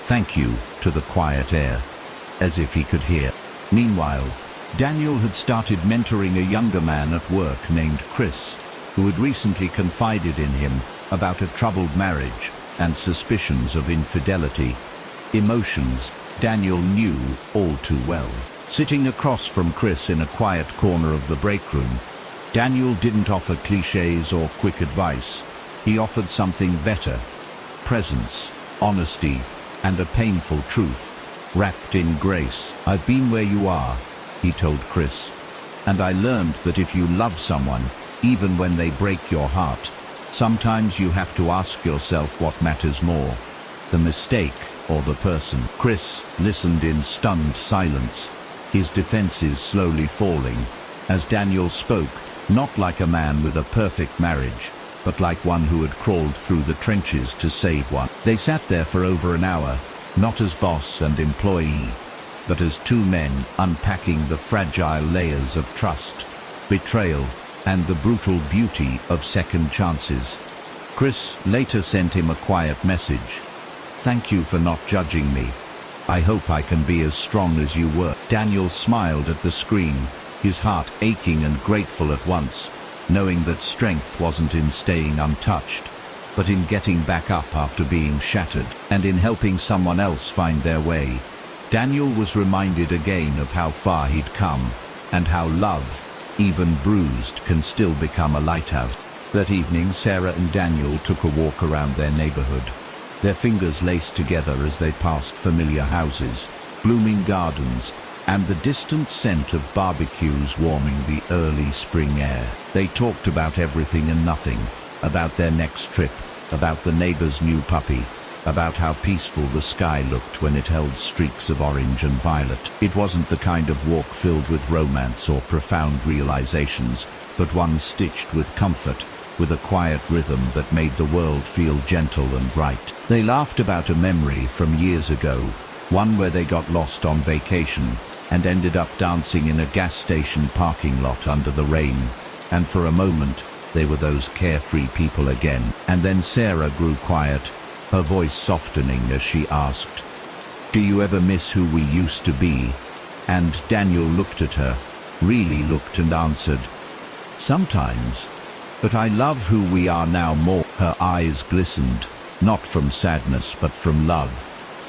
Speaker 1: "Thank you," to the quiet air, as if he could hear. Meanwhile, Daniel had started mentoring a younger man at work named Chris, who had recently confided in him about a troubled marriage and suspicions of infidelity. Emotions Daniel knew all too well. Sitting across from Chris in a quiet corner of the break room, Daniel didn't offer cliches or quick advice. He offered something better: presence, honesty, and a painful truth, wrapped in grace. "I've been where you are," he told Chris, And I learned that if you love someone, even when they break your heart, sometimes you have to ask yourself what matters more, the mistake or the person. Chris listened in stunned silence, his defenses slowly falling, as Daniel spoke, not like a man with a perfect marriage, but like one who had crawled through the trenches to save one. They sat there for over an hour, not as boss and employee, but as two men unpacking the fragile layers of trust, betrayal, and the brutal beauty of second chances. Chris later sent him a quiet message. "Thank you for not judging me. I hope I can be as strong as you were." Daniel smiled at the screen, his heart aching and grateful at once, knowing that strength wasn't in staying untouched, but in getting back up after being shattered, and in helping someone else find their way. Daniel was reminded again of how far he'd come, and how love, even bruised, can still become a lighthouse. That evening, Sarah and Daniel took a walk around their neighborhood, their fingers laced together as they passed familiar houses, blooming gardens, and the distant scent of barbecues warming the early spring air. They talked about everything and nothing, about their next trip, about the neighbor's new puppy, about how peaceful the sky looked when it held streaks of orange and violet. It wasn't the kind of walk filled with romance or profound realizations, but one stitched with comfort, with a quiet rhythm that made the world feel gentle and bright. They laughed about a memory from years ago, one where they got lost on vacation and ended up dancing in a gas station parking lot under the rain, and for a moment they were those carefree people again. And then Sarah grew quiet, her voice softening as she asked, "Do you ever miss who we used to be?" And Daniel looked at her, really looked, and answered, "Sometimes. But I love who we are now more." Her eyes glistened, not from sadness but from love,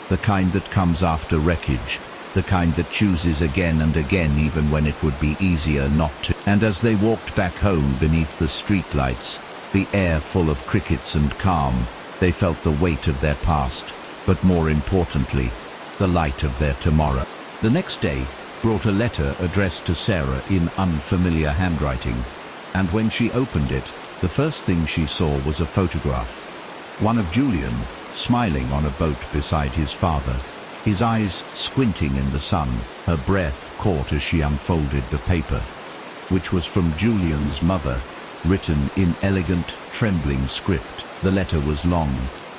Speaker 1: the kind that comes after wreckage, the kind that chooses again and again even when it would be easier not to. And as they walked back home beneath the streetlights, the air full of crickets and calm, they felt the weight of their past, but more importantly, the light of their tomorrow. The next day brought a letter addressed to Sarah in unfamiliar handwriting, and when she opened it, the first thing she saw was a photograph. One of Julian, smiling on a boat beside his father, his eyes squinting in the sun, her breath caught as she unfolded the paper, which was from Julian's mother, written in elegant, trembling script. The letter was long,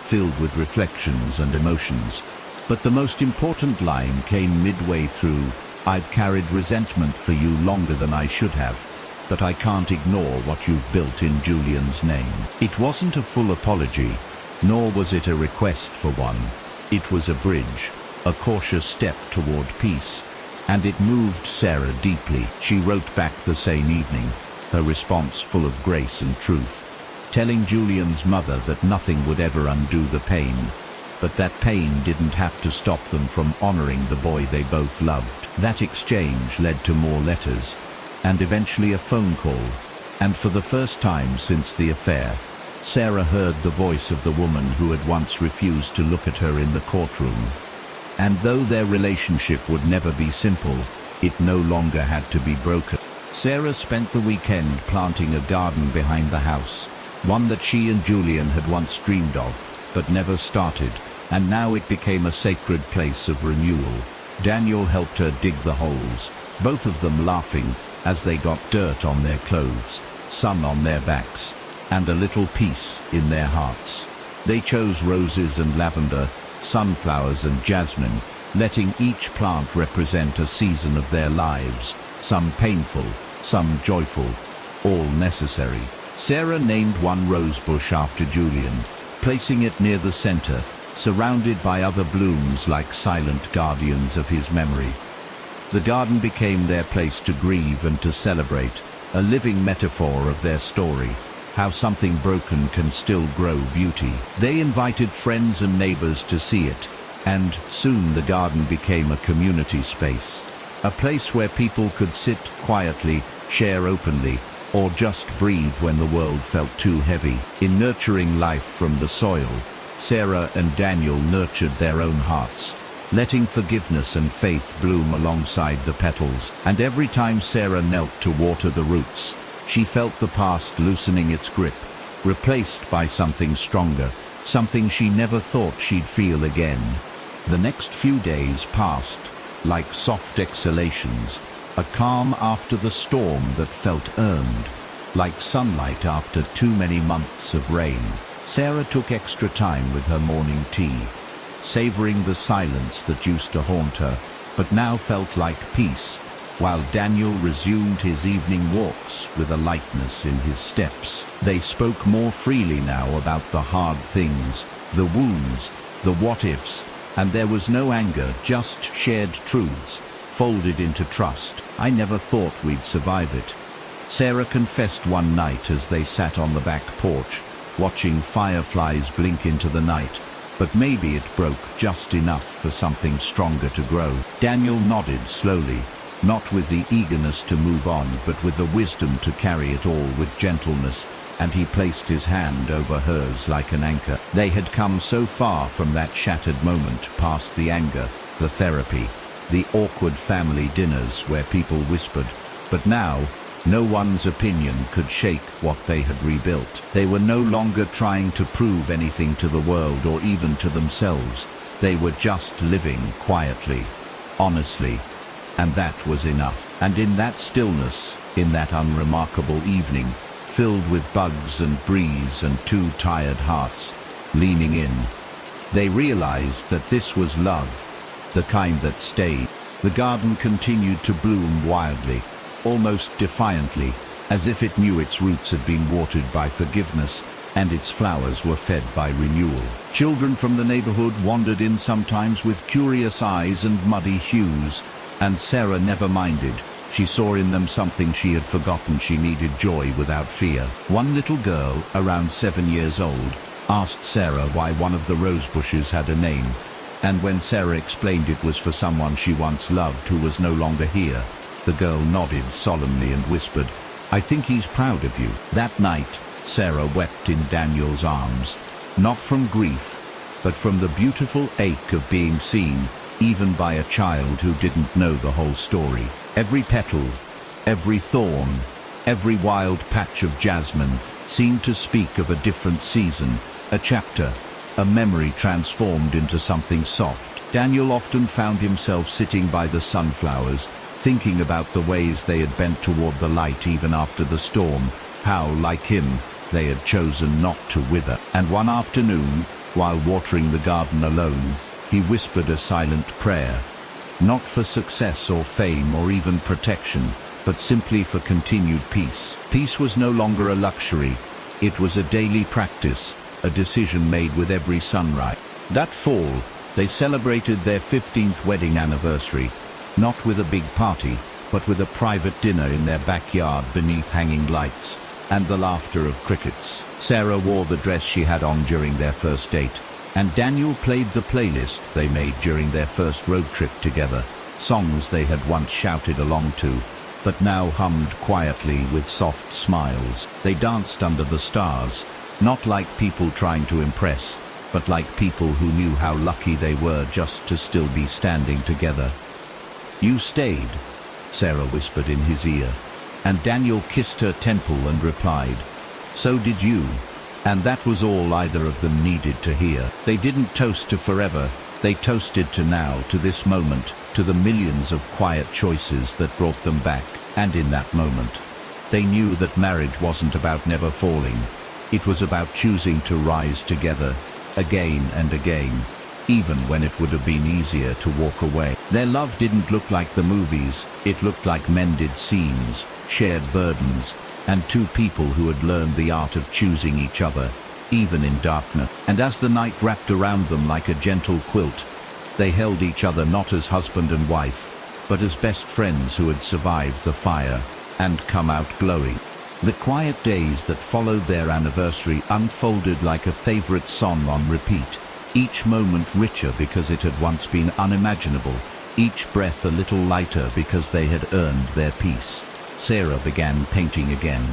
Speaker 1: filled with reflections and emotions, but the most important line came midway through. "I've carried resentment for you longer than I should have, but I can't ignore what you've built in Julian's name." It wasn't a full apology, nor was it a request for one. It was a bridge, a cautious step toward peace, and it moved Sarah deeply. She wrote back the same evening, her response full of grace and truth, telling Julian's mother that nothing would ever undo the pain, but that pain didn't have to stop them from honoring the boy they both loved. That exchange led to more letters, and eventually a phone call, and for the first time since the affair, Sarah heard the voice of the woman who had once refused to look at her in the courtroom. And though their relationship would never be simple, it no longer had to be broken. Sarah spent the weekend planting a garden behind the house, one that she and Julian had once dreamed of, but never started, and now it became a sacred place of renewal. Daniel helped her dig the holes, both of them laughing as they got dirt on their clothes, sun on their backs, and a little peace in their hearts. They chose roses and lavender, sunflowers and jasmine, letting each plant represent a season of their lives, some painful, some joyful, all necessary. Sarah named one rose bush after Julian, placing it near the center, surrounded by other blooms like silent guardians of his memory. The garden became their place to grieve and to celebrate, a living metaphor of their story, how something broken can still grow beauty. They invited friends and neighbors to see it, and soon the garden became a community space, a place where people could sit quietly, share openly, or just breathe when the world felt too heavy. In nurturing life from the soil, Sarah and Daniel nurtured their own hearts, letting forgiveness and faith bloom alongside the petals. And every time Sarah knelt to water the roots, she felt the past loosening its grip, replaced by something stronger, something she never thought she'd feel again. The next few days passed like soft exhalations, a calm after the storm that felt earned, like sunlight after too many months of rain. Sarah took extra time with her morning tea, savoring the silence that used to haunt her, but now felt like peace, while Daniel resumed his evening walks with a lightness in his steps. They spoke more freely now about the hard things, the wounds, the what-ifs, and there was no anger, just shared truths, folded into trust. "I never thought we'd survive it," Sarah confessed one night as they sat on the back porch, watching fireflies blink into the night. "But maybe it broke just enough for something stronger to grow." Daniel nodded slowly, not with the eagerness to move on, but with the wisdom to carry it all with gentleness, and he placed his hand over hers like an anchor. They had come so far from that shattered moment, past the anger, the therapy, the awkward family dinners where people whispered, but now no one's opinion could shake what they had rebuilt. They were no longer trying to prove anything to the world or even to themselves. They were just living quietly, honestly, and that was enough. And in that stillness, in that unremarkable evening, filled with bugs and breeze and two tired hearts leaning in, they realized that this was love, the kind that stayed. The garden continued to bloom wildly, almost defiantly, as if it knew its roots had been watered by forgiveness, and its flowers were fed by renewal. Children from the neighborhood wandered in sometimes with curious eyes and muddy hues, and Sarah never minded. She saw in them something she had forgotten. She needed joy without fear. One little girl, around 7 years old, asked Sarah why one of the rose bushes had a name, and when Sarah explained it was for someone she once loved who was no longer here, the girl nodded solemnly and whispered, "I think he's proud of you." That night, Sarah wept in Daniel's arms, not from grief, but from the beautiful ache of being seen, even by a child who didn't know the whole story. Every petal, every thorn, every wild patch of jasmine seemed to speak of a different season, a chapter, a memory transformed into something soft. Daniel often found himself sitting by the sunflowers, thinking about the ways they had bent toward the light even after the storm, how, like him, they had chosen not to wither. And one afternoon, while watering the garden alone, he whispered a silent prayer, not for success or fame or even protection, but simply for continued peace. Peace was no longer a luxury, it was a daily practice, a decision made with every sunrise. That fall, they celebrated their 15th wedding anniversary, not with a big party, but with a private dinner in their backyard beneath hanging lights and the laughter of crickets. Sarah wore the dress she had on during their first date, and Daniel played the playlist they made during their first road trip together, songs they had once shouted along to, but now hummed quietly with soft smiles. They danced under the stars, not like people trying to impress, but like people who knew how lucky they were just to still be standing together. "You stayed," Sarah whispered in his ear, and Daniel kissed her temple and replied, "So did you." And that was all either of them needed to hear. They didn't toast to forever, they toasted to now, to this moment, to the millions of quiet choices that brought them back. And in that moment, they knew that marriage wasn't about never falling. It was about choosing to rise together, again and again, even when it would have been easier to walk away. Their love didn't look like the movies, it looked like mended seams, shared burdens, and two people who had learned the art of choosing each other, even in darkness. And as the night wrapped around them like a gentle quilt, they held each other not as husband and wife, but as best friends who had survived the fire and come out glowing. The quiet days that followed their anniversary unfolded like a favorite song on repeat, each moment richer because it had once been unimaginable, each breath a little lighter because they had earned their peace. Sarah began painting again,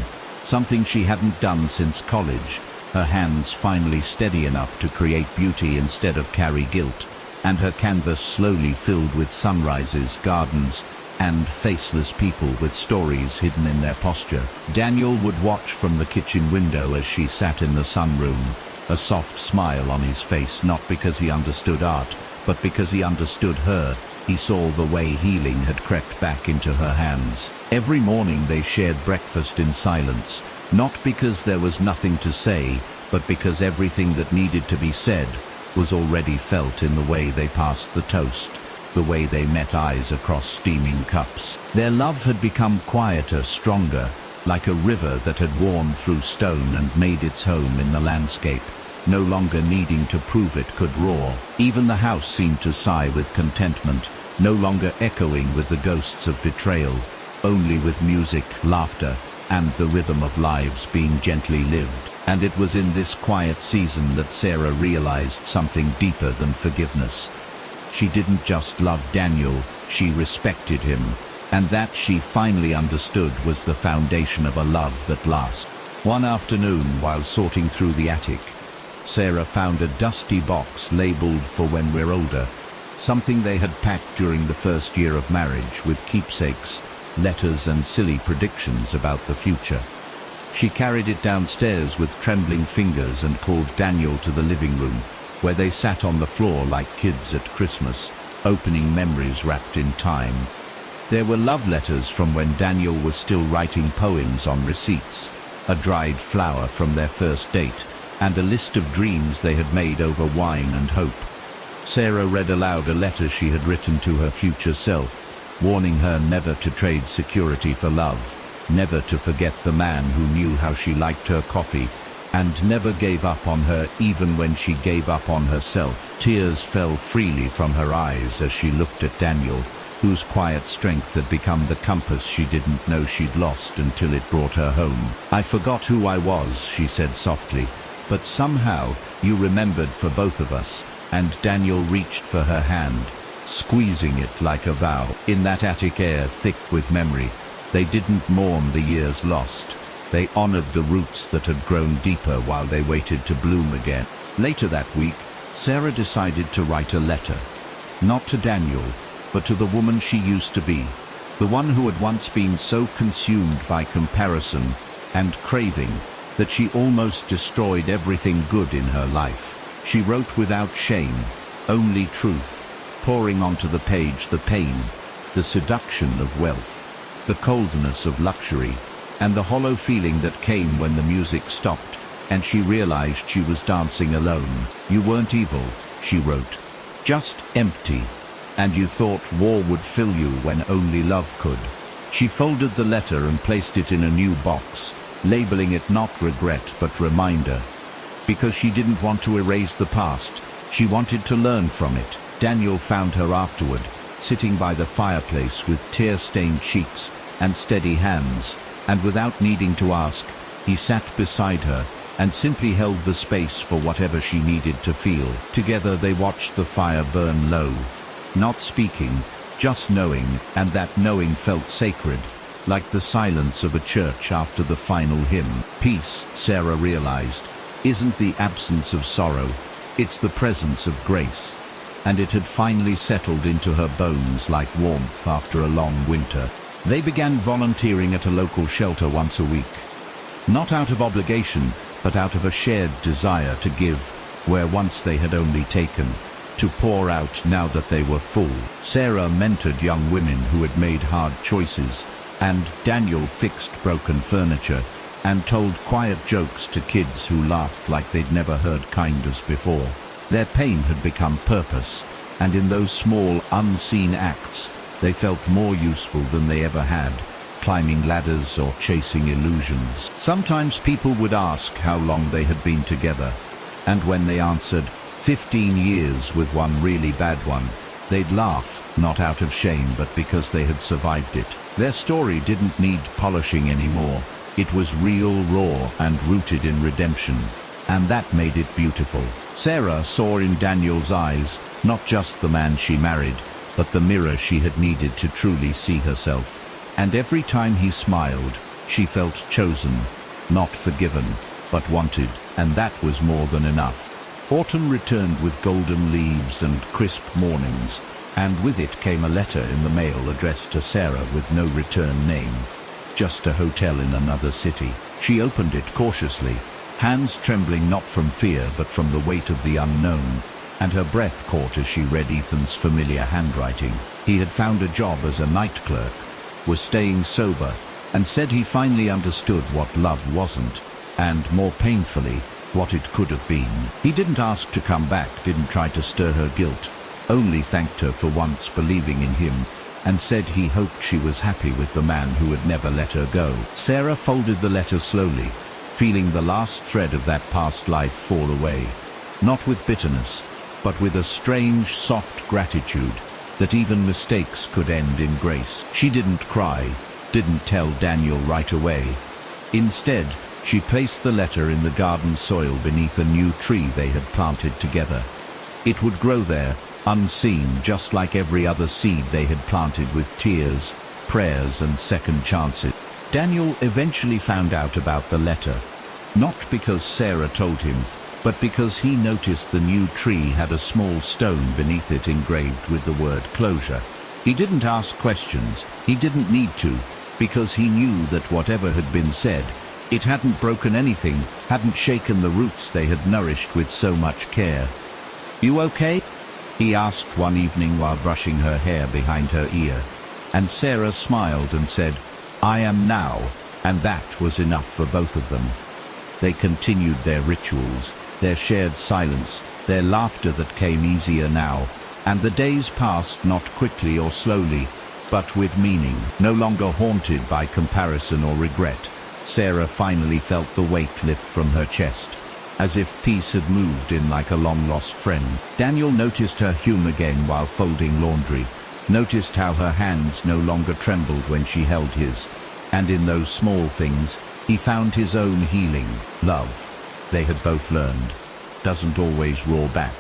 Speaker 1: something she hadn't done since college, her hands finally steady enough to create beauty instead of carry guilt. and her canvas slowly filled with sunrises, gardens, and faceless people with stories hidden in their posture. Daniel would watch from the kitchen window as she sat in the sunroom, a soft smile on his face, not because he understood art, but because he understood her. He saw the way healing had crept back into her hands. Every morning they shared breakfast in silence, not because there was nothing to say, but because everything that needed to be said was already felt in the way they passed the toast, the way they met eyes across steaming cups. Their love had become quieter, stronger, like a river that had worn through stone and made its home in the landscape, no longer needing to prove it could roar. Even the house seemed to sigh with contentment, no longer echoing with the ghosts of betrayal, only with music, laughter, and the rhythm of lives being gently lived. And it was in this quiet season that Sarah realized something deeper than forgiveness. She didn't just love Daniel, she respected him, and that she finally understood was the foundation of a love that lasts. One afternoon, while sorting through the attic, Sarah found a dusty box labeled "For When We're Older," something they had packed during the first year of marriage, with keepsakes, letters, and silly predictions about the future. She carried it downstairs with trembling fingers and called Daniel to the living room, where they sat on the floor like kids at Christmas, opening memories wrapped in time. There were love letters from when Daniel was still writing poems on receipts, a dried flower from their first date, and a list of dreams they had made over wine and hope. Sarah read aloud a letter she had written to her future self, warning her never to trade security for love, never to forget the man who knew how she liked her coffee, and never gave up on her even when she gave up on herself. Tears fell freely from her eyes as she looked at Daniel, whose quiet strength had become the compass she didn't know she'd lost until it brought her home. "I forgot who I was," she said softly, "but somehow you remembered for both of us." And Daniel reached for her hand, squeezing it like a vow. In that attic air thick with memory, they didn't mourn the years lost. They honored the roots that had grown deeper while they waited to bloom again. Later that week, Sarah decided to write a letter, not to Daniel, but to the woman she used to be, the one who had once been so consumed by comparison and craving that she almost destroyed everything good in her life. She wrote without shame, only truth, pouring onto the page the pain, the seduction of wealth, the coldness of luxury, and the hollow feeling that came when the music stopped and she realized she was dancing alone. "You weren't evil," she wrote, "just empty, and you thought war would fill you when only love could." She folded the letter and placed it in a new box, labeling it not regret but reminder. Because she didn't want to erase the past, she wanted to learn from it. Daniel found her afterward, sitting by the fireplace with tear-stained cheeks and steady hands, and without needing to ask, he sat beside her and simply held the space for whatever she needed to feel. Together they watched the fire burn low, not speaking, just knowing, and that knowing felt sacred, like the silence of a church after the final hymn. Peace, Sarah realized, isn't the absence of sorrow, it's the presence of grace. And it had finally settled into her bones like warmth after a long winter. They began volunteering at a local shelter once a week, not out of obligation, but out of a shared desire to give where once they had only taken, to pour out now that they were full. Sarah mentored young women who had made hard choices, and Daniel fixed broken furniture and told quiet jokes to kids who laughed like they'd never heard kindness before. Their pain had become purpose, and in those small, unseen acts, they felt more useful than they ever had, climbing ladders or chasing illusions. Sometimes people would ask how long they had been together, and when they answered, 15 years with one really bad one, they'd laugh, not out of shame but because they had survived it. Their story didn't need polishing anymore. It was real, raw, and rooted in redemption, and that made it beautiful. Sarah saw in Daniel's eyes not just the man she married, but the mirror she had needed to truly see herself. And every time he smiled, she felt chosen, not forgiven, but wanted, and that was more than enough. Autumn returned with golden leaves and crisp mornings, and with it came a letter in the mail addressed to Sarah with no return name. Just a hotel in another city. She opened it cautiously, hands trembling not from fear but from the weight of the unknown, and her breath caught as she read Ethan's familiar handwriting. He had found a job as a night clerk, was staying sober, and said he finally understood what love wasn't, and more painfully, what it could have been. He didn't ask to come back, didn't try to stir her guilt, only thanked her for once believing in him, and said he hoped she was happy with the man who had never let her go. Sarah folded the letter slowly, feeling the last thread of that past life fall away, not with bitterness, but with a strange, soft gratitude that even mistakes could end in grace. She didn't cry, didn't tell Daniel right away. Instead, she placed the letter in the garden soil beneath a new tree they had planted together. It would grow there, unseen, just like every other seed they had planted with tears, prayers, and second chances. Daniel eventually found out about the letter, not because Sarah told him, but because he noticed the new tree had a small stone beneath it engraved with the word closure. He didn't ask questions, he didn't need to, because he knew that whatever had been said, it hadn't broken anything, hadn't shaken the roots they had nourished with so much care. "You okay?" he asked one evening while brushing her hair behind her ear, and Sarah smiled and said, "I am now," and that was enough for both of them. They continued their rituals, their shared silence, their laughter that came easier now, and the days passed not quickly or slowly, but with meaning. No longer haunted by comparison or regret, Sarah finally felt the weight lift from her chest, as if peace had moved in like a long-lost friend. Daniel noticed her hum again while folding laundry, noticed how her hands no longer trembled when she held his, and in those small things, he found his own healing. Love, they had both learned, doesn't always roar back.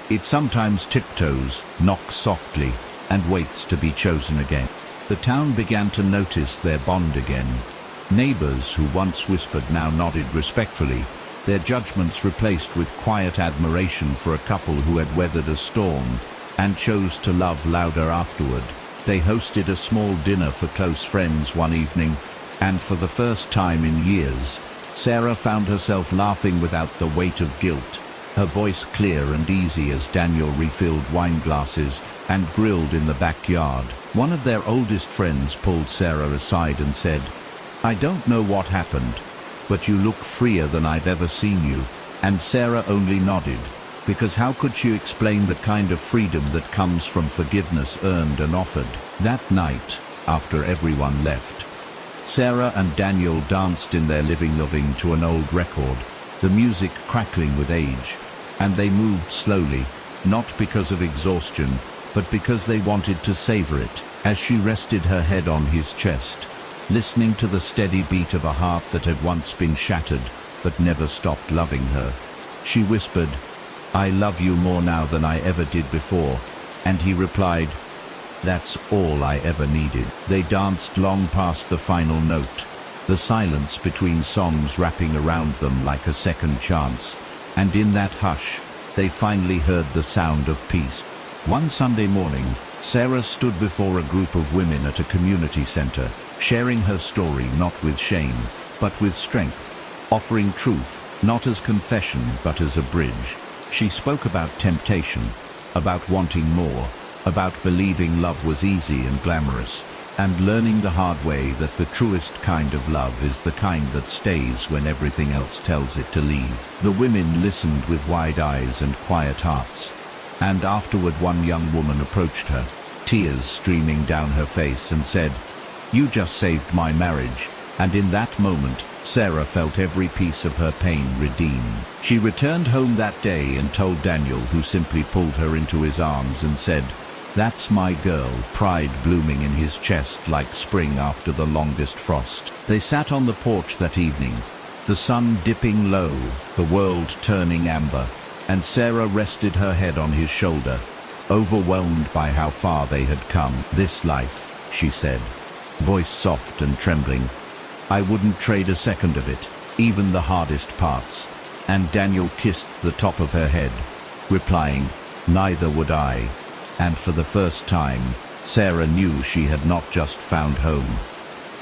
Speaker 1: It sometimes tiptoes, knocks softly, and waits to be chosen again. The town began to notice their bond again. Neighbors who once whispered now nodded respectfully, their judgments replaced with quiet admiration for a couple who had weathered a storm and chose to love louder afterward. They hosted a small dinner for close friends one evening, and for the first time in years, Sarah found herself laughing without the weight of guilt, her voice clear and easy as Daniel refilled wine glasses and grilled in the backyard. One of their oldest friends pulled Sarah aside and said, "I don't know what happened, but you look freer than I've ever seen you." And Sarah only nodded, because how could she explain the kind of freedom that comes from forgiveness earned and offered? That night, after everyone left, Sarah and Daniel danced in their living room to an old record, the music crackling with age, and they moved slowly, not because of exhaustion, but because they wanted to savor it. As she rested her head on his chest, listening to the steady beat of a heart that had once been shattered but never stopped loving her, she whispered, "I love you more now than I ever did before," and he replied, "That's all I ever needed." They danced long past the final note, the silence between songs wrapping around them like a second chance, and in that hush, they finally heard the sound of peace. One Sunday morning, Sarah stood before a group of women at a community center, sharing her story not with shame, but with strength, offering truth, not as confession but as a bridge. She spoke about temptation, about wanting more, about believing love was easy and glamorous, and learning the hard way that the truest kind of love is the kind that stays when everything else tells it to leave. The women listened with wide eyes and quiet hearts, and afterward one young woman approached her, tears streaming down her face, and said, "You just saved my marriage," and in that moment, Sarah felt every piece of her pain redeemed. She returned home that day and told Daniel, who simply pulled her into his arms and said, "That's my girl," pride blooming in his chest like spring after the longest frost. They sat on the porch that evening, the sun dipping low, the world turning amber, and Sarah rested her head on his shoulder, overwhelmed by how far they had come. "This life," she said, voice soft and trembling, "I wouldn't trade a second of it, even the hardest parts. And Daniel kissed the top of her head, replying, "Neither would I." And for the first time, Sarah knew she had not just found home.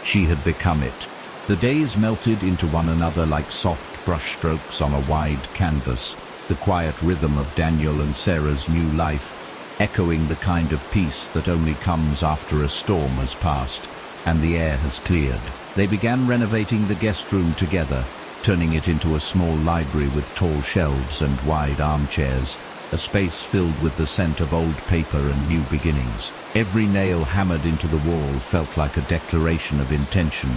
Speaker 1: She had become it. The days melted into one another like soft brushstrokes on a wide canvas, the quiet rhythm of Daniel and Sarah's new life, echoing the kind of peace that only comes after a storm has passed and the air has cleared. They began renovating the guest room together, turning it into a small library with tall shelves and wide armchairs, a space filled with the scent of old paper and new beginnings. Every nail hammered into the wall felt like a declaration of intention.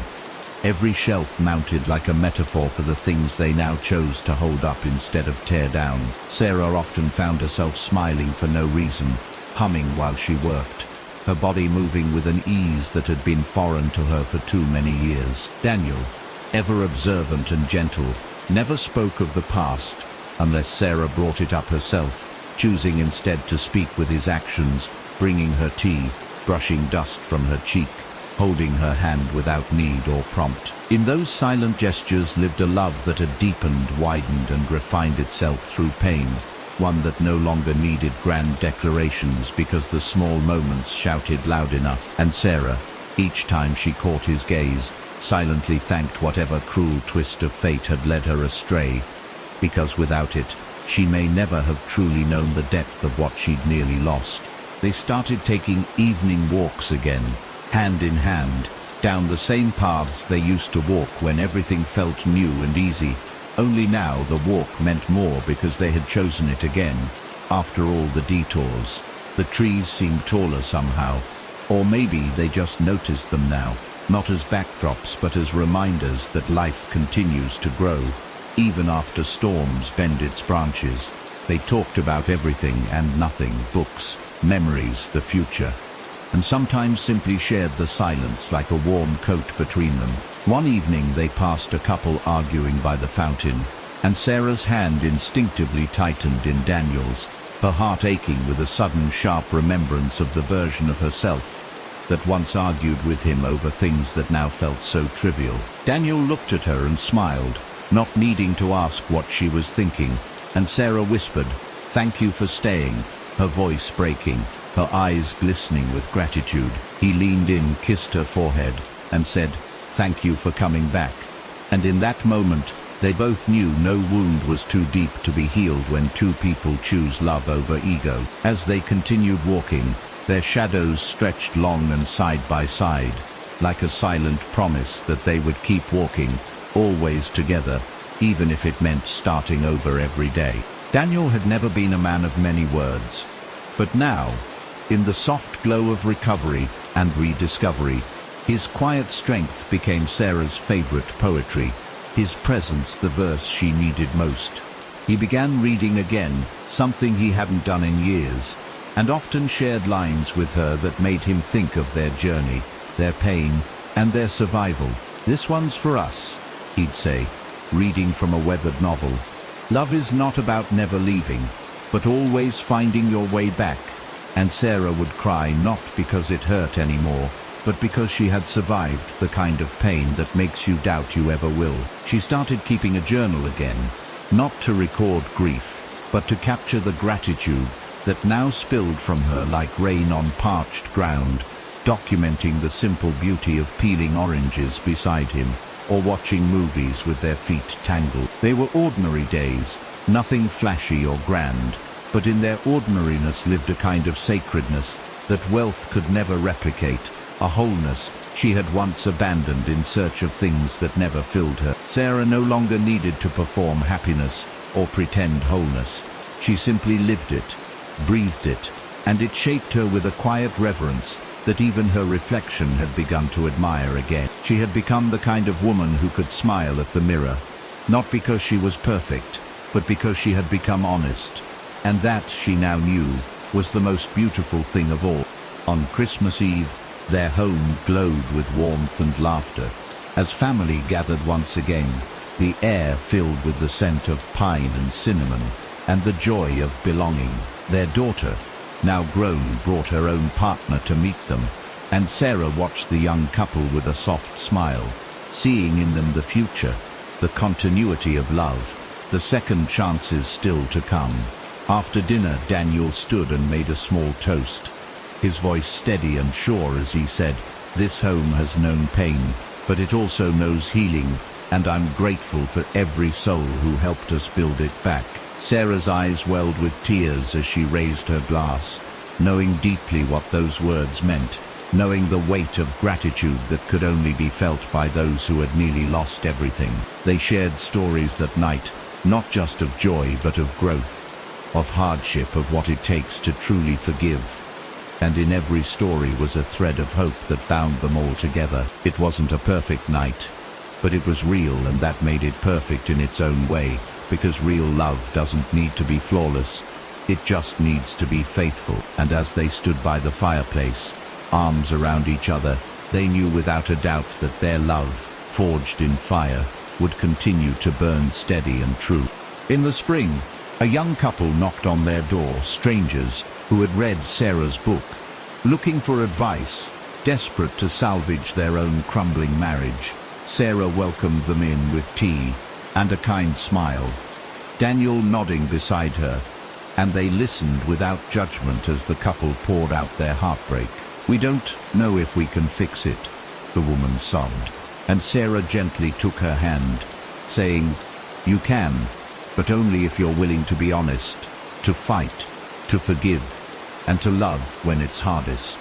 Speaker 1: Every shelf mounted like a metaphor for the things they now chose to hold up instead of tear down. Sarah often found herself smiling for no reason, humming while she worked, her body moving with an ease that had been foreign to her for too many years. Daniel, ever observant and gentle, never spoke of the past unless Sarah brought it up herself, choosing instead to speak with his actions, bringing her tea, brushing dust from her cheek, holding her hand without need or prompt. In those silent gestures lived a love that had deepened, widened, and refined itself through pain, one that no longer needed grand declarations because the small moments shouted loud enough. And Sarah, each time she caught his gaze, silently thanked whatever cruel twist of fate had led her astray, because without it, she may never have truly known the depth of what she'd nearly lost. They started taking evening walks again, hand in hand, down the same paths they used to walk when everything felt new and easy. Only now the walk meant more because they had chosen it again, after all the detours. The trees seemed taller somehow, or maybe they just noticed them now, not as backdrops but as reminders that life continues to grow, even after storms bend its branches. They talked about everything and nothing, books, memories, the future, and sometimes simply shared the silence like a warm coat between them. One evening they passed a couple arguing by the fountain, and Sarah's hand instinctively tightened in Daniel's, her heart aching with a sudden sharp remembrance of the version of herself that once argued with him over things that now felt so trivial. Daniel looked at her and smiled, not needing to ask what she was thinking, and Sarah whispered, "Thank you for staying," her voice breaking, her eyes glistening with gratitude. He leaned in, kissed her forehead, and said, "Thank you for coming back." And in that moment, they both knew no wound was too deep to be healed when two people choose love over ego. As they continued walking, their shadows stretched long and side by side, like a silent promise that they would keep walking, always together, even if it meant starting over every day. Daniel had never been a man of many words, but now, in the soft glow of recovery and rediscovery, his quiet strength became Sarah's favorite poetry, his presence the verse she needed most. He began reading again, something he hadn't done in years, and often shared lines with her that made him think of their journey, their pain, and their survival. "This one's for us," he'd say, reading from a weathered novel. "Love is not about never leaving, but always finding your way back." And Sarah would cry not because it hurt anymore, but because she had survived the kind of pain that makes you doubt you ever will. She started keeping a journal again, not to record grief, but to capture the gratitude that now spilled from her like rain on parched ground, documenting the simple beauty of peeling oranges beside him, or watching movies with their feet tangled. They were ordinary days, nothing flashy or grand, but in their ordinariness lived a kind of sacredness that wealth could never replicate, a wholeness she had once abandoned in search of things that never filled her. Sarah no longer needed to perform happiness or pretend wholeness. She simply lived it, breathed it, and it shaped her with a quiet reverence that even her reflection had begun to admire again. She had become the kind of woman who could smile at the mirror, not because she was perfect, but because she had become honest. And that, she now knew, was the most beautiful thing of all. On Christmas Eve, their home glowed with warmth and laughter. As family gathered once again, the air filled with the scent of pine and cinnamon, and the joy of belonging. Their daughter, now grown, brought her own partner to meet them, and Sarah watched the young couple with a soft smile, seeing in them the future, the continuity of love, the second chances still to come. After dinner, Daniel stood and made a small toast, his voice steady and sure as he said, "This home has known pain, but it also knows healing, and I'm grateful for every soul who helped us build it back." Sarah's eyes welled with tears as she raised her glass, knowing deeply what those words meant, knowing the weight of gratitude that could only be felt by those who had nearly lost everything. They shared stories that night, not just of joy but of growth, of hardship, of what it takes to truly forgive. And in every story was a thread of hope that bound them all together. It wasn't a perfect night, but it was real, and that made it perfect in its own way, because real love doesn't need to be flawless, it just needs to be faithful. And as they stood by the fireplace, arms around each other, they knew without a doubt that their love, forged in fire, would continue to burn steady and true. In the spring, a young couple knocked on their door, strangers who had read Sarah's book, looking for advice, desperate to salvage their own crumbling marriage. Sarah welcomed them in with tea and a kind smile, Daniel nodding beside her, and they listened without judgment as the couple poured out their heartbreak. "We don't know if we can fix it," the woman sobbed, and Sarah gently took her hand, saying, "You can, but only if you're willing to be honest, to fight, to forgive, and to love when it's hardest."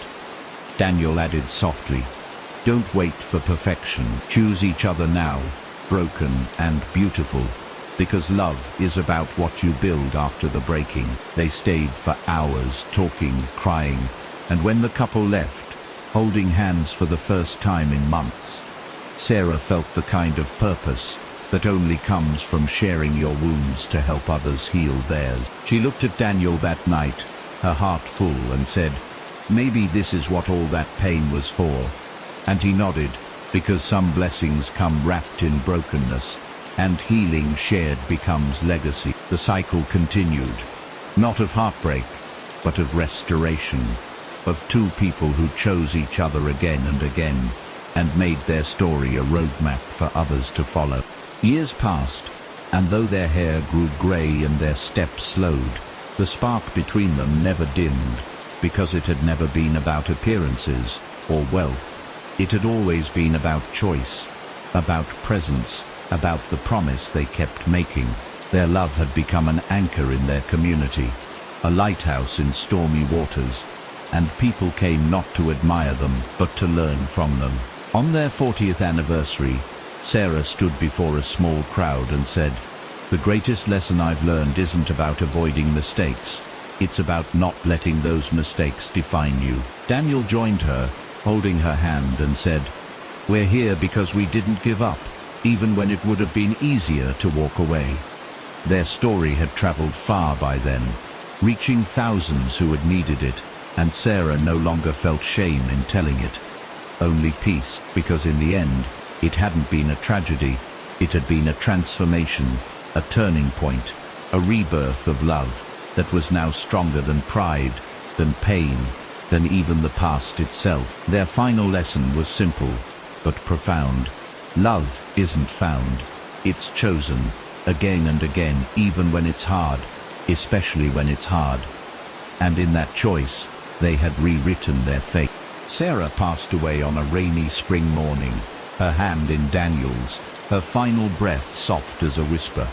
Speaker 1: Daniel added softly, "Don't wait for perfection. Choose each other now, broken and beautiful, because love is about what you build after the breaking." They stayed for hours, talking, crying, and when the couple left, holding hands for the first time in months, Sarah felt the kind of purpose that only comes from sharing your wounds to help others heal theirs. She looked at Daniel that night, her heart full, and said, "Maybe this is what all that pain was for." And he nodded, because some blessings come wrapped in brokenness, and healing shared becomes legacy. The cycle continued, not of heartbreak, but of restoration, of two people who chose each other again and again, and made their story a roadmap for others to follow. Years passed, and though their hair grew grey and their steps slowed, the spark between them never dimmed, because it had never been about appearances or wealth. It had always been about choice, about presence, about the promise they kept making. Their love had become an anchor in their community, a lighthouse in stormy waters, and people came not to admire them, but to learn from them. On their 40th anniversary, Sarah stood before a small crowd and said, "The greatest lesson I've learned isn't about avoiding mistakes. It's about not letting those mistakes define you." Daniel joined her, holding her hand, and said, "We're here because we didn't give up, even when it would have been easier to walk away." Their story had traveled far by then, reaching thousands who had needed it, and Sarah no longer felt shame in telling it, only peace, because in the end, it hadn't been a tragedy, it had been a transformation, a turning point, a rebirth of love that was now stronger than pride, than pain, than even the past itself. Their final lesson was simple, but profound. Love isn't found, it's chosen, again and again, even when it's hard, especially when it's hard. And in that choice, they had rewritten their fate. Sarah passed away on a rainy spring morning, her hand in Daniel's, her final breath soft as a whisper,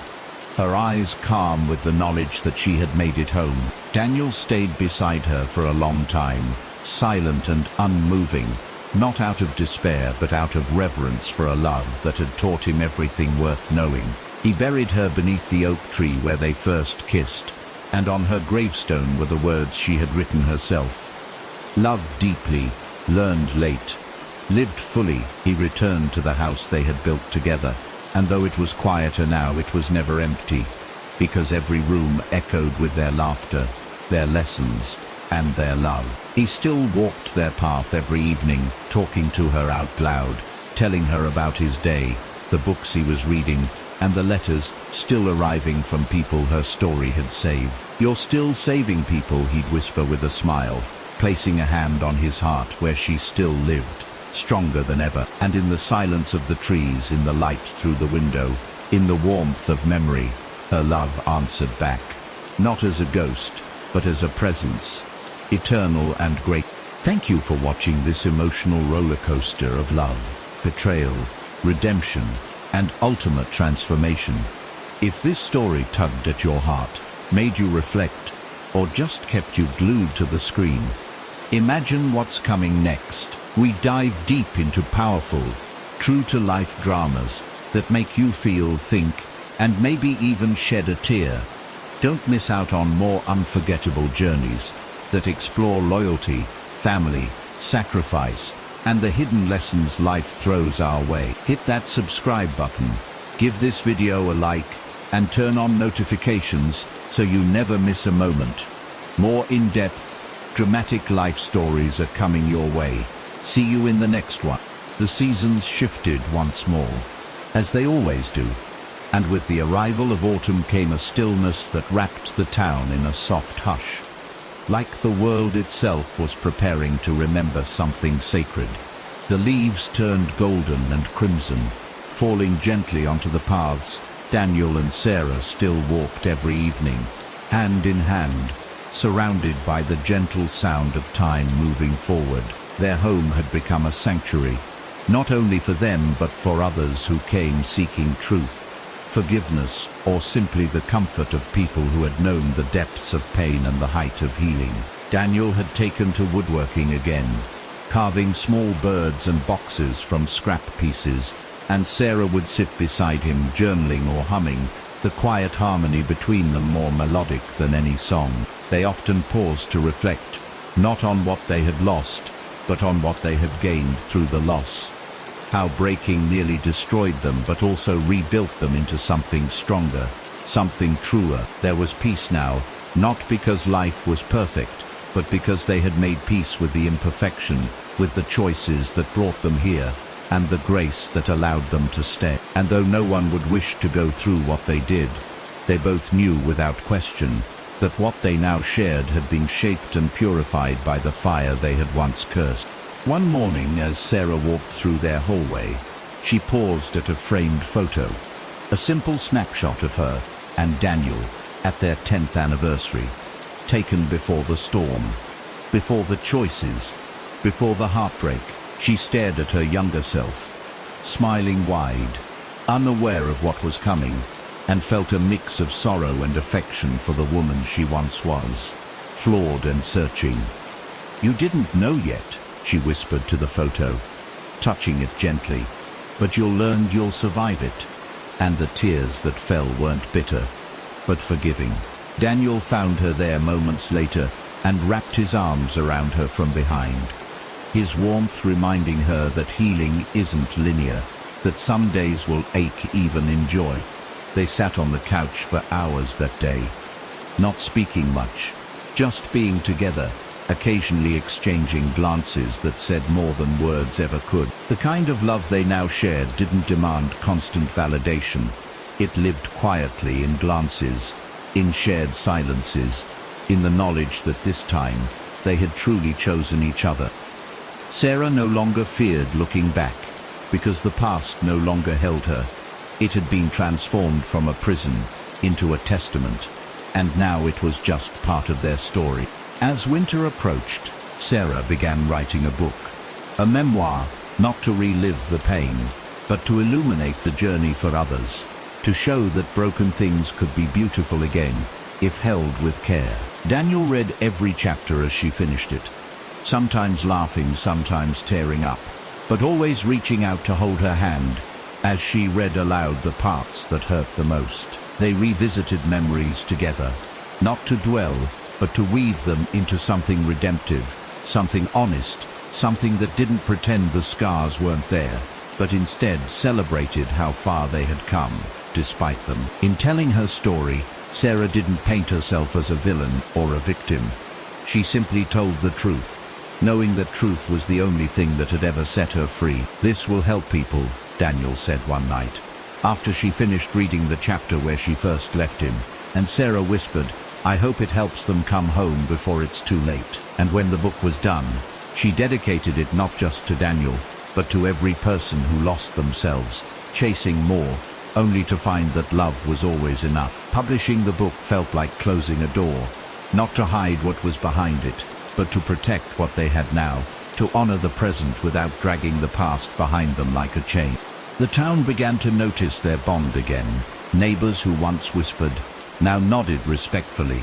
Speaker 1: her eyes calm with the knowledge that she had made it home. Daniel stayed beside her for a long time, silent and unmoving, not out of despair but out of reverence for a love that had taught him everything worth knowing. He buried her beneath the oak tree where they first kissed, and on her gravestone were the words she had written herself. "Loved deeply, learned late, lived fully." He returned to the house they had built together, and though it was quieter now, it was never empty, because every room echoed with their laughter, their lessons, and their love. He still walked their path every evening, talking to her out loud, telling her about his day, the books he was reading, and the letters still arriving from people her story had saved. "You're still saving people," he'd whisper with a smile, placing a hand on his heart where she still lived, stronger than ever. And in the silence of the trees, in the light through the window, in the warmth of memory, Her love answered back, not as a ghost, but as a presence, eternal and great. Thank you for watching this emotional roller coaster of love, betrayal, redemption, and ultimate transformation. If this story tugged at your heart, made you reflect, or just kept you glued to the screen, imagine what's coming next. We dive deep into powerful, true-to-life dramas that make you feel, think, and maybe even shed a tear. Don't miss out on more unforgettable journeys that explore loyalty, family, sacrifice, and the hidden lessons life throws our way. Hit that subscribe button, give this video a like, and turn on notifications so you never miss a moment. More in-depth, dramatic life stories are coming your way. See you in the next one. The seasons shifted once more, as they always do, and with the arrival of autumn came a stillness that wrapped the town in a soft hush, like the world itself was preparing to remember something sacred. The leaves turned golden and crimson, falling gently onto the paths. Daniel and Sarah still walked every evening, hand in hand, surrounded by the gentle sound of time moving forward. Their home had become a sanctuary, not only for them but for others who came seeking truth, forgiveness, or simply the comfort of people who had known the depths of pain and the height of healing. Daniel had taken to woodworking again, carving small birds and boxes from scrap pieces, and Sarah would sit beside him journaling or humming, the quiet harmony between them more melodic than any song. They often paused to reflect, not on what they had lost, but on what they had gained through the loss. How breaking nearly destroyed them but also rebuilt them into something stronger, something truer. There was peace now, not because life was perfect, but because they had made peace with the imperfection, with the choices that brought them here, and the grace that allowed them to stay. And though no one would wish to go through what they did, they both knew without question that what they now shared had been shaped and purified by the fire they had once cursed. One morning, as Sarah walked through their hallway, she paused at a framed photo, a simple snapshot of her and Daniel at their 10th anniversary, taken before the storm, before the choices, before the heartbreak. She stared at her younger self, smiling wide, unaware of what was coming, and felt a mix of sorrow and affection for the woman she once was, flawed and searching. "You didn't know yet," she whispered to the photo, touching it gently, "but you'll learn, you'll survive it." And the tears that fell weren't bitter, but forgiving. Daniel found her there moments later and wrapped his arms around her from behind, his warmth reminding her that healing isn't linear, that some days will ache even in joy. They sat on the couch for hours that day, not speaking much, just being together, occasionally exchanging glances that said more than words ever could. The kind of love they now shared didn't demand constant validation. It lived quietly in glances, in shared silences, in the knowledge that this time they had truly chosen each other. Sarah no longer feared looking back, because the past no longer held her. It had been transformed from a prison into a testament, and now it was just part of their story. As winter approached, Sarah began writing a book, a memoir, not to relive the pain, but to illuminate the journey for others, to show that broken things could be beautiful again, if held with care. Daniel read every chapter as she finished it, sometimes laughing, sometimes tearing up, but always reaching out to hold her hand as she read aloud the parts that hurt the most. They revisited memories together, not to dwell, but to weave them into something redemptive, something honest, something that didn't pretend the scars weren't there, but instead celebrated how far they had come, despite them. In telling her story, Sarah didn't paint herself as a villain or a victim. She simply told the truth, knowing that truth was the only thing that had ever set her free. "This will help people," Daniel said one night, after she finished reading the chapter where she first left him, and Sarah whispered, "I hope it helps them come home before it's too late." And when the book was done, she dedicated it not just to Daniel, but to every person who lost themselves, chasing more, only to find that love was always enough. Publishing the book felt like closing a door, not to hide what was behind it, but to protect what they had now, to honor the present without dragging the past behind them like a chain. The town began to notice their bond again. Neighbors who once whispered, now nodded respectfully,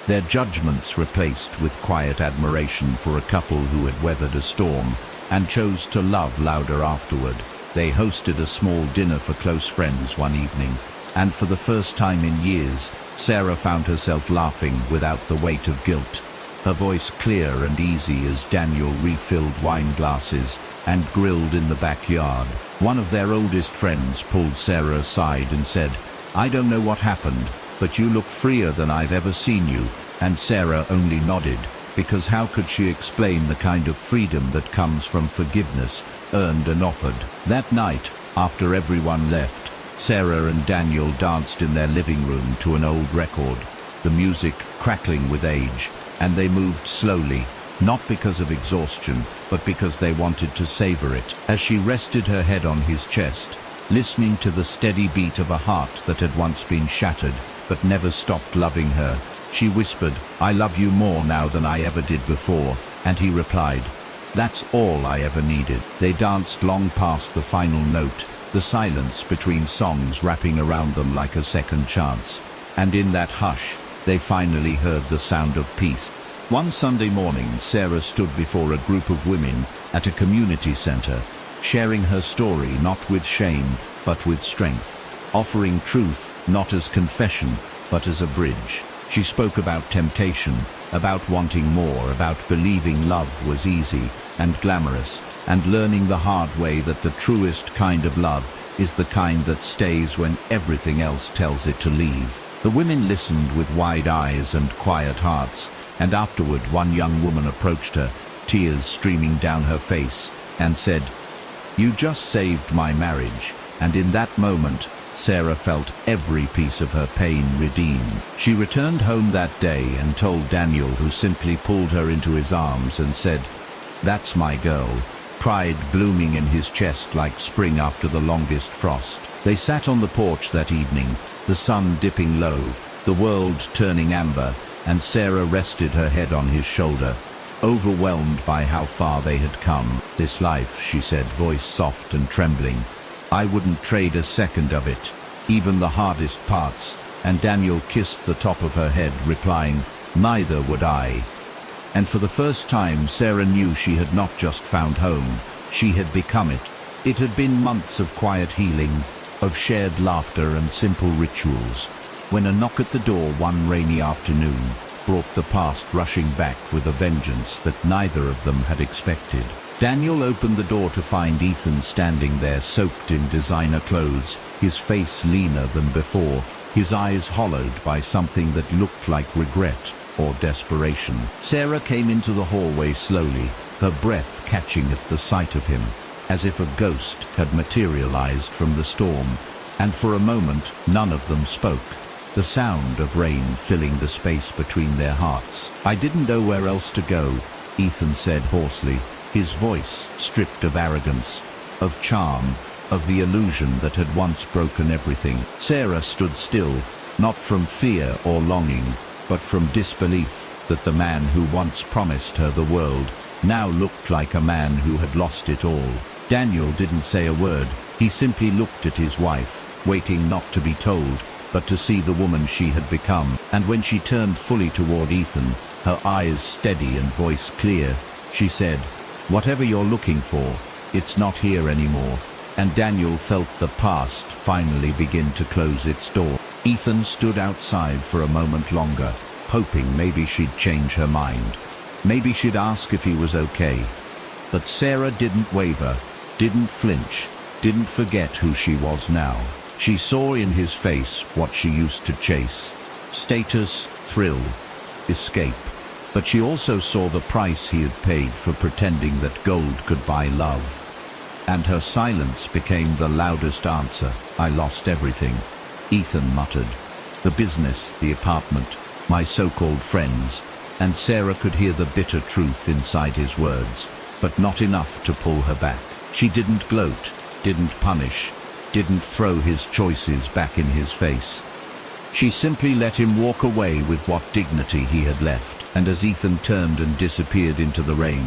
Speaker 1: their judgments replaced with quiet admiration for a couple who had weathered a storm and chose to love louder afterward. They hosted a small dinner for close friends one evening, and for the first time in years, Sarah found herself laughing without the weight of guilt. Her voice clear and easy as Daniel refilled wine glasses and grilled in the backyard. One of their oldest friends pulled Sarah aside and said, I don't know what happened, but you look freer than I've ever seen you, and Sarah only nodded, because how could she explain the kind of freedom that comes from forgiveness, earned and offered? That night, after everyone left, Sarah and Daniel danced in their living room to an old record, the music crackling with age, and they moved slowly, not because of exhaustion, but because they wanted to savor it. As she rested her head on his chest, listening to the steady beat of a heart that had once been shattered, but never stopped loving her, she whispered, I love you more now than I ever did before, and he replied, that's all I ever needed. They danced long past the final note, the silence between songs wrapping around them like a second chance, and in that hush, they finally heard the sound of peace. One Sunday morning, Sarah stood before a group of women at a community center, sharing her story not with shame, but with strength, offering truth not as confession, but as a bridge. She spoke about temptation, about wanting more, about believing love was easy and glamorous, and learning the hard way that the truest kind of love is the kind that stays when everything else tells it to leave. The women listened with wide eyes and quiet hearts, and afterward one young woman approached her, tears streaming down her face, and said, you just saved my marriage. And in that moment, Sarah felt every piece of her pain redeemed. She returned home that day and told Daniel, who simply pulled her into his arms and said, that's my girl, pride blooming in his chest like spring after the longest frost. They sat on the porch that evening, the sun dipping low, the world turning amber, and Sarah rested her head on his shoulder, overwhelmed by how far they had come. This life, she said, voice soft and trembling, I wouldn't trade a second of it, even the hardest parts. And Daniel kissed the top of her head, replying, neither would I. And for the first time, Sarah knew she had not just found home, she had become it. It had been months of quiet healing, of shared laughter and simple rituals, when a knock at the door one rainy afternoon brought the past rushing back with a vengeance that neither of them had expected. Daniel opened the door to find Ethan standing there soaked in designer clothes, his face leaner than before, his eyes hollowed by something that looked like regret or desperation. Sarah came into the hallway slowly, her breath catching at the sight of him, as if a ghost had materialized from the storm, and for a moment none of them spoke, the sound of rain filling the space between their hearts. I didn't know where else to go, Ethan said hoarsely, his voice stripped of arrogance, of charm, of the illusion that had once broken everything. Sarah stood still, not from fear or longing, but from disbelief that the man who once promised her the world now looked like a man who had lost it all. Daniel didn't say a word, he simply looked at his wife, waiting not to be told, but to see the woman she had become. And when she turned fully toward Ethan, her eyes steady and voice clear, she said, whatever you're looking for, it's not here anymore. And Daniel felt the past finally begin to close its door. Ethan stood outside for a moment longer, hoping maybe she'd change her mind. Maybe she'd ask if he was okay. But Sarah didn't waver, didn't flinch, didn't forget who she was now. She saw in his face what she used to chase: status, thrill, escape. But she also saw the price he had paid for pretending that gold could buy love. And her silence became the loudest answer. I lost everything, Ethan muttered. The business, the apartment, my so-called friends. And Sarah could hear the bitter truth inside his words, but not enough to pull her back. She didn't gloat, didn't punish, didn't throw his choices back in his face. She simply let him walk away with what dignity he had left, and as Ethan turned and disappeared into the rain,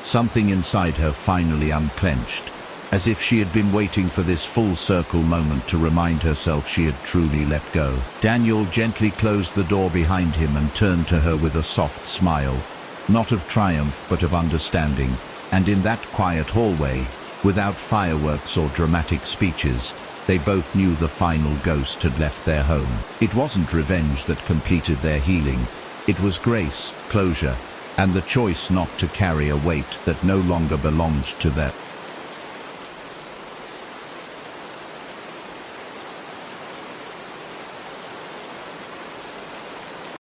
Speaker 1: something inside her finally unclenched, as if she had been waiting for this full-circle moment to remind herself she had truly let go. Daniel gently closed the door behind him and turned to her with a soft smile, not of triumph but of understanding, and in that quiet hallway, without fireworks or dramatic speeches, they both knew the final ghost had left their home. It wasn't revenge that completed their healing. It was grace, closure, and the choice not to carry a weight that no longer belonged to them.